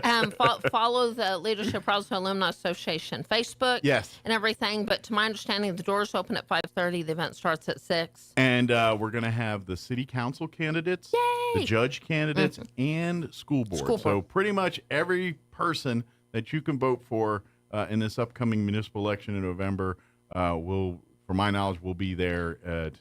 And follow the Leadership Roswell Alumni Association Facebook, and everything. But to my understanding, the doors open at 5:30. The event starts at 6. And we're going to have the city council candidates, the judge candidates, and school board. So pretty much every person that you can vote for in this upcoming municipal election in November from my knowledge, will be there to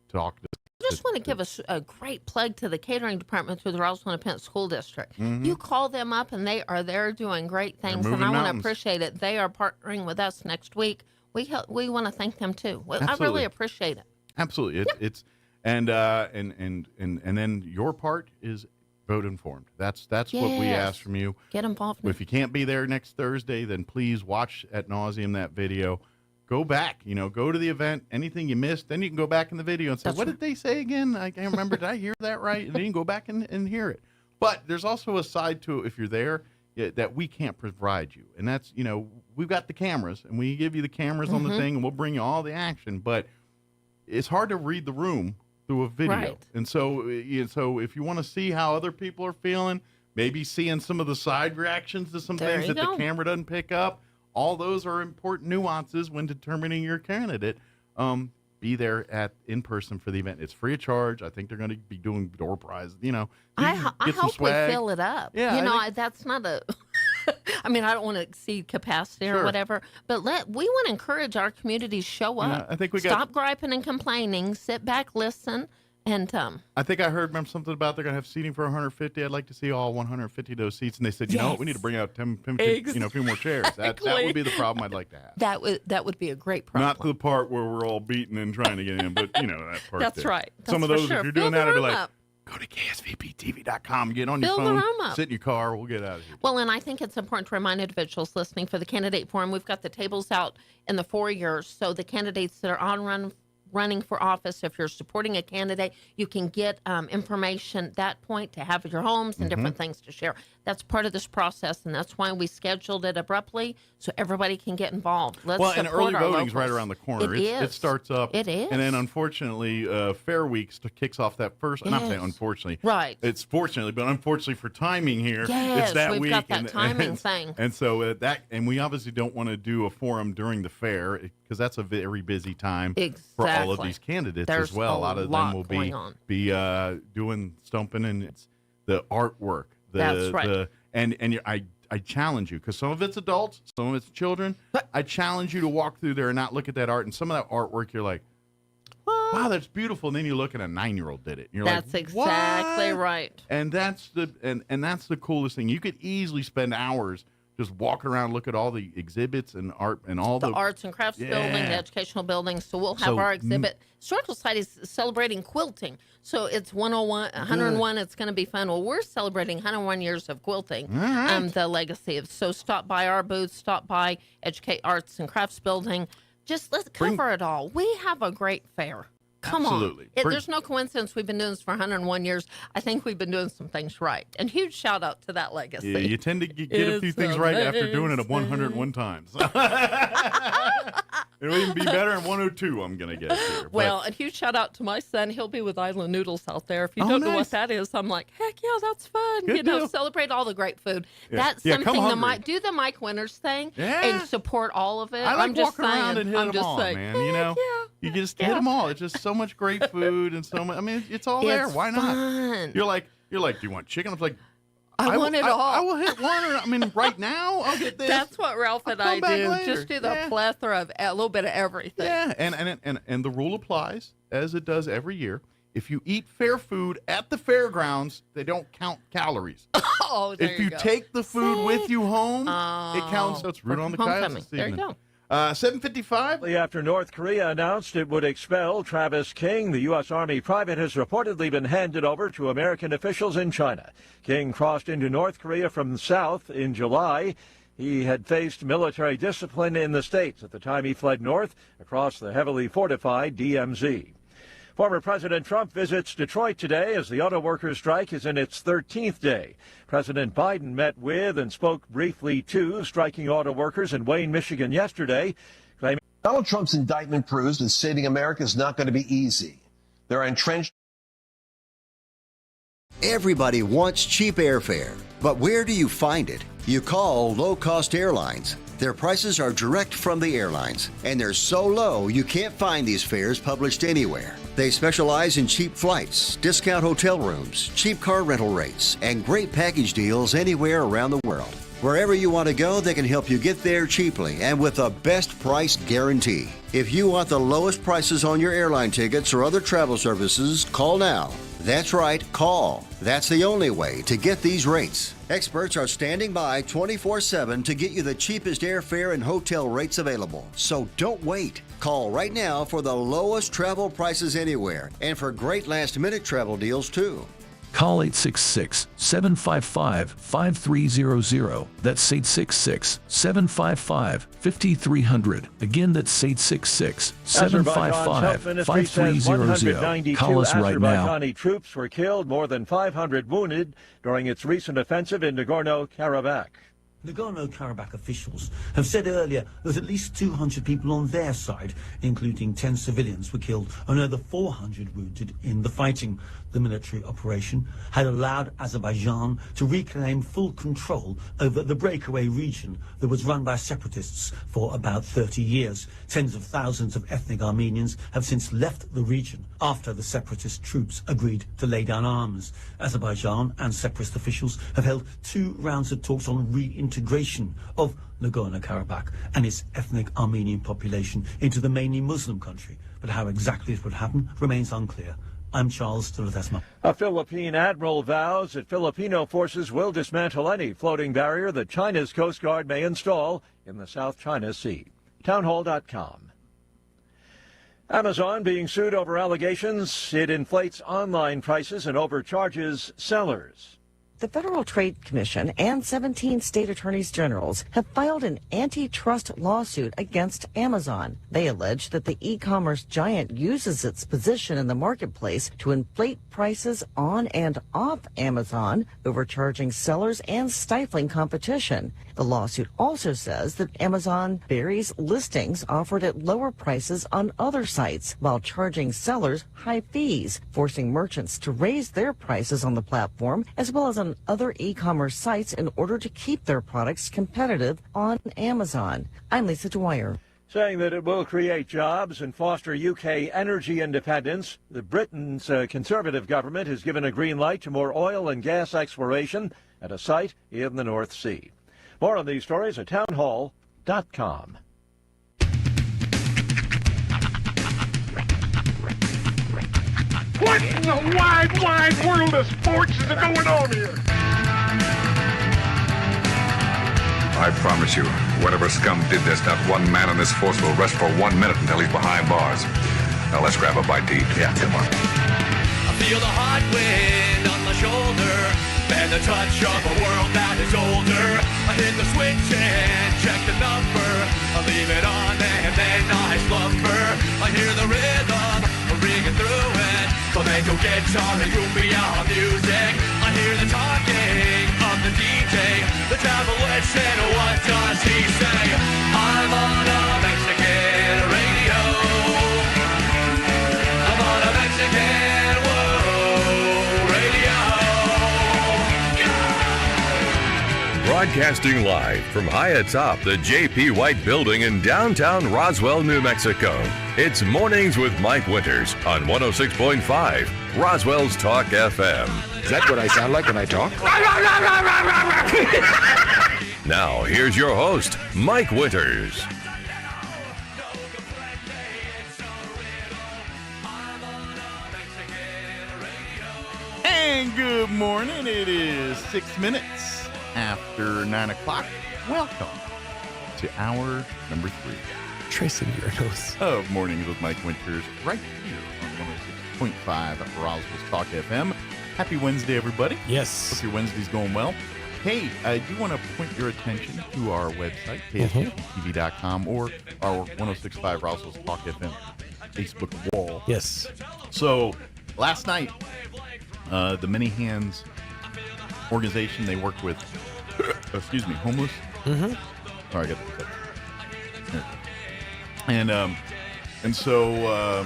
talk. I just want to give a great plug to the catering department through the Roswell Independent School District. You call them up, and they are there doing great things, and I want to appreciate it. They are partnering with us next week. We want to thank them too. I really appreciate it. Absolutely, it's and then your part is vote informed. That's what we ask from you. Get involved. If you can't be there next Thursday, then please watch ad nauseum that video. Go back, go to the event. Anything you missed, then you can go back in the video and say, what did they say again? I can't remember. Did I hear that right? And then you can go back and hear it. But there's also a side to it if you're there that we can't provide you. And that's, we've got the cameras, and we give you the cameras on the thing, and we'll bring you all the action. But it's hard to read the room through a video. Right. And so if you want to see how other people are feeling, maybe seeing some of the side reactions to some things that the camera doesn't pick up, all those are important nuances when determining your candidate. Be there in person for the event. It's free of charge. I think they're going to be doing door prizes. I hope we fill it up. Yeah, that's not a. I mean, I don't want to exceed capacity or whatever, but we want to encourage our community to show up. I think stop griping and complaining. Sit back, listen, and I think I heard something about they're going to have seating for 150. I'd like to see all 150 of those seats, and they said, you know what, we need to bring out 10 a few more chairs. That would be the problem I'd like to have. That would be a great problem. Not the part where we're all beating and trying to get in, but that part. That's there. right. Some of those, if you're doing that, I'd be like, up. go to ksvptv.com, get on Fill your phone, the room up. sit in your car, we'll get out of here. Well, and I think it's important to remind individuals listening for the candidate forum, we've got the tables out in the foyer, so the candidates that are on running for office, if you're supporting a candidate, you can get information at that point to have at your homes and different things to share. That's part of this process, and that's why we scheduled it abruptly so everybody can get involved. Let's well, and support early our voting's locals. right around the corner. It starts up. It is. And then, unfortunately, Fair Week kicks off that first. I'm not saying unfortunately. Right. It's fortunately, but unfortunately for timing here, yes, it's that we've week. got that timing thing. And so and we obviously don't want to do a forum during the fair because that's a very busy time for all of these candidates as well. A lot of them will be doing stumping and it's the artwork. That's right. I challenge you because some of it's adults, some of it's children. I challenge you to walk through there and not look at that art. And some of that artwork, you're like, wow, that's beautiful. And then you look at a 9-year-old did it. And you're that's like, exactly what? right. And that's the coolest thing. You could easily spend hours just walking around, look at all the exhibits and art and all the arts and crafts building, the educational buildings. So we'll have our exhibit. Historical Society is celebrating quilting. So it's 101. It's going to be fun. Well, we're celebrating 101 years of quilting, the legacy of. So stop by our booth, stop by Educate Arts and Crafts Building. Just let's cover it all. We have a great fair. Come Absolutely. on. There's no coincidence we've been doing this for 101 years. I think we've been doing some things right. And huge shout out to that legacy. Yeah, you tend to get a few things right after doing it 101 times. It'll even be better in 102, I'm going to guess here. Well, and huge shout out to my son. He'll be with Island Noodles out there. If you don't know what that is, I'm like, heck yeah, that's fun. Good deal. Celebrate all the great food. Yeah. That's something do the Mike Winters thing and support all of it. I like I'm just walking around and hit I'm them just all, saying, man. You know, you just hit them all. It's just so much great food and so much. I mean, it's all there. Why not? Fun. You're like, do you want chicken? I'm like, I want it all. I will hit one. Right now, I'll get this. That's what Ralph and I do. Later. Just do the plethora of a little bit of everything. Yeah, and the rule applies as it does every year. If you eat fair food at the fairgrounds, they don't count calories. If you take the food with you home, it counts. So it's root on the coyotes this There you evening. go. 7:55. After North Korea announced it would expel Travis King, the U.S. Army private has reportedly been handed over to American officials in China. King crossed into North Korea from the south in July. He had faced military discipline in the States at the time he fled north across the heavily fortified DMZ. Former President Trump visits Detroit today as the auto workers' strike is in its 13th day. President Biden met with and spoke briefly to striking auto workers in Wayne, Michigan yesterday, claiming Donald Trump's indictment proves that saving America is not going to be easy. There are entrenched. Everybody wants cheap airfare, but where do you find it? You call low-cost airlines. Their prices are direct from the airlines, and they're so low you can't find these fares published anywhere. They specialize in cheap flights, discount hotel rooms, cheap car rental rates, and great package deals anywhere around the world. Wherever you want to go, they can help you get there cheaply and with a best price guarantee. If you want the lowest prices on your airline tickets or other travel services, call now. That's right, call. That's the only way to get these rates. Experts are standing by 24/7 to get you the cheapest airfare and hotel rates available. So don't wait. Call right now for the lowest travel prices anywhere and for great last-minute travel deals too. Call 866-755-5300. That's 866-755-5300. Again, that's 866-755-5300. Call us right now. Azerbaijani troops were killed, more than 500 wounded during its recent offensive in Nagorno-Karabakh. Nagorno-Karabakh officials have said earlier that at least 200 people on their side, including 10 civilians, were killed and another 400 wounded in the fighting. The military operation had allowed Azerbaijan to reclaim full control over the breakaway region that was run by separatists for about 30 years. Tens of thousands of ethnic Armenians have since left the region after the separatist troops agreed to lay down arms. Azerbaijan and separatist officials have held 2 rounds of talks on reintegration of Nagorno-Karabakh and its ethnic Armenian population into the mainly Muslim country. But how exactly it would happen remains unclear. I'm Charles Ledesma. A Philippine admiral vows that Filipino forces will dismantle any floating barrier that China's Coast Guard may install in the South China Sea. Townhall.com. Amazon being sued over allegations it inflates online prices and overcharges sellers. The Federal Trade Commission and 17 state attorneys generals have filed an antitrust lawsuit against Amazon. They allege that the e-commerce giant uses its position in the marketplace to inflate prices on and off Amazon, overcharging sellers and stifling competition. The lawsuit also says that Amazon buries listings offered at lower prices on other sites while charging sellers high fees, forcing merchants to raise their prices on the platform as well as on other e-commerce sites in order to keep their products competitive on Amazon. I'm Lisa Dwyer. Saying that it will create jobs and foster UK energy independence, the Britain's Conservative government has given a green light to more oil and gas exploration at a site in the North Sea. More on these stories at townhall.com. What in the wide, wide world of sports is going on here? I promise you, whatever scum did this, not one man in this force will rest for 1 minute until he's behind bars. Now let's grab a bite to eat. Yeah, come on. I feel the hot wind on my shoulder and the touch of a world that is older. I hit the switch and check the number. I leave it on and then I slumber. I hear the rhythm ringing through it. Flamenco guitar and cumbia music. I hear the talking of the DJ. The travel listen, what does he say? I'm on a Mexican radio. I'm on a Mexican radio. Broadcasting live from high atop the J.P. White Building in downtown Roswell, New Mexico. It's Mornings with Mike Winters on 106.5 Roswell's Talk FM. Is that what I sound like when I talk? Now, here's your host, Mike Winters. And good morning. It is 6 minutes after 9 o'clock. Welcome to hour number 3. Tracing your nose. Of Mornings with Mike Winters, right here on 106.5 Roswell's Talk FM. Happy Wednesday, everybody. Yes. Hope your Wednesday's going well. Hey, I do want to point your attention to our website, ksbtv.com, or our 106.5 Roswell's Talk FM Facebook wall. Yes. So, last night, the Many Hands organization, they work with, homeless. Mm-hmm. Sorry, I got the clip. And so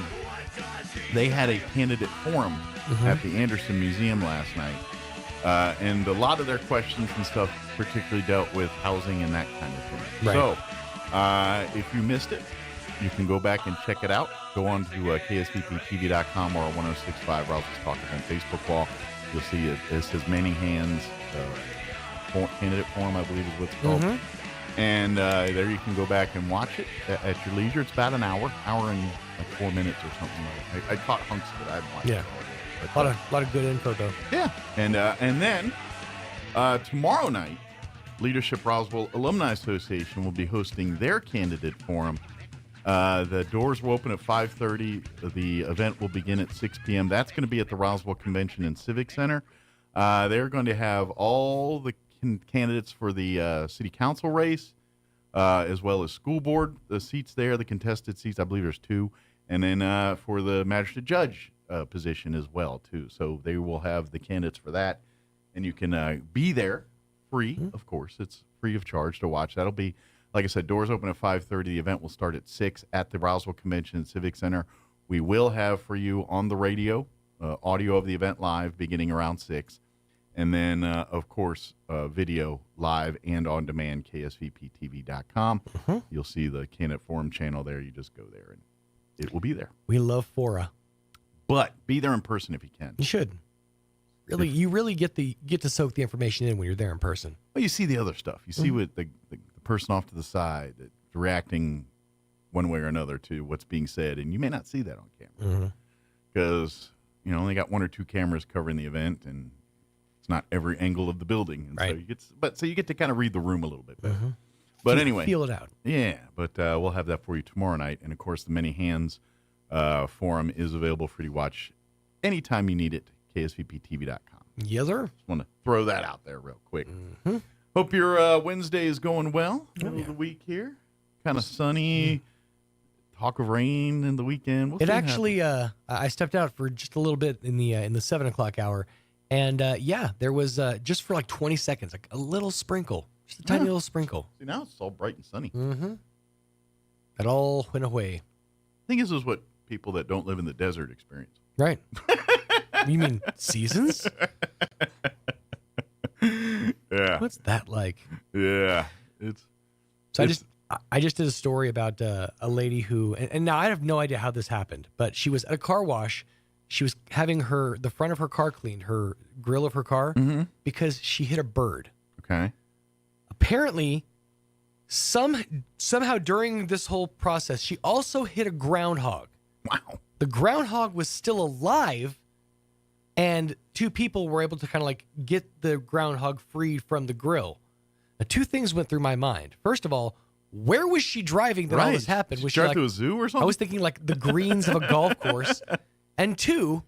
they had a candidate forum at the Anderson Museum last night, and a lot of their questions and stuff particularly dealt with housing and that kind of thing. Right. So if you missed it, you can go back and check it out. Go on to ksbtv.com or 106.5 Roswell's Talk FM Facebook wall. You'll see it says Many Hands candidate forum, I believe is what it's called. And there you can go back and watch it at your leisure. It's about an hour and like 4 minutes or something like that. I caught hunks of it. I haven't watched it all yet. A lot of good info, though. Yeah. And then tomorrow night, Leadership Roswell Alumni Association will be hosting their candidate forum. The doors will open at 5:30. The event will begin at 6 p.m. That's going to be at the Roswell Convention and Civic Center. They're going to have all the candidates for the city council race, as well as school board, the seats there, the contested seats, I believe there's 2, and then for the magistrate judge position as well, too. So they will have the candidates for that, and you can be there free, of course. It's free of charge to watch. That'll be, like I said, doors open at 5:30. The event will start at 6 at the Roswell Convention and Civic Center. We will have for you on the radio audio of the event live beginning around 6. And then, of course, video live and on demand, ksvptv.com. You'll see the candidate forum channel there. You just go there, and it will be there. We love fora. But be there in person if you can. You should. Really, you really get to soak the information in when you're there in person. Well, you see the other stuff. You see what the person off to the side that's reacting one way or another to what's being said, and you may not see that on camera because only got 1 or 2 cameras covering the event, and it's not every angle of the building. And right. So you get to kind of read the room a little bit better. But anyway, feel it out. Yeah, but we'll have that for you tomorrow night, and of course, the Many Hands forum is available for you to watch anytime you need it. ksvptv.com. Yes, sir. Just want to throw that out there real quick. Hope your Wednesday is going well. Middle of the week here. Kind of sunny. Talk of rain in the weekend. We'll see It what actually, I stepped out for just a little bit in the 7 o'clock hour, and there was just for like 20 seconds, like a little sprinkle, just a tiny little sprinkle. See, now it's all bright and sunny. Mm-hmm. It all went away. I think this is what people that don't live in the desert experience. Right. You mean seasons? Yeah. What's that like? Yeah. I just did a story about a lady who, and now I have no idea how this happened, but she was at a car wash. She was having the front of her car cleaned, her grill of her car, because she hit a bird. Okay. Apparently, somehow during this whole process, she also hit a groundhog. Wow. The groundhog was still alive, and two people were able to kind of like get the groundhog freed from the grill. Now, two things went through my mind. First of all, where was she driving that all this happened? Was she drive like, to a zoo or something? I was thinking like the greens of a golf course. And two,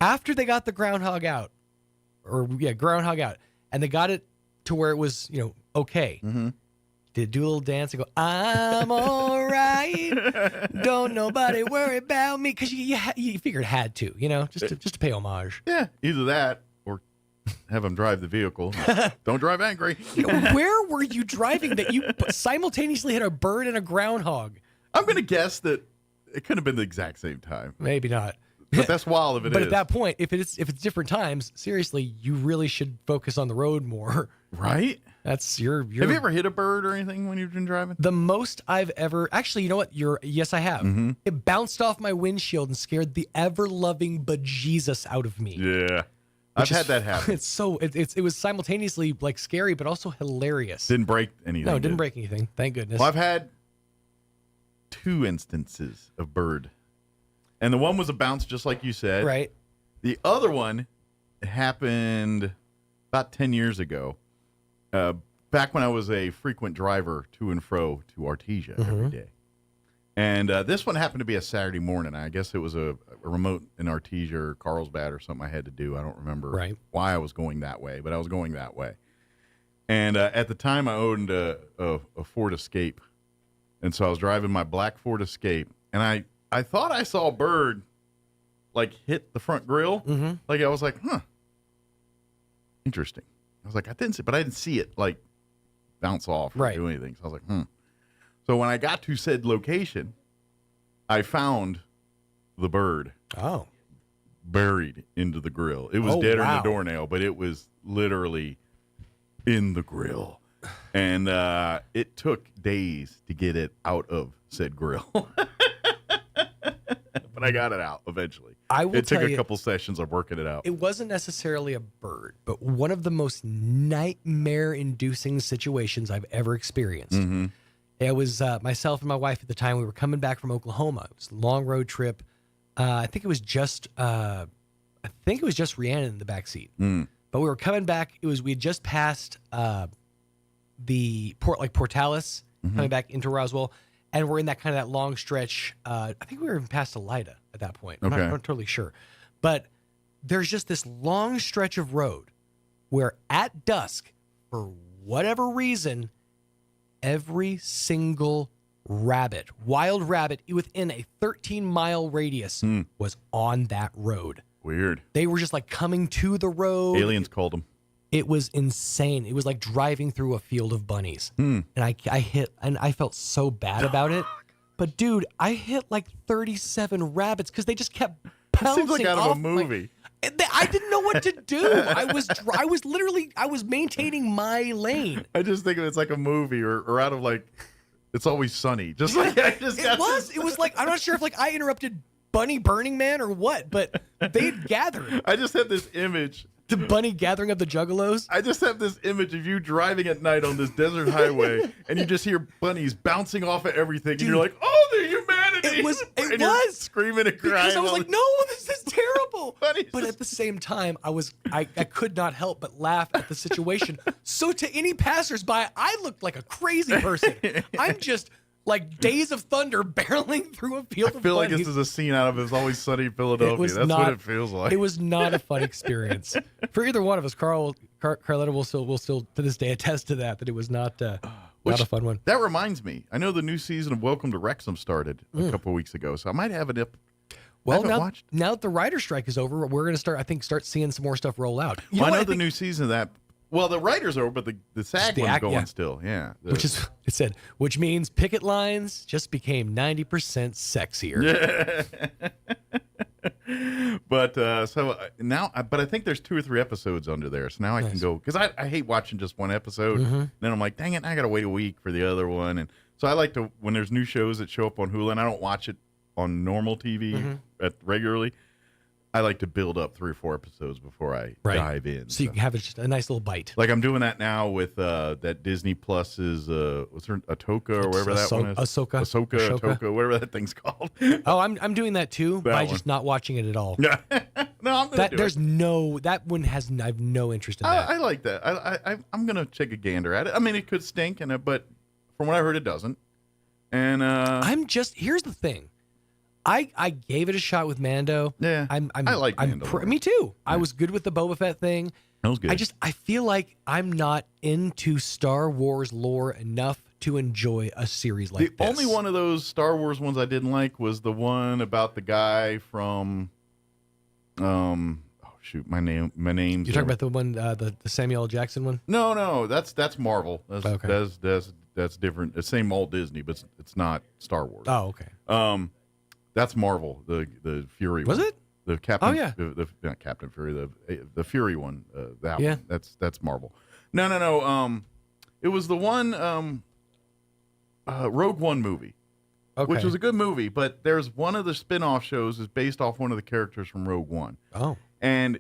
after they got the groundhog out, and they got it to where it was, okay. Did do a little dance and go, I'm all right. Don't nobody worry about me. Because you figured it had to, just to pay homage. Yeah, either that or have them drive the vehicle. Don't drive angry. Where were you driving that you simultaneously hit a bird and a groundhog? I'm going to guess that it could have been the exact same time. Maybe not. But that's wild if it is. But at that point, if it's different times, seriously, you really should focus on the road more. Right? That's your. Have you ever hit a bird or anything when you've been driving? The most I've ever. Actually, you know what? Yes, I have. It bounced off my windshield and scared the ever-loving bejesus out of me. Yeah. I've had that happen. It was simultaneously like scary, but also hilarious. Didn't break anything. No, it didn't break anything. Thank goodness. Well, I've had 2 instances of bird. And the one was a bounce, just like you said. Right. The other one happened about 10 years ago, back when I was a frequent driver to and fro to Artesia every day. And this one happened to be a Saturday morning. I guess it was a remote in Artesia or Carlsbad or something I had to do. I don't remember why I was going that way, but I was going that way. And at the time, I owned a Ford Escape. And so I was driving my black Ford Escape, and I thought I saw a bird like hit the front grill. Like I was like, interesting. I was like, I didn't see it like bounce off or do anything. So I was like, So when I got to said location, I found the bird. Oh. Buried into the grill. It was dead in the doornail, but it was literally in the grill. And it took days to get it out of said grill. But I got it out eventually. It took a couple sessions of working it out. It wasn't necessarily a bird, but one of the most nightmare-inducing situations I've ever experienced. It was myself and my wife at the time. We were coming back from Oklahoma. It was a long road trip. I think it was just Rhiannon in the backseat. But we were coming back. We had just passed the Portales, coming back into Roswell. And we're in that kind of that long stretch. I think we were even past Elida at that point. I'm not totally sure. But there's just this long stretch of road where at dusk, for whatever reason, every single wild rabbit within a 13-mile radius was on that road. Weird. They were just like coming to the road. Aliens called them. It was insane. It was like driving through a field of bunnies. And I hit, and I felt so bad about it. But dude, I hit like 37 rabbits because they just kept pouncing. Seems like out of a movie. I didn't know what to do. I was maintaining my lane. I just think of it's like a movie or out of like It's Always Sunny. Just like I just got It was like I'm not sure if like I interrupted Bunny Burning Man or what, but they gathered. I just have this image. The bunny gathering of the juggalos? I just have this image of you driving at night on this desert highway, and you just hear bunnies bouncing off of everything, and you're like, "Oh, the humanity!" It was screaming and crying. Because I was like, "No, this is terrible." But at the same time, I could not help but laugh at the situation. So to any passersby, I looked like a crazy person. I'm just like Days of Thunder barreling through a field of I feel like bunnies. this is a scene out of It's Always Sunny in Philadelphia. That's what it feels like. It was not a fun experience for either one of us. Carletta will still to this day attest to that it was not a fun one. That reminds me. I know the new season of Welcome to Wrexham started a couple weeks ago, so I might have it up. Well, now that the writer's strike is over, we're going to start seeing some more stuff roll out. I know the new season of that. Well, the writer's over, but the SAG one's going still. Yeah. Which means picket lines just became 90% sexier. But now, but I think there's 2 or 3 episodes under there. So now I can go, because I hate watching just one episode. Then I'm like, dang it, I got to wait a week for the other one. And so I like to, when there's new shows that show up on Hulu, and I don't watch it on normal TV regularly, I like to build up 3 or 4 episodes before I dive in. So you can have a nice little bite. Like I'm doing that now with that Disney Plus's what's her Atoka or whatever that one is. Ahsoka, whatever that thing's called. Oh, I'm doing that too, but I'm just not watching it at all. No, I'm gonna do it. That one has I have no interest in that. I like that. I'm gonna take a gander at it. I mean, it could stink, but from what I heard, it doesn't. And here's the thing. I gave it a shot with Mando. Yeah, I like Mando. Me too. Yeah. I was good with the Boba Fett thing. That was good. I feel like I'm not into Star Wars lore enough to enjoy a series like this. The only one of those Star Wars ones I didn't like was the one about the guy from, my name's. You're talking about the one, the Samuel L. Jackson one? No, that's Marvel. That's different. It's same old Disney, but it's not Star Wars. Oh, okay. That's Marvel, the Fury was one. it? The Captain. Oh yeah. Not Captain Fury. The Fury one. That yeah. one. That's Marvel. No. It was the one Rogue One movie, which was a good movie. But there's one of the spin-off shows is based off one of the characters from Rogue One. Oh. And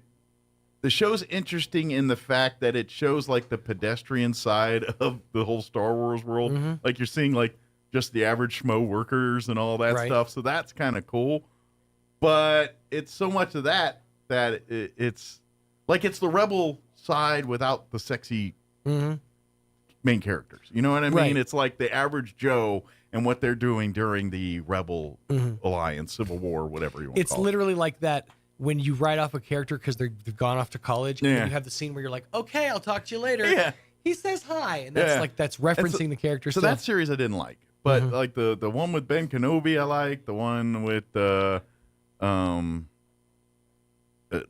the show's interesting in the fact that it shows like the pedestrian side of the whole Star Wars world. Mm-hmm. Like you're seeing like just the average schmo workers and all that stuff. So that's kind of cool. But it's so much of that it's like it's the rebel side without the sexy main characters. You know what I mean? Right. It's like the average Joe and what they're doing during the Rebel Alliance, Civil War, whatever you want to call it. It's literally like that when you write off a character because they've gone off to college and then you have the scene where you're like, okay, I'll talk to you later. Yeah. He says hi. And that's referencing the character. So that series I didn't like. But like the one with Ben Kenobi, I like the one with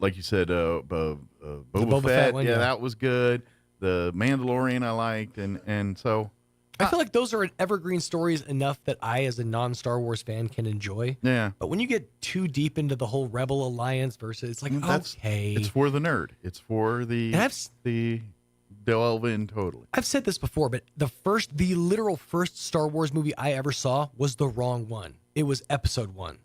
like you said, Boba Fett. One, that was good. The Mandalorian I liked, and so I feel like those are evergreen stories enough that I, as a non-Star Wars fan, can enjoy. Yeah. But when you get too deep into the whole Rebel Alliance versus, it's like okay, it's for the nerd. It's for the delve in totally. I've said this before, but the literal first Star Wars movie I ever saw was the wrong one. It was Episode 1.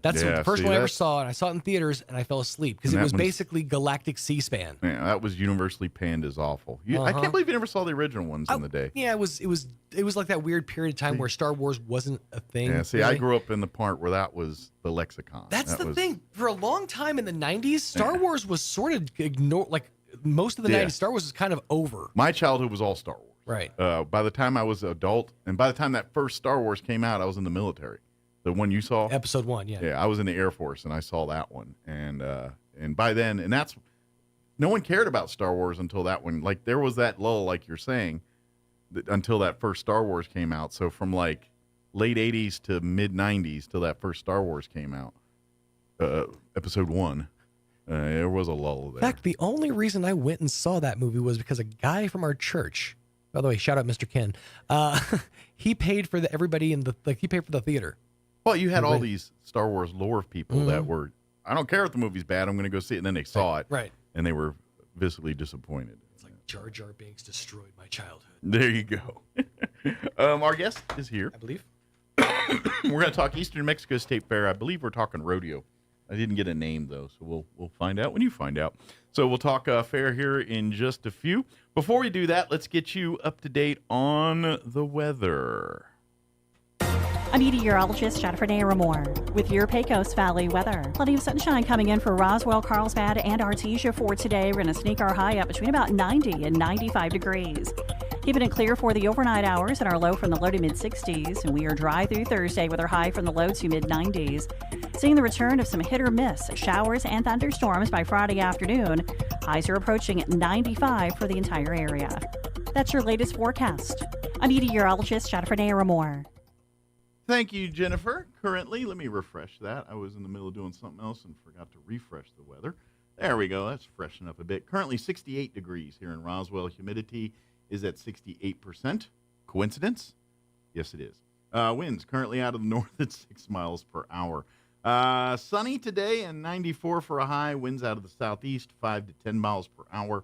That's the first one I ever saw, and I saw it in theaters, and I fell asleep because it was basically Galactic C-SPAN. Yeah, that was universally panned as awful. I can't believe you never saw the original ones in the day. Yeah, it was like that weird period of time where Star Wars wasn't a thing. Yeah, see, I grew up in the part where that was the lexicon. That's the thing. For a long time in the 90s, Star Wars was sort of ignored. Like most of the 90s, Star Wars was kind of over. My childhood was all Star Wars. Right. By the time I was an adult, and by the time that first Star Wars came out, I was in the military. The one you saw? Episode 1, yeah. Yeah, I was in the Air Force, and I saw that one. And by then, and that's, no one cared about Star Wars until that one. Like, there was that lull, like you're saying, until that first Star Wars came out. So from, like, late 80s to mid-90s till that first Star Wars came out, Episode 1, there was a lull there. In fact, the only reason I went and saw that movie was because a guy from our church, by the way, shout out Mr. Ken, he paid for everybody in he paid for the theater. Well, you had all these Star Wars lore people that were, I don't care if the movie's bad, I'm going to go see it. And then they saw it. Right. And they were visibly disappointed. It's like Jar Jar Binks destroyed my childhood. There you go. Our guest is here. I believe. We're going to talk Eastern New Mexico State Fair. I believe we're talking rodeo. I didn't get a name, though, so we'll find out when you find out. So we'll talk fair here in just a few. Before we do that, let's get you up to date on the weather. I'm meteorologist Jennifer Naramore with your Pecos Valley weather. Plenty of sunshine coming in for Roswell, Carlsbad, and Artesia for today. We're going to sneak our high up between about 90 and 95 degrees. Keeping it clear for the overnight hours and our low from the low to mid-60s. And we are dry through Thursday with our high from the low to mid-90s. Seeing the return of some hit or miss showers and thunderstorms by Friday afternoon. Highs are approaching 95 for the entire area. That's your latest forecast. I'm meteorologist Jennifer Naramore. Thank you, Jennifer. Currently, let me refresh that. I was in the middle of doing something else and forgot to refresh the weather. There we go. That's freshen up a bit. Currently 68 degrees here in Roswell. Humidity is at 68%. Coincidence? Yes, it is. Winds currently out of the north at 6 miles per hour. Sunny today and 94 for a high. Winds out of the southeast, 5 to 10 miles per hour.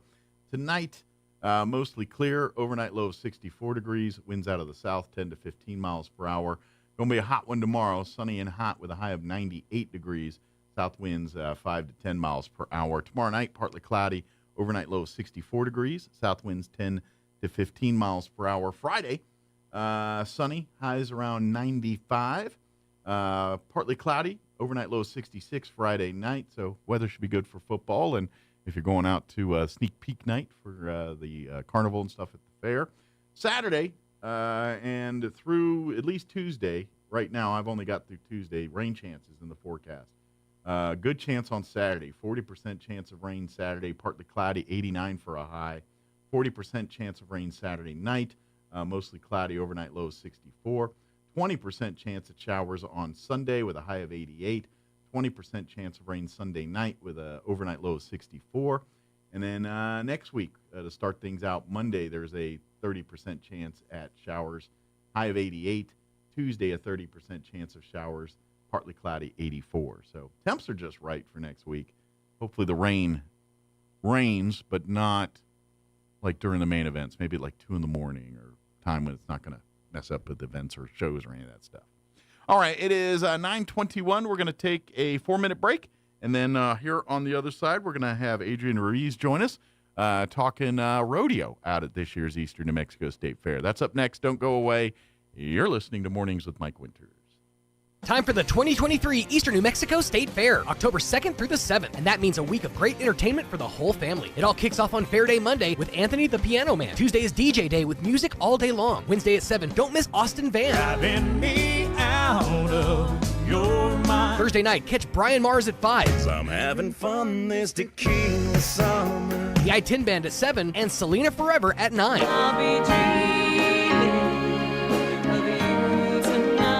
Tonight, mostly clear. Overnight low of 64 degrees. Winds out of the south, 10 to 15 miles per hour. Going to be a hot one tomorrow. Sunny and hot with a high of 98 degrees. South winds 5 to 10 miles per hour. Tomorrow night, partly cloudy. Overnight low of 64 degrees. South winds 10 to 15 miles per hour. Friday, sunny, highs around 95. Partly cloudy, overnight low of 66 Friday night. So weather should be good for football. And if you're going out to sneak peek night for the carnival and stuff at the fair. Saturday and through at least Tuesday. Right now, I've only got through Tuesday. Rain chances in the forecast. Good chance on Saturday. 40% chance of rain Saturday. Partly cloudy, 89 for a high. 40% chance of rain Saturday night, mostly cloudy, overnight low of 64. 20% chance of showers on Sunday with a high of 88. 20% chance of rain Sunday night with an overnight low of 64. And then next week, to start things out, Monday, there's a 30% chance at showers, high of 88. Tuesday, a 30% chance of showers, partly cloudy, 84. So temps are just right for next week. Hopefully the rain rains, but not like during the main events, maybe like 2 in the morning or time when it's not going to mess up with events or shows or any of that stuff. All right, it is 9:21. We're going to take a 4-minute break. And then here on the other side, we're going to have Adrian Ruiz join us talking rodeo out at this year's Eastern New Mexico State Fair. That's up next. Don't go away. You're listening to Mornings with Mike Winters. Time for the 2023 Eastern New Mexico State Fair, October 2nd through the 7th, and that means a week of great entertainment for the whole family. It all kicks off on Fair Day Monday with Anthony the Piano Man. Tuesday is DJ Day with music all day long. Wednesday at 7, don't miss Austin Van. Driving me out of your mind. Thursday night, catch Brian Mars at 5. I'm having fun this tequila summer. The I-10 Band at 7, and Selena Forever at 9. I'll be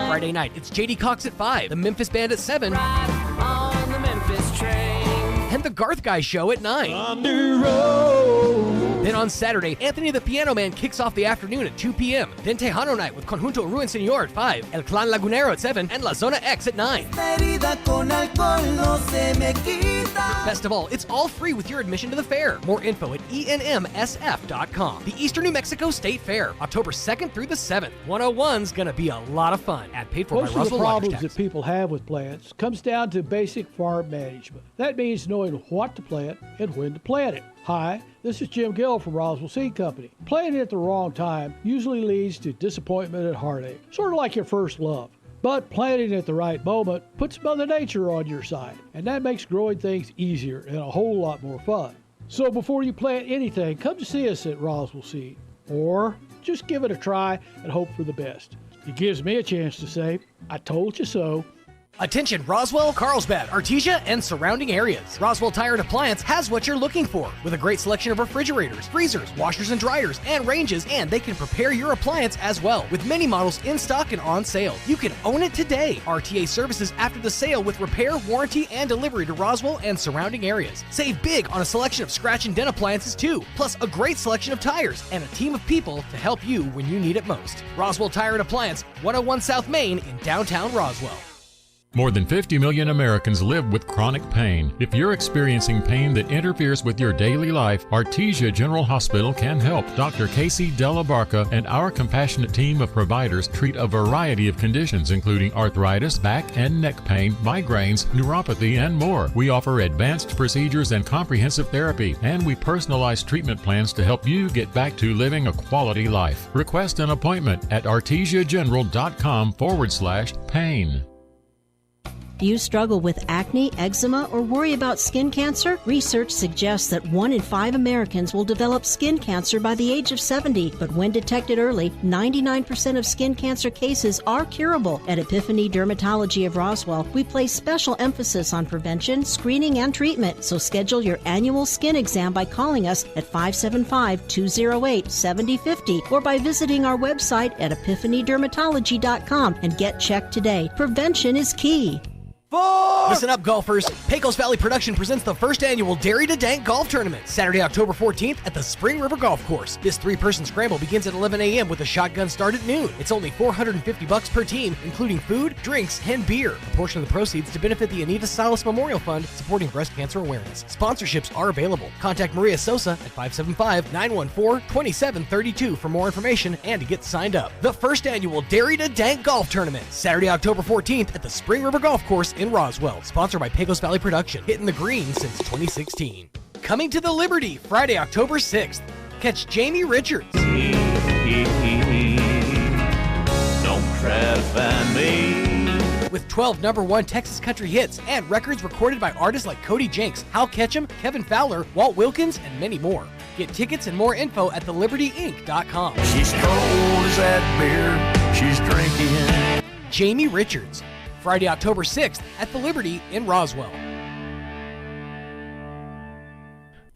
Friday night, it's J.D. Cox at 5, the Memphis Band at 7, on the Memphis train. and the Garth Guy Show at 9. On the road. Then on Saturday, Anthony the Piano Man kicks off the afternoon at 2 p.m. Then Tejano Night with Conjunto Ruin Señor at 5, El Clan Lagunero at 7, and La Zona X at 9. Best of all, it's all free with your admission to the fair. More info at enmsf.com. The Eastern New Mexico State Fair, October 2nd through the 7th. 101's gonna be a lot of fun. Paid for Most by of the Roswell problems Tax. that people have with plants comes down to basic farm management. That means knowing what to plant and when to plant it. Hi, this is Jim Gill from Roswell Seed Company. Planting at the wrong time usually leads to disappointment and heartache, sort of like your first love. But planting at the right moment puts Mother Nature on your side, and that makes growing things easier and a whole lot more fun. So before you plant anything, come to see us at Roswell Seed, or just give it a try and hope for the best. It gives me a chance to say, I told you so. Attention Roswell, Carlsbad, Artesia, and surrounding areas. Roswell Tire and Appliance has what you're looking for with a great selection of refrigerators, freezers, washers and dryers, and ranges, and they can prepare your appliance as well with many models in stock and on sale. You can own it today. RTA services after the sale with repair, warranty, and delivery to Roswell and surrounding areas. Save big on a selection of scratch and dent appliances too, plus a great selection of tires and a team of people to help you when you need it most. Roswell Tire and Appliance, 101 South Main in downtown Roswell. More than 50 million Americans live with chronic pain. If you're experiencing pain that interferes with your daily life, Artesia General Hospital can help. Dr. Casey Della Barca and our compassionate team of providers treat a variety of conditions, including arthritis, back and neck pain, migraines, neuropathy, and more. We offer advanced procedures and comprehensive therapy, and we personalize treatment plans to help you get back to living a quality life. Request an appointment at artesiageneral.com/pain. Do you struggle with acne, eczema, or worry about skin cancer? Research suggests that 1 in 5 Americans will develop skin cancer by the age of 70, but when detected early, 99% of skin cancer cases are curable. At Epiphany Dermatology of Roswell, we place special emphasis on prevention, screening, and treatment. So schedule your annual skin exam by calling us at 575-208-7050 or by visiting our website at epiphanydermatology.com and get checked today. Prevention is key. Listen up, golfers. Pecos Valley Production presents the first annual Dairy to Dank Golf Tournament, Saturday, October 14th at the Spring River Golf Course. This 3-person scramble begins at 11 a.m. with a shotgun start at noon. It's only $450 per team, including food, drinks, and beer. A portion of the proceeds to benefit the Anita Silas Memorial Fund, supporting breast cancer awareness. Sponsorships are available. Contact Maria Sosa at 575-914-2732 for more information and to get signed up. The first annual Dairy to Dank Golf Tournament, Saturday, October 14th at the Spring River Golf Course in Roswell, sponsored by Pecos Valley Production, hitting the green since 2016. Coming to the Liberty, Friday, October 6th. Catch Jamie Richards. Don't try to find me. With 12 #1 Texas country hits and records recorded by artists like Cody Jenks, Hal Ketchum, Kevin Fowler, Walt Wilkins, and many more. Get tickets and more info at thelibertyinc.com. She's cold as that beer she's drinking. Jamie Richards, Friday, October 6th at the Liberty in Roswell.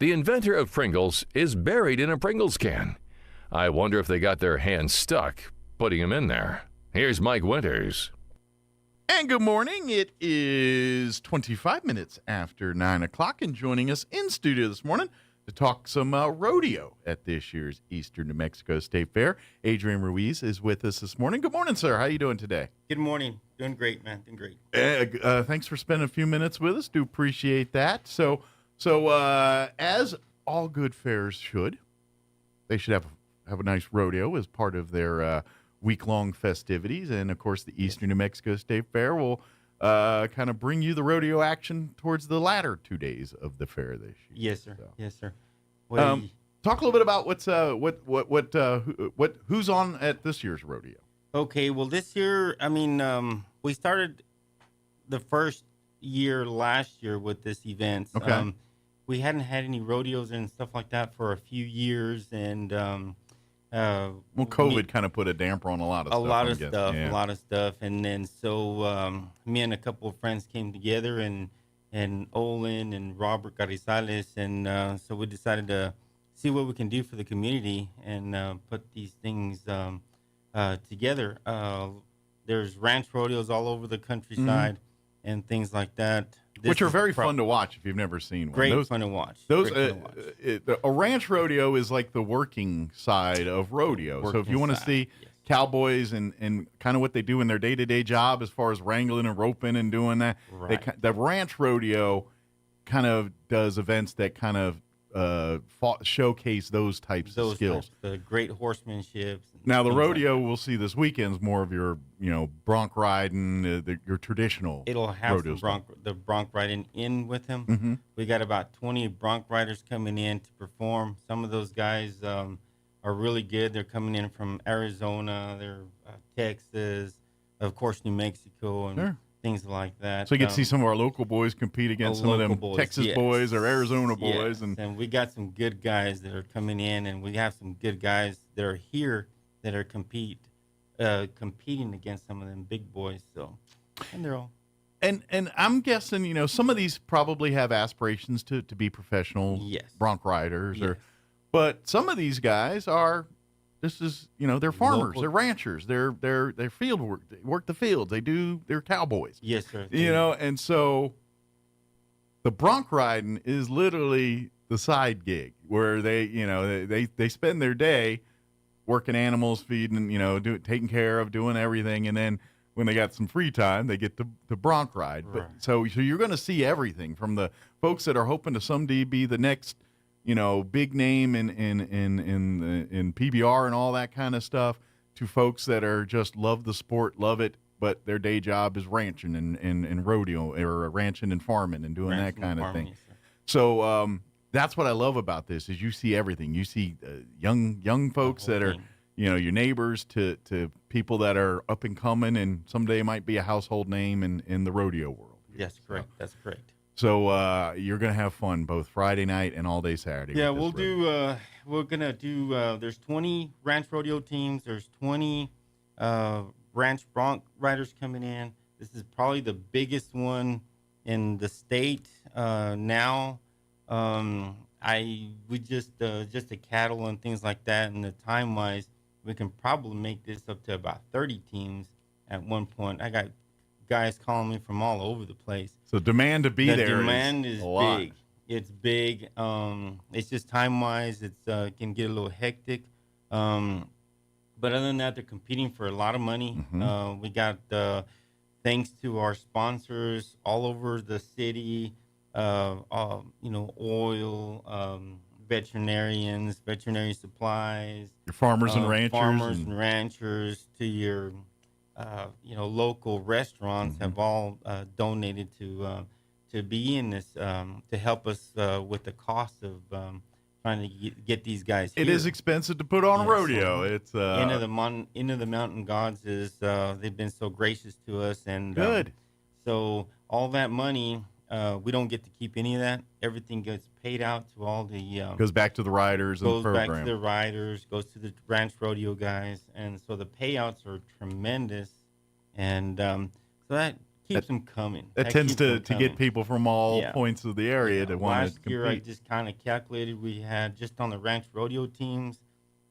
The inventor of Pringles is buried in a Pringles can. I wonder if they got their hands stuck putting him in there. Here's Mike Winters. And good morning. It is 25 minutes after 9 o'clock, and joining us in studio this morning to talk some rodeo at this year's Eastern New Mexico State Fair. Adrian Ruiz is with us this morning. Good morning, sir. How you doing today? Good morning. Doing great, man. Doing great. Thanks for spending a few minutes with us. Do appreciate that. So as all good fairs should, they should have a nice rodeo as part of their week-long festivities. And, of course, the Eastern New Mexico State Fair will kind of bring you the rodeo action towards the latter 2 days of the fair this year. Yes, sir. So. Yes, sir. Talk a little bit about who's on at this year's rodeo. Okay, well, this year, we started the first year last year with this event. Okay. We hadn't had any rodeos and stuff like that for a few years, and COVID kind of put a damper on a lot of stuff. A lot of stuff, and then so me and a couple of friends came together, and Olin and Robert Carrizales, and so we decided to see what we can do for the community and put these things together. There's ranch rodeos all over the countryside and things like that. Which are very fun to watch if you've never seen one. Great fun to watch. A ranch rodeo is like the working side of rodeo. So if you want to see cowboys and kind of what they do in their day-to-day job as far as wrangling and roping and doing that, the ranch rodeo kind of does events that kind of showcase those types of skills. The great horsemanship. Now, the rodeo we'll see this weekend is more of your, bronc riding, your traditional. It'll have the bronc riding in with him. Mm-hmm. We got about 20 bronc riders coming in to perform. Some of those guys are really good. They're coming in from Arizona, they're Texas, of course, New Mexico, and things like that. So you get to see some of our local boys compete against some of them Texas boys or Arizona boys. And we got some good guys that are coming in, and we have some good guys that are here that are competing against some of them big boys. So, and they're all. And I'm guessing, some of these probably have aspirations to be professional bronc riders, but some of these guys they're farmers, they're ranchers, they're field work, they work the fields, they're cowboys. Yes, sir. And so the bronc riding is literally the side gig where they spend their day working animals, feeding, taking care of, doing everything, and then when they got some free time, they get to bronc ride. But so you're going to see everything from the folks that are hoping to someday be the next, big name in PBR and all that kind of stuff, to folks that are just love the sport, love it, but their day job is ranching and rodeo, or ranching and farming and doing that kind of thing. Yes, so that's what I love about this is you see everything. You see young folks that are, your neighbors to people that are up and coming and someday might be a household name in the rodeo world. That's correct. That's correct. So you're going to have fun both Friday night and all day Saturday. Yeah, we'll do. We're gonna do. There's 20 ranch rodeo teams. There's 20 ranch bronc riders coming in. This is probably the biggest one in the state now. We just the cattle and things like that, and the time wise, we can probably make this up to about 30 teams at one point. I got guys calling me from all over the place. So demand to be there. The demand is a lot. big. It's big. It's just time wise, it's can get a little hectic. But other than that, they're competing for a lot of money. Mm-hmm. We got thanks to our sponsors all over the city. Oil, veterinary supplies, your farmers and ranchers, to your local restaurants have all donated to be in this to help us with the cost of trying to get these guys here. It is expensive to put on a rodeo. It's Into the Mountain Gods is they've been so gracious to us, and good. So all that money, we don't get to keep any of that. Everything gets paid out to all the goes back to the riders and the program. Goes back to the riders, goes to the ranch rodeo guys, and so the payouts are tremendous, and so that keeps them coming. That tends to get people from all points of the area to want to compete. Last year, I just kind of calculated we had just on the ranch rodeo teams,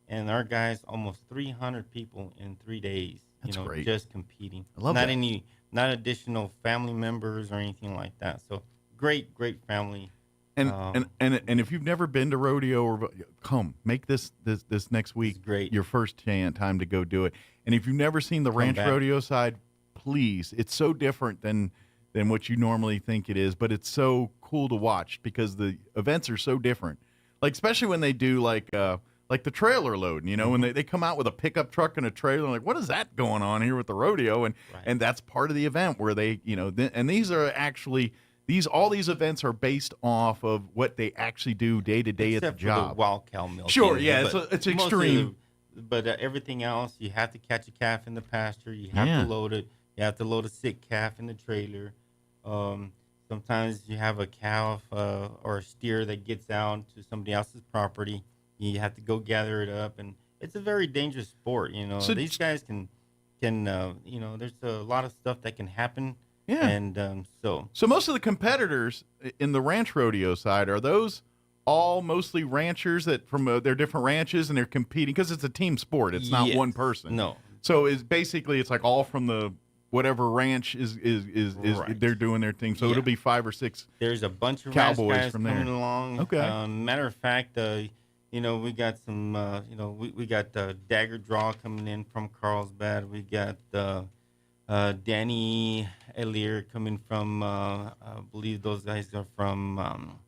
and our guys almost 300 people in 3 days. That's great. Just competing. I love that. Not additional family members or anything like that. So great family. And if you've never been to rodeo, or come make this next week your first time to go do it. And if you've never seen the ranch rodeo side, please, it's so different than what you normally think it is, but it's so cool to watch because the events are so different. Like especially when they do like the trailer loading, when they come out with a pickup truck and a trailer, like what is that going on here with the rodeo? And that's part of the event where they, and these are actually all these events are based off of what they actually do day to day at the job. For the wild cow milking. Sure, yeah, it's extreme. But everything else, you have to catch a calf in the pasture. You have to load it. You have to load a sick calf in the trailer. Sometimes you have a calf or a steer that gets out to somebody else's property. You have to go gather it up, and it's a very dangerous sport. So these guys can there's a lot of stuff that can happen. Yeah. And so most of the competitors in the ranch rodeo side, are those all mostly ranchers that from their different ranches, and they're competing because it's a team sport. It's not one person. No. So it's like all from the whatever ranch is right. They're doing their thing. So it'll be 5 or 6. There's a bunch of cowboys ranch guys from there coming along. Okay. Matter of fact, we got some. We got Dagger Draw coming in from Carlsbad. We got Danny Elier coming from. I believe those guys are from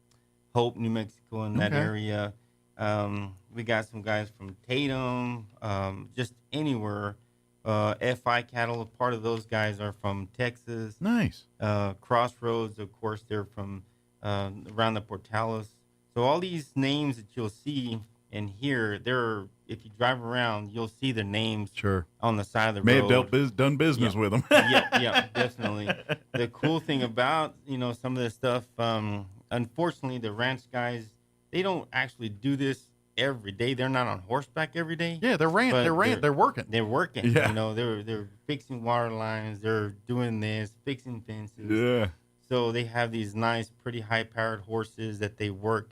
Hope, New Mexico, in that area. We got some guys from Tatum, just anywhere. FI Cattle, part of those guys are from Texas. Nice. Crossroads, of course, they're from around the Portales. So all these names that you'll see and hear, if you drive around, you'll see their names on the side of the road. May have done business with them. yeah, definitely. The cool thing about, some of this stuff, unfortunately, the ranch guys, they don't actually do this every day. They're not on horseback every day. Yeah, they're working. They're working. Yeah. They're fixing water lines. They're doing this, fixing fences. Yeah. So they have these nice, pretty high-powered horses that they work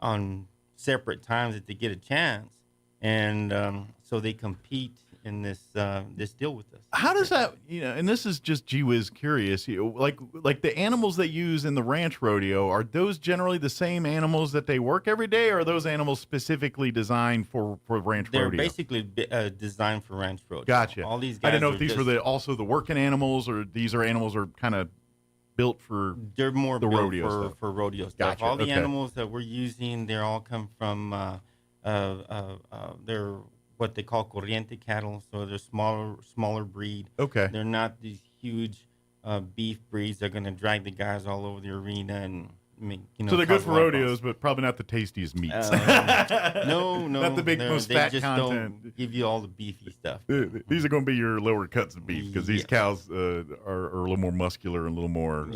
on separate times that they get a chance, and so they compete in this deal with us. How does that, and this is just gee whiz curious, like the animals they use in the ranch rodeo, are those generally the same animals that they work every day, or are those animals specifically designed for ranch rodeo? They're basically designed for ranch rodeo. Gotcha. All these guys I didn't know if these were also the working animals, or these are animals are kind of built for they're more the built rodeo for rodeo stuff. Gotcha. All the animals that we're using, they all come from they're what they call corriente cattle, so they're smaller breed. Okay. They're not these huge beef breeds that are going to drag the guys all over the arena and So they're good for rodeos, but probably not the tastiest meats. No, not the big most fat just content. Don't give you all the beefy stuff. These are going to be your lower cuts of beef because these cows are a little more muscular and a little more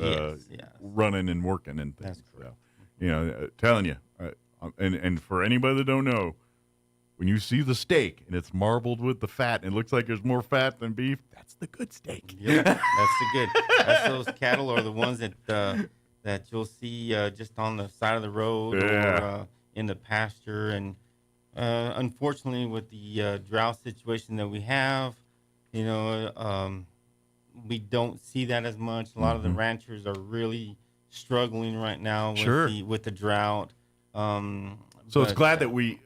running and working and things. That's correct. So, telling you, and for anybody that don't know, when you see the steak and it's marbled with the fat and it looks like there's more fat than beef, that's the good steak. Yep, that's the good. That's those cattle are the ones that you'll see just on the side of the road or in the pasture. And unfortunately, with the drought situation that we have, we don't see that as much. A lot of the ranchers are really struggling right now with the drought. So it's glad that we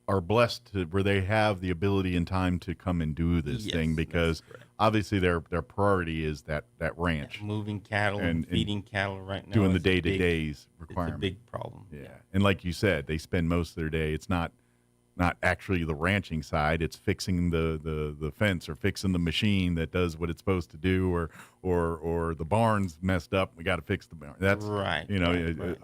are blessed to where they have the ability and time to come and do this thing, because obviously their priority is that ranch, moving cattle and feeding cattle right now, doing the day-to-days requirement. It's a big problem. Yeah, and like you said, they spend most of their day. It's not actually the ranching side. It's fixing the fence or fixing the machine that does what it's supposed to do, or the barn's messed up. We got to fix the barn. That's right.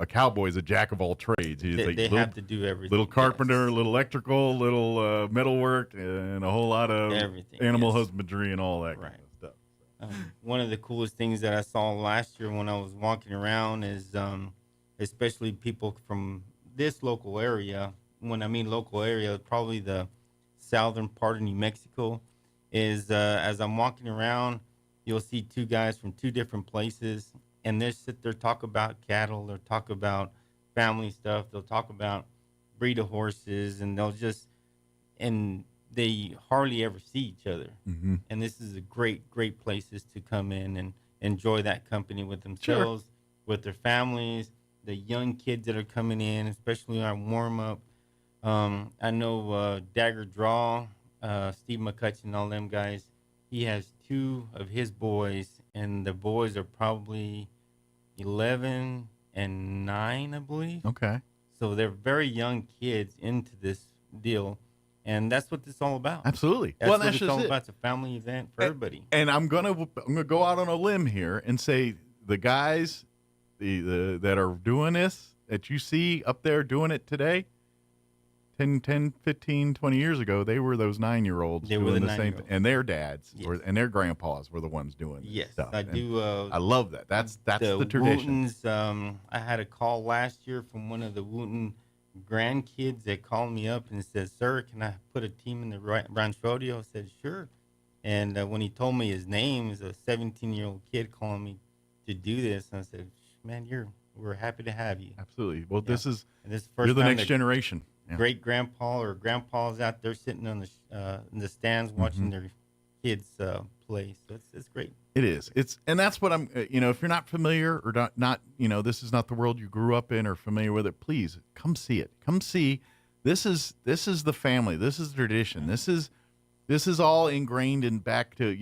A cowboy's a jack of all trades. They have to do everything. Little carpenter, little electrical, little metalwork, and a whole lot of animal husbandry and all that kind of stuff. One of the coolest things that I saw last year when I was walking around is, especially people from this local area. When I mean local area, probably the southern part of New Mexico, is as I'm walking around, you'll see two guys from two different places, and they sit there talk about cattle, they'll talk about family stuff, they'll talk about breed of horses, and they hardly ever see each other. Mm-hmm. And this is a great places to come in and enjoy that company with themselves, with their families, the young kids that are coming in, especially on warm up. I know Dagger Draw, Steve McCutcheon, all them guys, he has two of his boys, and the boys are probably 11 and 9, I believe. Okay. So they're very young kids into this deal, and that's what this is all about. Absolutely. That's what that's it's just all it. about. It's a family event for everybody. And I'm gonna go out on a limb here and say the guys that are doing this that you see up there doing it today, 10, 15, 20 years ago, they were those 9-year-olds doing the same thing. And their dads and their grandpas were the ones doing stuff. I do. I love that. That's the tradition. Wootens, I had a call last year from one of the Wooten grandkids that called me up and said, "Sir, can I put a team in the ranch rodeo?" I said, "Sure." And when he told me his name, is a 17-year-old kid calling me to do this, and I said, "Man, we're happy to have you." Absolutely. Well, this is first you're the time next generation. Yeah. Great grandpa or grandpa's out there sitting on in the stands watching their kids play. So it's great. It is. And that's what I'm. If you're not familiar or not, this is not the world you grew up in or familiar with it. Please come see it. Come see. This is the family. This is the tradition. This is all ingrained in back to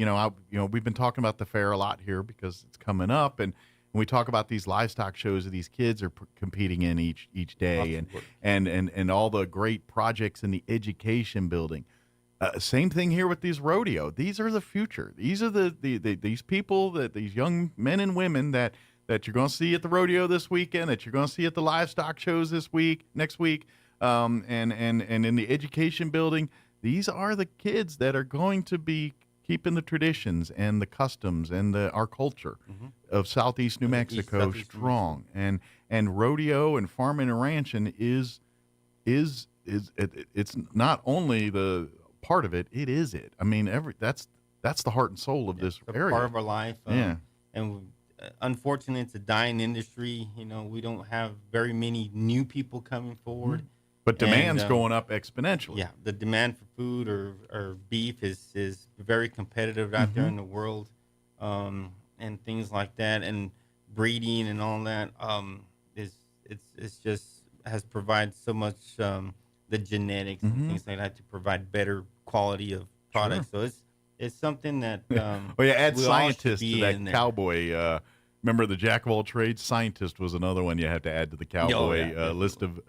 we've been talking about the fair a lot here because it's coming up, and when we talk about these livestock shows that these kids are competing in each day, and all the great projects in the education building. Same thing here with these rodeo. These are the future. These are these people, these young men and women that you're going to see at the rodeo this weekend, that you're going to see at the livestock shows next week, and in the education building. These are the kids that are going to be keeping the traditions and the customs and our culture of Southeast New Mexico strong. And rodeo and farming and ranching is it's not only the part of it, it is it. I mean, that's the heart and soul of this area. Part of our life. And unfortunately, it's a dying industry. We don't have very many new people coming forward. But demand's going up exponentially. Yeah, the demand for food or beef is very competitive out there in the world, and things like that, and breeding and all that. It's just has provided so much the genetics and things like that to provide better quality of products. So it's something that add scientists to that cowboy. Remember the jack of all trades? Scientist was another one you had to add to the cowboy list of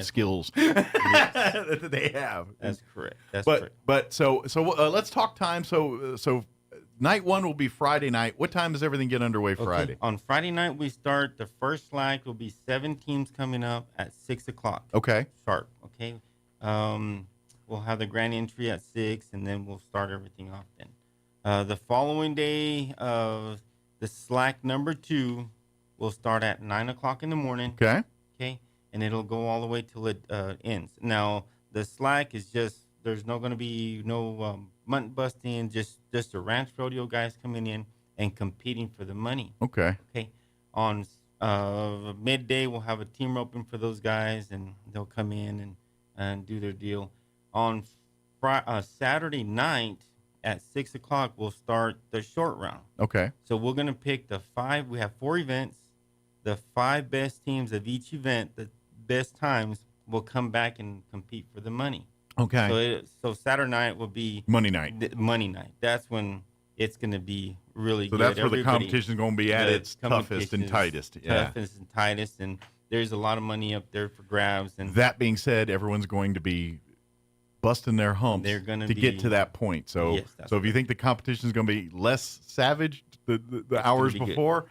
skills that they have. That's correct. But so let's talk time. So night one will be Friday night. What time does everything get underway Friday? On Friday night, we start. The first slack will be 7 teams coming up at 6 o'clock. Okay. Sharp. Okay. We'll have the grand entry at 6, and then we'll start everything off then. The following day, the slack number 2 will start at 9 o'clock in the morning. Okay. Okay. And it'll go all the way till it ends. Now, the slack is just, there's no going to be no mutton busting, just the ranch rodeo guys coming in and competing for the money. Okay. Okay. On midday, we'll have a team roping for those guys, and they'll come in and do their deal. On Saturday night at 6 o'clock, we'll start the short round. Okay. So we're going to pick we have 4 events. The 5 best teams of each event, the best times, will come back and compete for the money. Okay. So Saturday night will be Money night. Money night. That's when it's going to be really So good. that's where the competition is going to be at the its toughest and competition is tightest. Yeah. Toughest and tightest, and there's a lot of money up there for grabs. And That being said, everyone's going to be busting their humps They're gonna to get be- to that point. So, Yes, that's so if you think the competition is going to be less savage the hours be good. before,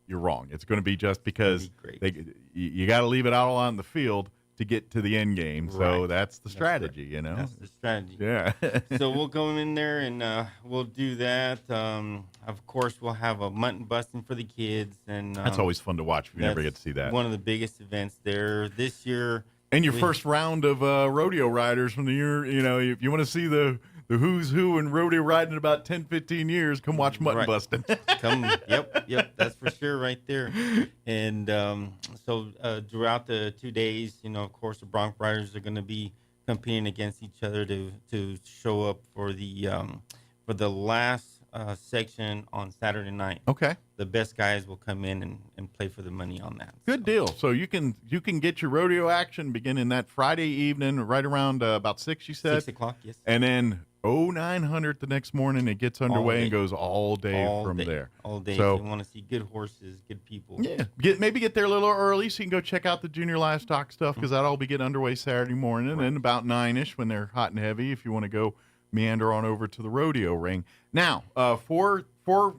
you're wrong. It's going to be just because you got to leave it all on the field to get to the end game. So Right. that's the strategy, you know. That's the strategy. Yeah. So we'll go in there and we'll do that. Of course, we'll have a mutton busting for the kids, and That's always fun to watch if you never that's get to see that. One of the biggest events there this year. And your we- first round of rodeo riders from the year, you know, if you want to see the who's who in rodeo riding in about 10, 15 years, come watch mutton Right. busting. Yep, that's for sure right there. And so throughout the 2 days, you know, of course, the bronc riders are going to be competing against each other to show up for the last section on Saturday night. Okay. The best guys will come in and play for the money on that. Good deal. So you can get your rodeo action beginning that Friday evening, right around about 6, you said? 6 o'clock, yes. And then 0900 the next morning, it gets underway day. and goes all day from day, there. All day. So You want to see good horses, good people. yeah, maybe get there a little early so you can go check out the junior livestock stuff, because that'll be getting underway Saturday morning, and then about 9ish when they're hot and heavy, if you want to go meander on over to the rodeo ring. Now, for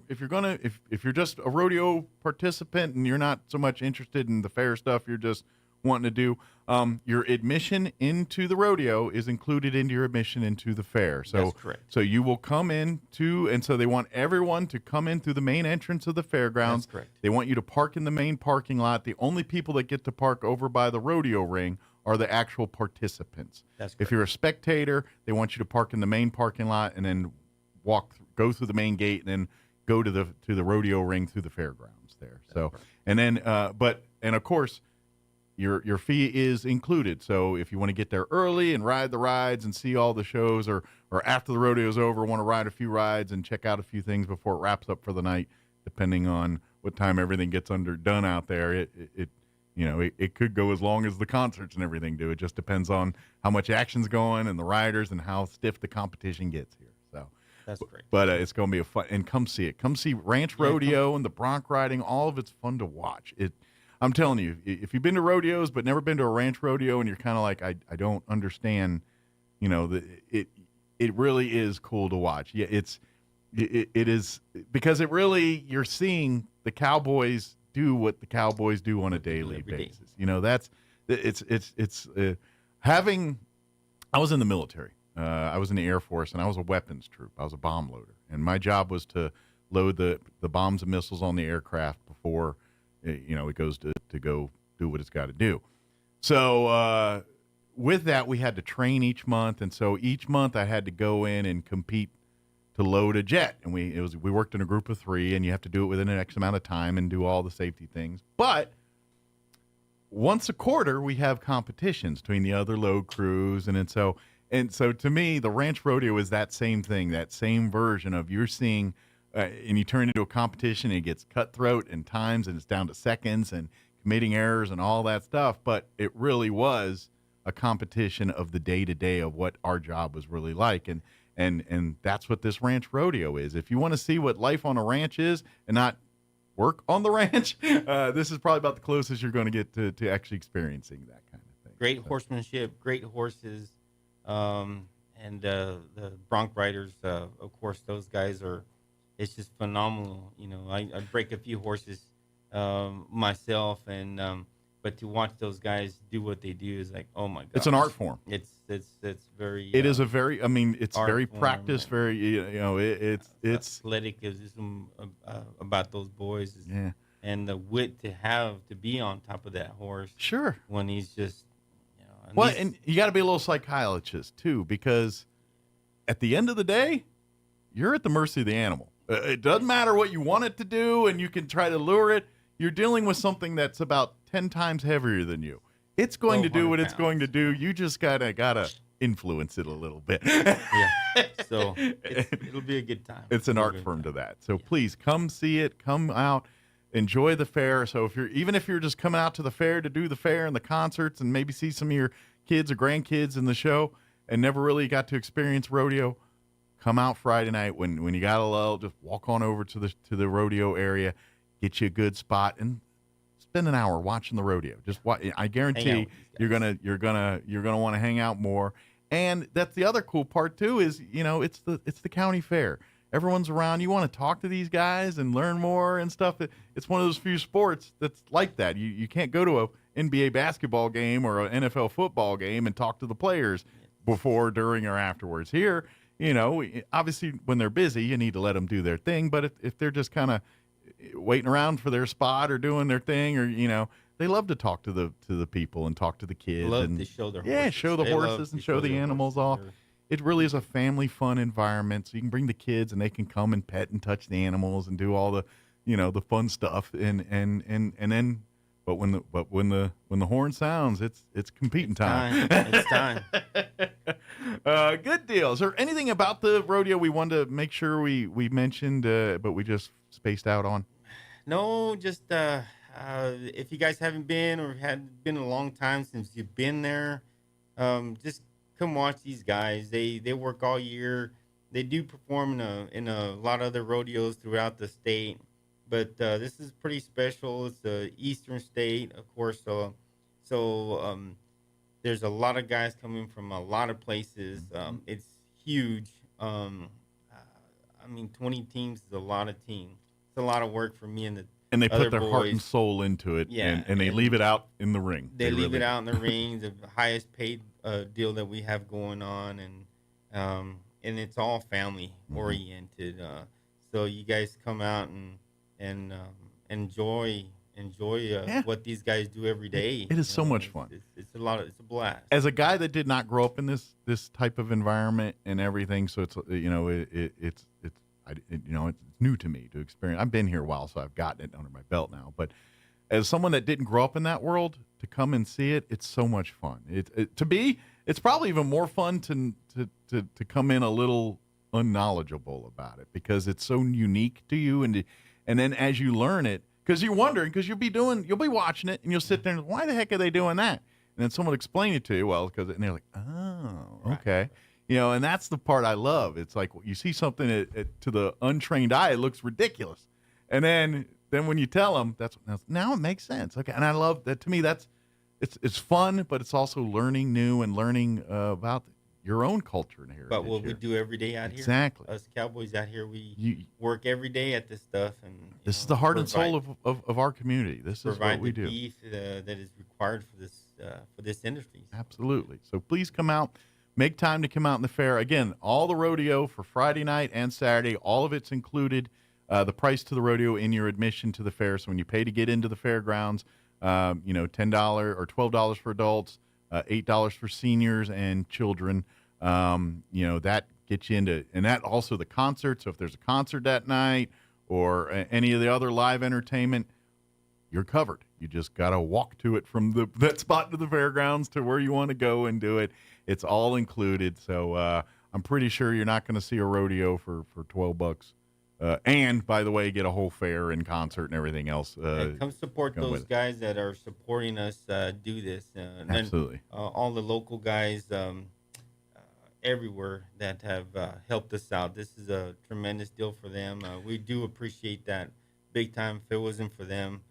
if you're gonna if you're just a rodeo participant and you're not so much interested in the fair stuff, you're just wanting to do, your admission into the rodeo is included into your admission into the fair. So That's correct. So you will come in and so they want everyone to come in through the main entrance of the fairgrounds. That's correct. They want you to park in the main parking lot. The only people that get to park over by the rodeo ring are the actual participants. That's If you're a spectator, they want you to park in the main parking lot and then go through the main gate and then go to the rodeo ring through the fairgrounds there. So and then and of course your fee is included. So if you want to get there early and ride the rides and see all the shows, or after the rodeo's over, want to ride a few rides and check out a few things before it wraps up for the night, depending on what time everything gets done out there, it could go as long as the concerts and everything do. It just depends on how much action's going and the riders and how stiff the competition gets here. So that's great. But it's going to be a fun, and come see it. Come see ranch rodeo and the bronc riding. All of it's fun to watch. I'm telling you, if you've been to rodeos but never been to a ranch rodeo and you're kind of like, I don't understand, it really is cool to watch. Yeah, it is, because it really, you're seeing the cowboys do what the cowboys do on a daily basis. Having, I was in the military. I was in the Air Force, and I was a weapons troop. I was a bomb loader, and my job was to load the bombs and missiles on the aircraft before it goes to go do what it's got to do. So with that, we had to train each month, and so each month I had to go in and compete to load a jet, and we worked in a group of 3, and you have to do it within an X amount of time and do all the safety things. But once a quarter, we have competitions between the other load crews, and so to me, the ranch rodeo is that same thing, that same version of you're seeing, and you turn into a competition, and it gets cutthroat and times, and it's down to seconds and committing errors and all that stuff. But it really was a competition of the day-to-day of what our job was really like, and that's what this ranch rodeo is. If you want to see what life on a ranch is and not work on the ranch, this is probably about the closest you're going to get to actually experiencing that kind of thing. Great horsemanship, great horses, and the bronc riders. Of course, those guys are it's just phenomenal. You know, I break a few horses myself, and but to watch those guys do what they do is like, oh my god, it's an art form. It's very. It is a very. I mean, it's art very form, practiced. Very, you know, it's athleticism about those boys. Yeah. And the wit to be on top of that horse. Sure. When he's just, you know. Well, and you got to be a little psychologist too, because at the end of the day, you're at the mercy of the animal. It doesn't matter what you want it to do, and you can try to lure it. You're dealing with something that's about 10 times heavier than you. It's going to do what it's going to do. You just gotta influence it a little bit. Yeah. So it'll be a good time. It's an art form to that. So please come see it. Come out. Enjoy the fair. So if you're just coming out to the fair to do the fair and the concerts and maybe see some of your kids or grandkids in the show and never really got to experience rodeo, come out Friday night when you got a lull. Just walk on over to the rodeo area, get you a good spot, and spend an hour watching the rodeo. Just watch. I guarantee you're gonna want to hang out more. And that's the other cool part too is, you know, it's the county fair. Everyone's around. You want to talk to these guys and learn more and stuff. It's one of those few sports that's like that. You can't go to a NBA basketball game or an NFL football game and talk to the players before, during, or afterwards. Here, you know, obviously when they're busy, you need to let them do their thing. But if they're just kind of waiting around for their spot or doing their thing, or, you know, they love to talk to the people and talk to the kids. Love and to show their horses. Yeah, show the horses and show the animals off. It really is a family fun environment. So you can bring the kids and they can come and pet and touch the animals and do all the, you know, the fun stuff. And then, but when the horn sounds, it's competing time. It's time. Good deal. Is there anything about the rodeo we wanted to make sure we mentioned, but we just spaced out on? No, just if you guys haven't been or had been a long time since you've been there, just come watch these guys. They work all year. They do perform in a lot of other rodeos throughout the state, but this is pretty special. It's the eastern state, of course. So there's a lot of guys coming from a lot of places. It's huge. I mean, 20 teams is a lot of teams. It's a lot of work for me and the And they other put their boys. heart and soul into it, Yeah, and they leave it out in the ring. They leave really it out in the ring, the highest paid deal that we have going on, and it's all family oriented. So you guys come out and enjoy what these guys do every day. It is so much fun. It's a blast. As a guy that did not grow up in this type of environment and everything, so it's, you know, it's new to me to experience. I've been here a while, so I've gotten it under my belt now. But as someone that didn't grow up in that world, to come and see it, it's so much fun. It's probably even more fun to come in a little unknowledgeable about it, because it's so unique to you, and then as you learn it, because you're wondering, because you'll be watching it and you'll sit there and, why the heck are they doing that? And then someone will explain it to you, and they're like, oh, okay. You know, and that's the part I love. It's like you see something to the untrained eye, it looks ridiculous. And then when you tell them, now it makes sense. Okay. And I love that. To me, it's fun, but it's also learning new and learning about your own culture and heritage. But what we do every day out here. Exactly. Us cowboys out here, we work every day at this stuff. And this is the heart and soul of our community. This is what we do. Provide the beef that is required for this industry. Absolutely. So please come out. Make time to come out in the fair. Again, all the rodeo for Friday night and Saturday, all of it's included. The price to the rodeo in your admission to the fair. So when you pay to get into the fairgrounds, $10 or $12 for adults, $8 for seniors and children. That gets you into, and that also the concert. So if there's a concert that night or any of the other live entertainment, you're covered. You just got to walk to it from that spot to the fairgrounds to where you want to go and do it. It's all included. So I'm pretty sure you're not going to see a rodeo for $12. And by the way, get a whole fair and concert and everything else. Come support those guys that are supporting us do this. Absolutely. And, all the local guys everywhere that have helped us out. This is a tremendous deal for them. We do appreciate that big time. If it wasn't for them,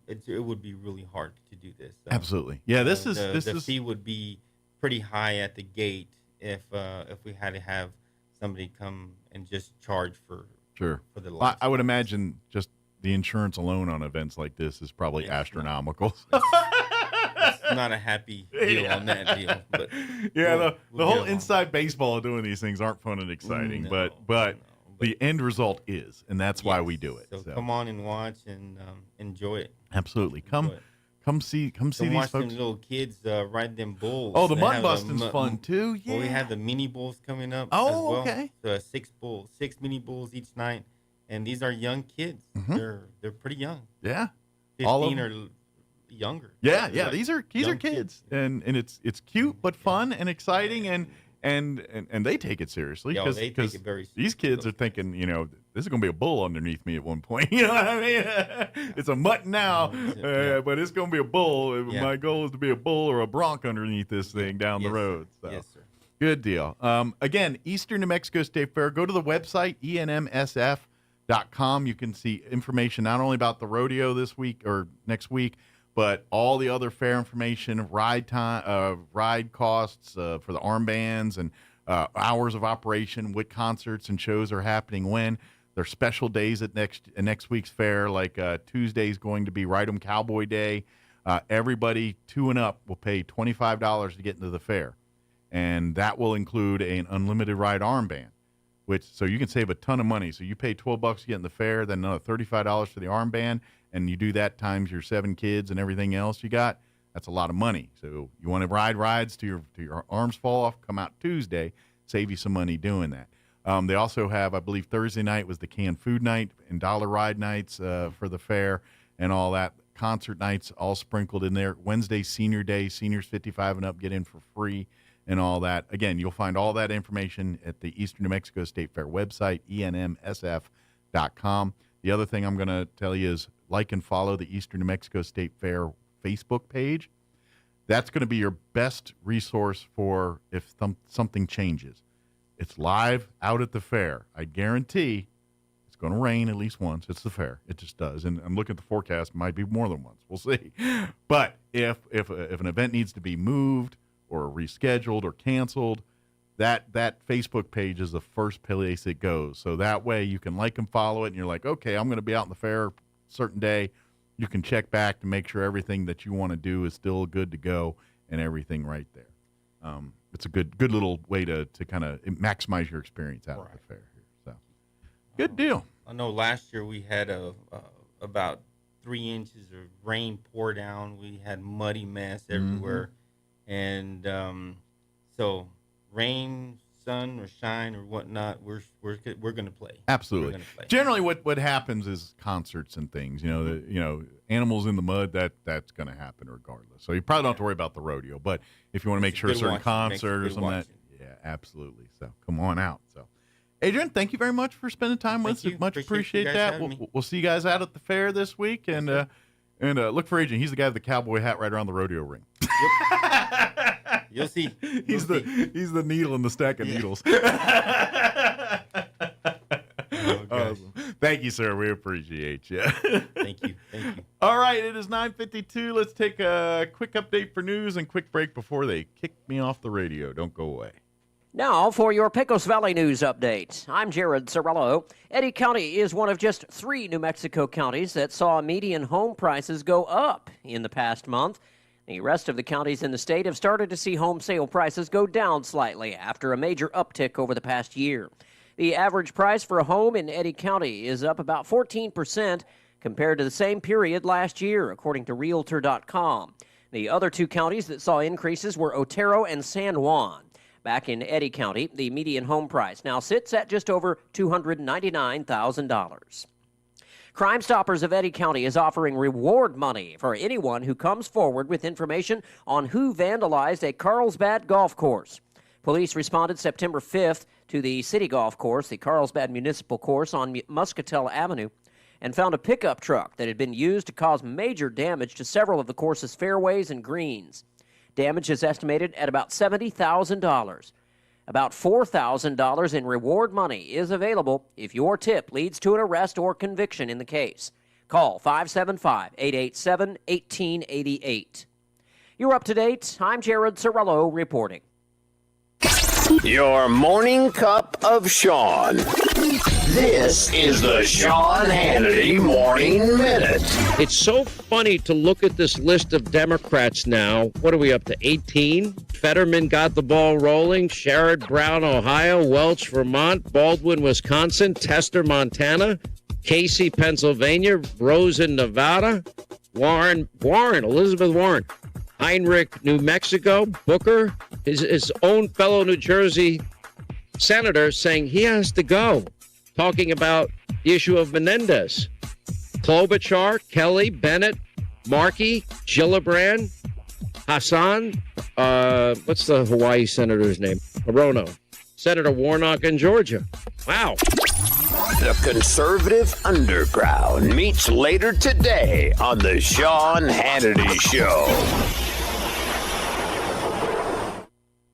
it would be really hard to do this. Absolutely. Yeah, the fee would be pretty high at the gate if we had to have somebody come and just charge for Sure. For the I would imagine just the insurance alone on events like this is probably astronomical. It's not a happy deal on that deal. But yeah, the whole inside baseball of doing these things aren't fun and exciting, but the end result is, and that's why we do it. So come on and watch and enjoy it. Absolutely. Come see these watch folks. them little kids ride them bulls. Oh, the They mud have busting's fun too. Yeah. Well, we have the mini bulls coming up. Oh, as well. okay. So 6 mini bulls each night, and these are young kids. They're pretty young. Yeah. 15 or younger. Yeah. Right. These are kids, and it's cute but fun and exciting, and they take it seriously Yeah, they take it very these kids are thinking, this is going to be a bull underneath me at one point. You know what I mean? It's a mutt now, but it's going to be a bull. Yeah. My goal is to be a bull or a bronc underneath this thing down the road. So. Yes, sir. Good deal. Again, Eastern New Mexico State Fair. Go to the website, enmsf.com. You can see information not only about the rodeo this week or next week, but all the other fair information, ride time, ride costs for the armbands, and hours of operation, what concerts and shows are happening when. There's special days at next week's fair, like Tuesday's going to be Ride 'em Cowboy Day. Everybody 2 and up will pay $25 to get into the fair, and that will include an unlimited ride armband, so you can save a ton of money. So you pay $12 to get in the fair, then another $35 for the armband, and you do that times your 7 kids and everything else you got. That's a lot of money. So you want to ride rides to your arms fall off, come out Tuesday, save you some money doing that. They also have, I believe, Thursday night was the canned food night and dollar ride nights for the fair and all that. Concert nights all sprinkled in there. Wednesday, senior day, seniors 55 and up get in for free and all that. Again, you'll find all that information at the Eastern New Mexico State Fair website, enmsf.com. The other thing I'm going to tell you is like and follow the Eastern New Mexico State Fair Facebook page. That's going to be your best resource for if something changes. It's live out at the fair. I guarantee it's going to rain at least once. It's the fair. It just does. And I'm looking at the forecast. It might be more than once. We'll see. But if an event needs to be moved or rescheduled or canceled, that Facebook page is the first place it goes. So that way you can like and follow it, and you're like, okay, I'm going to be out in the fair a certain day. You can check back to make sure everything that you want to do is still good to go and everything right there. It's a good little way to kind of maximize your experience out at the fair here. So, good deal. I know last year we had about 3 inches of rain pour down. We had muddy mess everywhere, and so rain, sun, or shine or whatnot, we're going to play. Absolutely. We're gonna play. Generally, what happens is concerts and things. Animals in the mud. That's going to happen regardless. So you probably don't have to worry about the rodeo. But if you want to make sure certain concerts and that, yeah, absolutely. So come on out. So, Adrian, thank you very much for spending time with us. Much appreciate that. We'll see you guys out at the fair this week, and look for Adrian. He's the guy with the cowboy hat right around the rodeo ring. Yep. You'll see. He's the needle in the stack of needles. Awesome. Thank you, sir. We appreciate you. Thank you. All right, it is 9:52. Let's take a quick update for news and quick break before they kick me off the radio. Don't go away. Now for your Pecos Valley News update. I'm Jared Sorello. Eddy County is one of just 3 New Mexico counties that saw median home prices go up in the past month. The rest of the counties in the state have started to see home sale prices go down slightly after a major uptick over the past year. The average price for a home in Eddy County is up about 14% compared to the same period last year, according to Realtor.com. The other 2 counties that saw increases were Otero and San Juan. Back in Eddy County, the median home price now sits at just over $299,000. Crime Stoppers of Eddy County is offering reward money for anyone who comes forward with information on who vandalized a Carlsbad golf course. Police responded September 5th to the city golf course, the Carlsbad Municipal Course on Muscatel Avenue, and found a pickup truck that had been used to cause major damage to several of the course's fairways and greens. Damage is estimated at about $70,000. About $4,000 in reward money is available if your tip leads to an arrest or conviction in the case. Call 575-887-1888. You're up to date. I'm Jared Sorello reporting. Your morning cup of Sean. This is the Sean Hannity Morning Minute. It's so funny to look at this list of Democrats now. What are we up to, 18? Fetterman got the ball rolling. Sherrod Brown, Ohio. Welch, Vermont. Baldwin, Wisconsin. Tester, Montana. Casey, Pennsylvania. Rosen, Nevada. Warren, Elizabeth Warren. Heinrich, New Mexico. Booker, his own fellow New Jersey senator, saying he has to go. Talking about the issue of Menendez. Klobuchar, Kelly, Bennett, Markey, Gillibrand, Hassan, what's the Hawaii senator's name? Hirono. Senator Warnock in Georgia. Wow. The conservative underground meets later today on the Sean Hannity Show.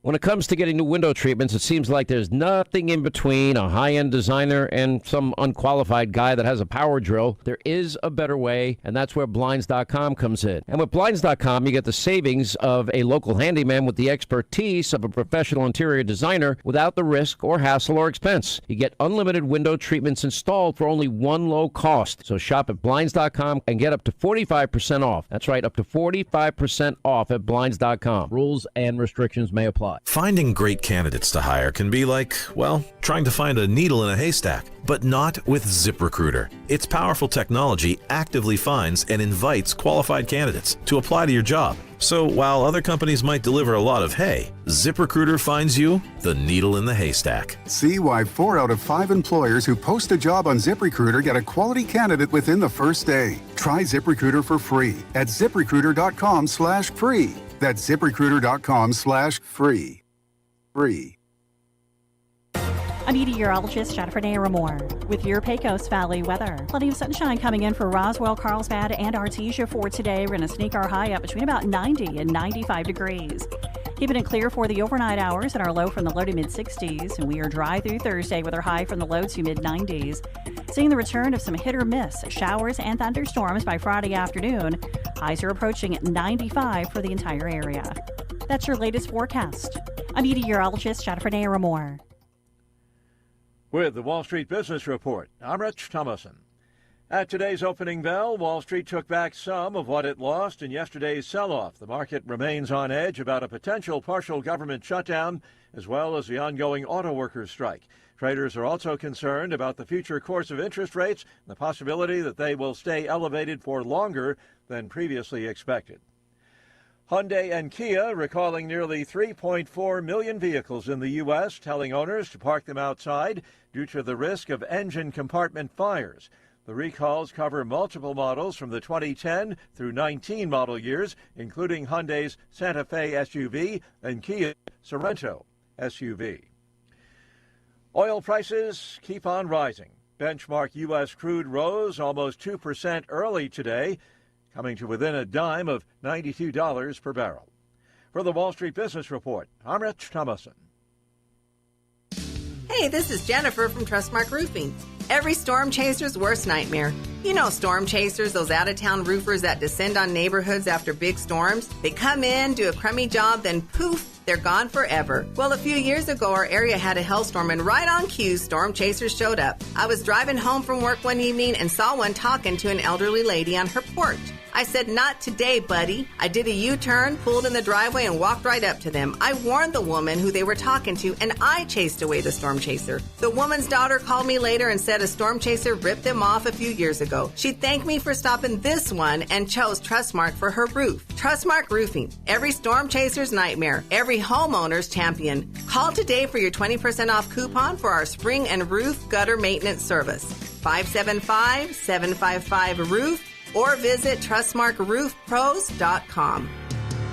When it comes to getting new window treatments, it seems like there's nothing in between a high-end designer and some unqualified guy that has a power drill. There is a better way, and that's where Blinds.com comes in. And with Blinds.com, you get the savings of a local handyman with the expertise of a professional interior designer without the risk or hassle or expense. You get unlimited window treatments installed for only one low cost. So shop at Blinds.com and get up to 45% off. That's right, up to 45% off at Blinds.com. Rules and restrictions may apply. Finding great candidates to hire can be like, well, trying to find a needle in a haystack, but not with ZipRecruiter. Its powerful technology actively finds and invites qualified candidates to apply to your job. So while other companies might deliver a lot of hay, ZipRecruiter finds you the needle in the haystack. See why 4 out of 5 employers who post a job on ZipRecruiter get a quality candidate within the first day. Try ZipRecruiter for free at ZipRecruiter.com/free. That's ZipRecruiter.com/free. Free. I'm meteorologist Jennifer Naramore with your Pecos Valley weather. Plenty of sunshine coming in for Roswell, Carlsbad, and Artesia for today. We're going to sneak our high up between about 90 and 95 degrees. Keeping it clear for the overnight hours and our low from the low to mid-60s. And we are dry through Thursday with our high from the low to mid-90s. Seeing the return of some hit or miss showers and thunderstorms by Friday afternoon. Highs are approaching 95 for the entire area. That's your latest forecast. I'm meteorologist Jennifer Naramore. With the Wall Street Business Report, I'm Rich Thomason. At today's opening bell, Wall Street took back some of what it lost in yesterday's sell-off. The market remains on edge about a potential partial government shutdown, as well as the ongoing auto workers' strike. Traders are also concerned about the future course of interest rates and the possibility that they will stay elevated for longer than previously expected. Hyundai and Kia recalling nearly 3.4 million vehicles in the U.S., telling owners to park them outside due to the risk of engine compartment fires. The recalls cover multiple models from the 2010 through 19 model years, including Hyundai's Santa Fe SUV and Kia Sorento SUV. Oil prices keep on rising. Benchmark U.S. crude rose almost 2% early today, coming to within a dime of $92 per barrel. For the Wall Street Business Report, I'm Rich Thomason. Hey, this is Jennifer from Trustmark Roofing. Every storm chaser's worst nightmare. You know storm chasers, those out-of-town roofers that descend on neighborhoods after big storms. They come in, do a crummy job, then poof, they're gone forever. Well, a few years ago, our area had a hailstorm, and right on cue, storm chasers showed up. I was driving home from work one evening and saw one talking to an elderly lady on her porch. I said, "Not today, buddy." I did a U-turn, pulled in the driveway, and walked right up to them. I warned the woman who they were talking to, and I chased away the storm chaser. The woman's daughter called me later and said a storm chaser ripped them off a few years ago. She thanked me for stopping this one and chose Trustmark for her roof. Trustmark Roofing. Every storm chaser's nightmare. Every homeowner's champion. Call today for your 20% off coupon for our spring and roof gutter maintenance service. 575-755-ROOF. Or visit TrustmarkRoofPros.com.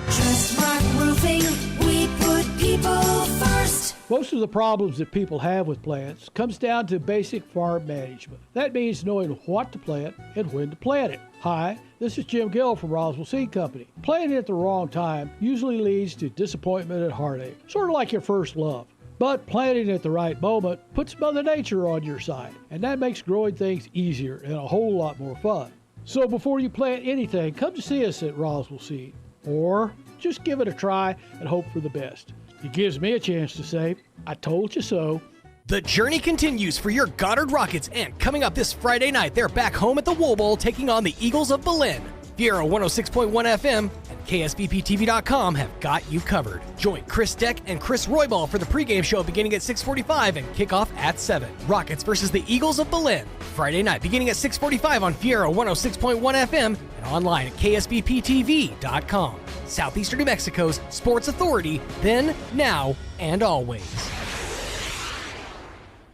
Trustmark Roofing, we put people first. Most of the problems that people have with plants comes down to basic farm management. That means knowing what to plant and when to plant it. Hi, this is Jim Gill from Roswell Seed Company. Planting at the wrong time usually leads to disappointment and heartache, sort of like your first love. But planting at the right moment puts Mother Nature on your side, and that makes growing things easier and a whole lot more fun. So before you plant anything, come to see us at Roswell Seed, or just give it a try and hope for the best. It gives me a chance to say, I told you so. The journey continues for your Goddard Rockets, and coming up this Friday night, they're back home at the Wool Bowl taking on the Eagles of Belen. Fiero 106.1 FM and KSVPTV.com have got you covered. Join Chris Deck and Chris Roybal for the pregame show beginning at 6:45 and kickoff at 7. Rockets versus the Eagles of Belen. Friday night beginning at 6:45 on Fiero 106.1 FM and online at KSVPTV.com. Southeastern New Mexico's sports authority, then, now, and always.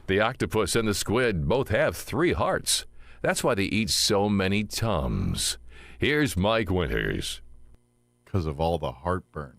The octopus and the squid both have 3 hearts. That's why they eat so many Tums. Here's Mike Winters. Because of all the heartburn.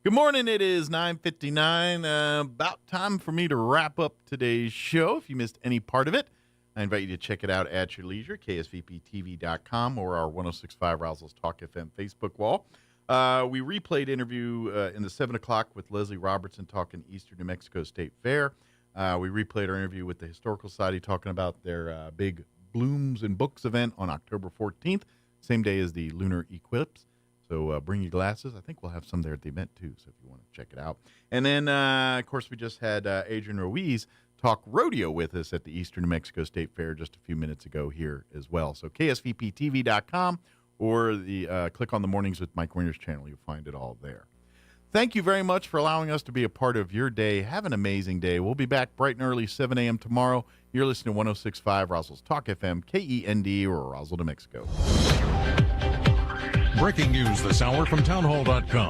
Good morning. It is 9:59. About time for me to wrap up today's show. If you missed any part of it, I invite you to check it out at your leisure, ksvptv.com or our 106.5 Roswell Talk FM Facebook wall. We replayed interview in the 7 o'clock with Leslie Robertson talking Eastern New Mexico State Fair. We replayed our interview with the Historical Society talking about their big Blooms and Books event on October 14th, same day as the lunar eclipse. So bring your glasses. I think we'll have some there at the event, too, so if you want to check it out. And then, of course, we just had Adrian Ruiz talk rodeo with us at the Eastern New Mexico State Fair just a few minutes ago here as well. So KSVPTV.com or the click on the Mornings with Mike Winters channel. You'll find it all there. Thank you very much for allowing us to be a part of your day. Have an amazing day. We'll be back bright and early, 7 a.m. tomorrow. You're listening to 106.5 Roswell's Talk FM, KEND, or Roswell, New Mexico. Breaking news this hour from townhall.com.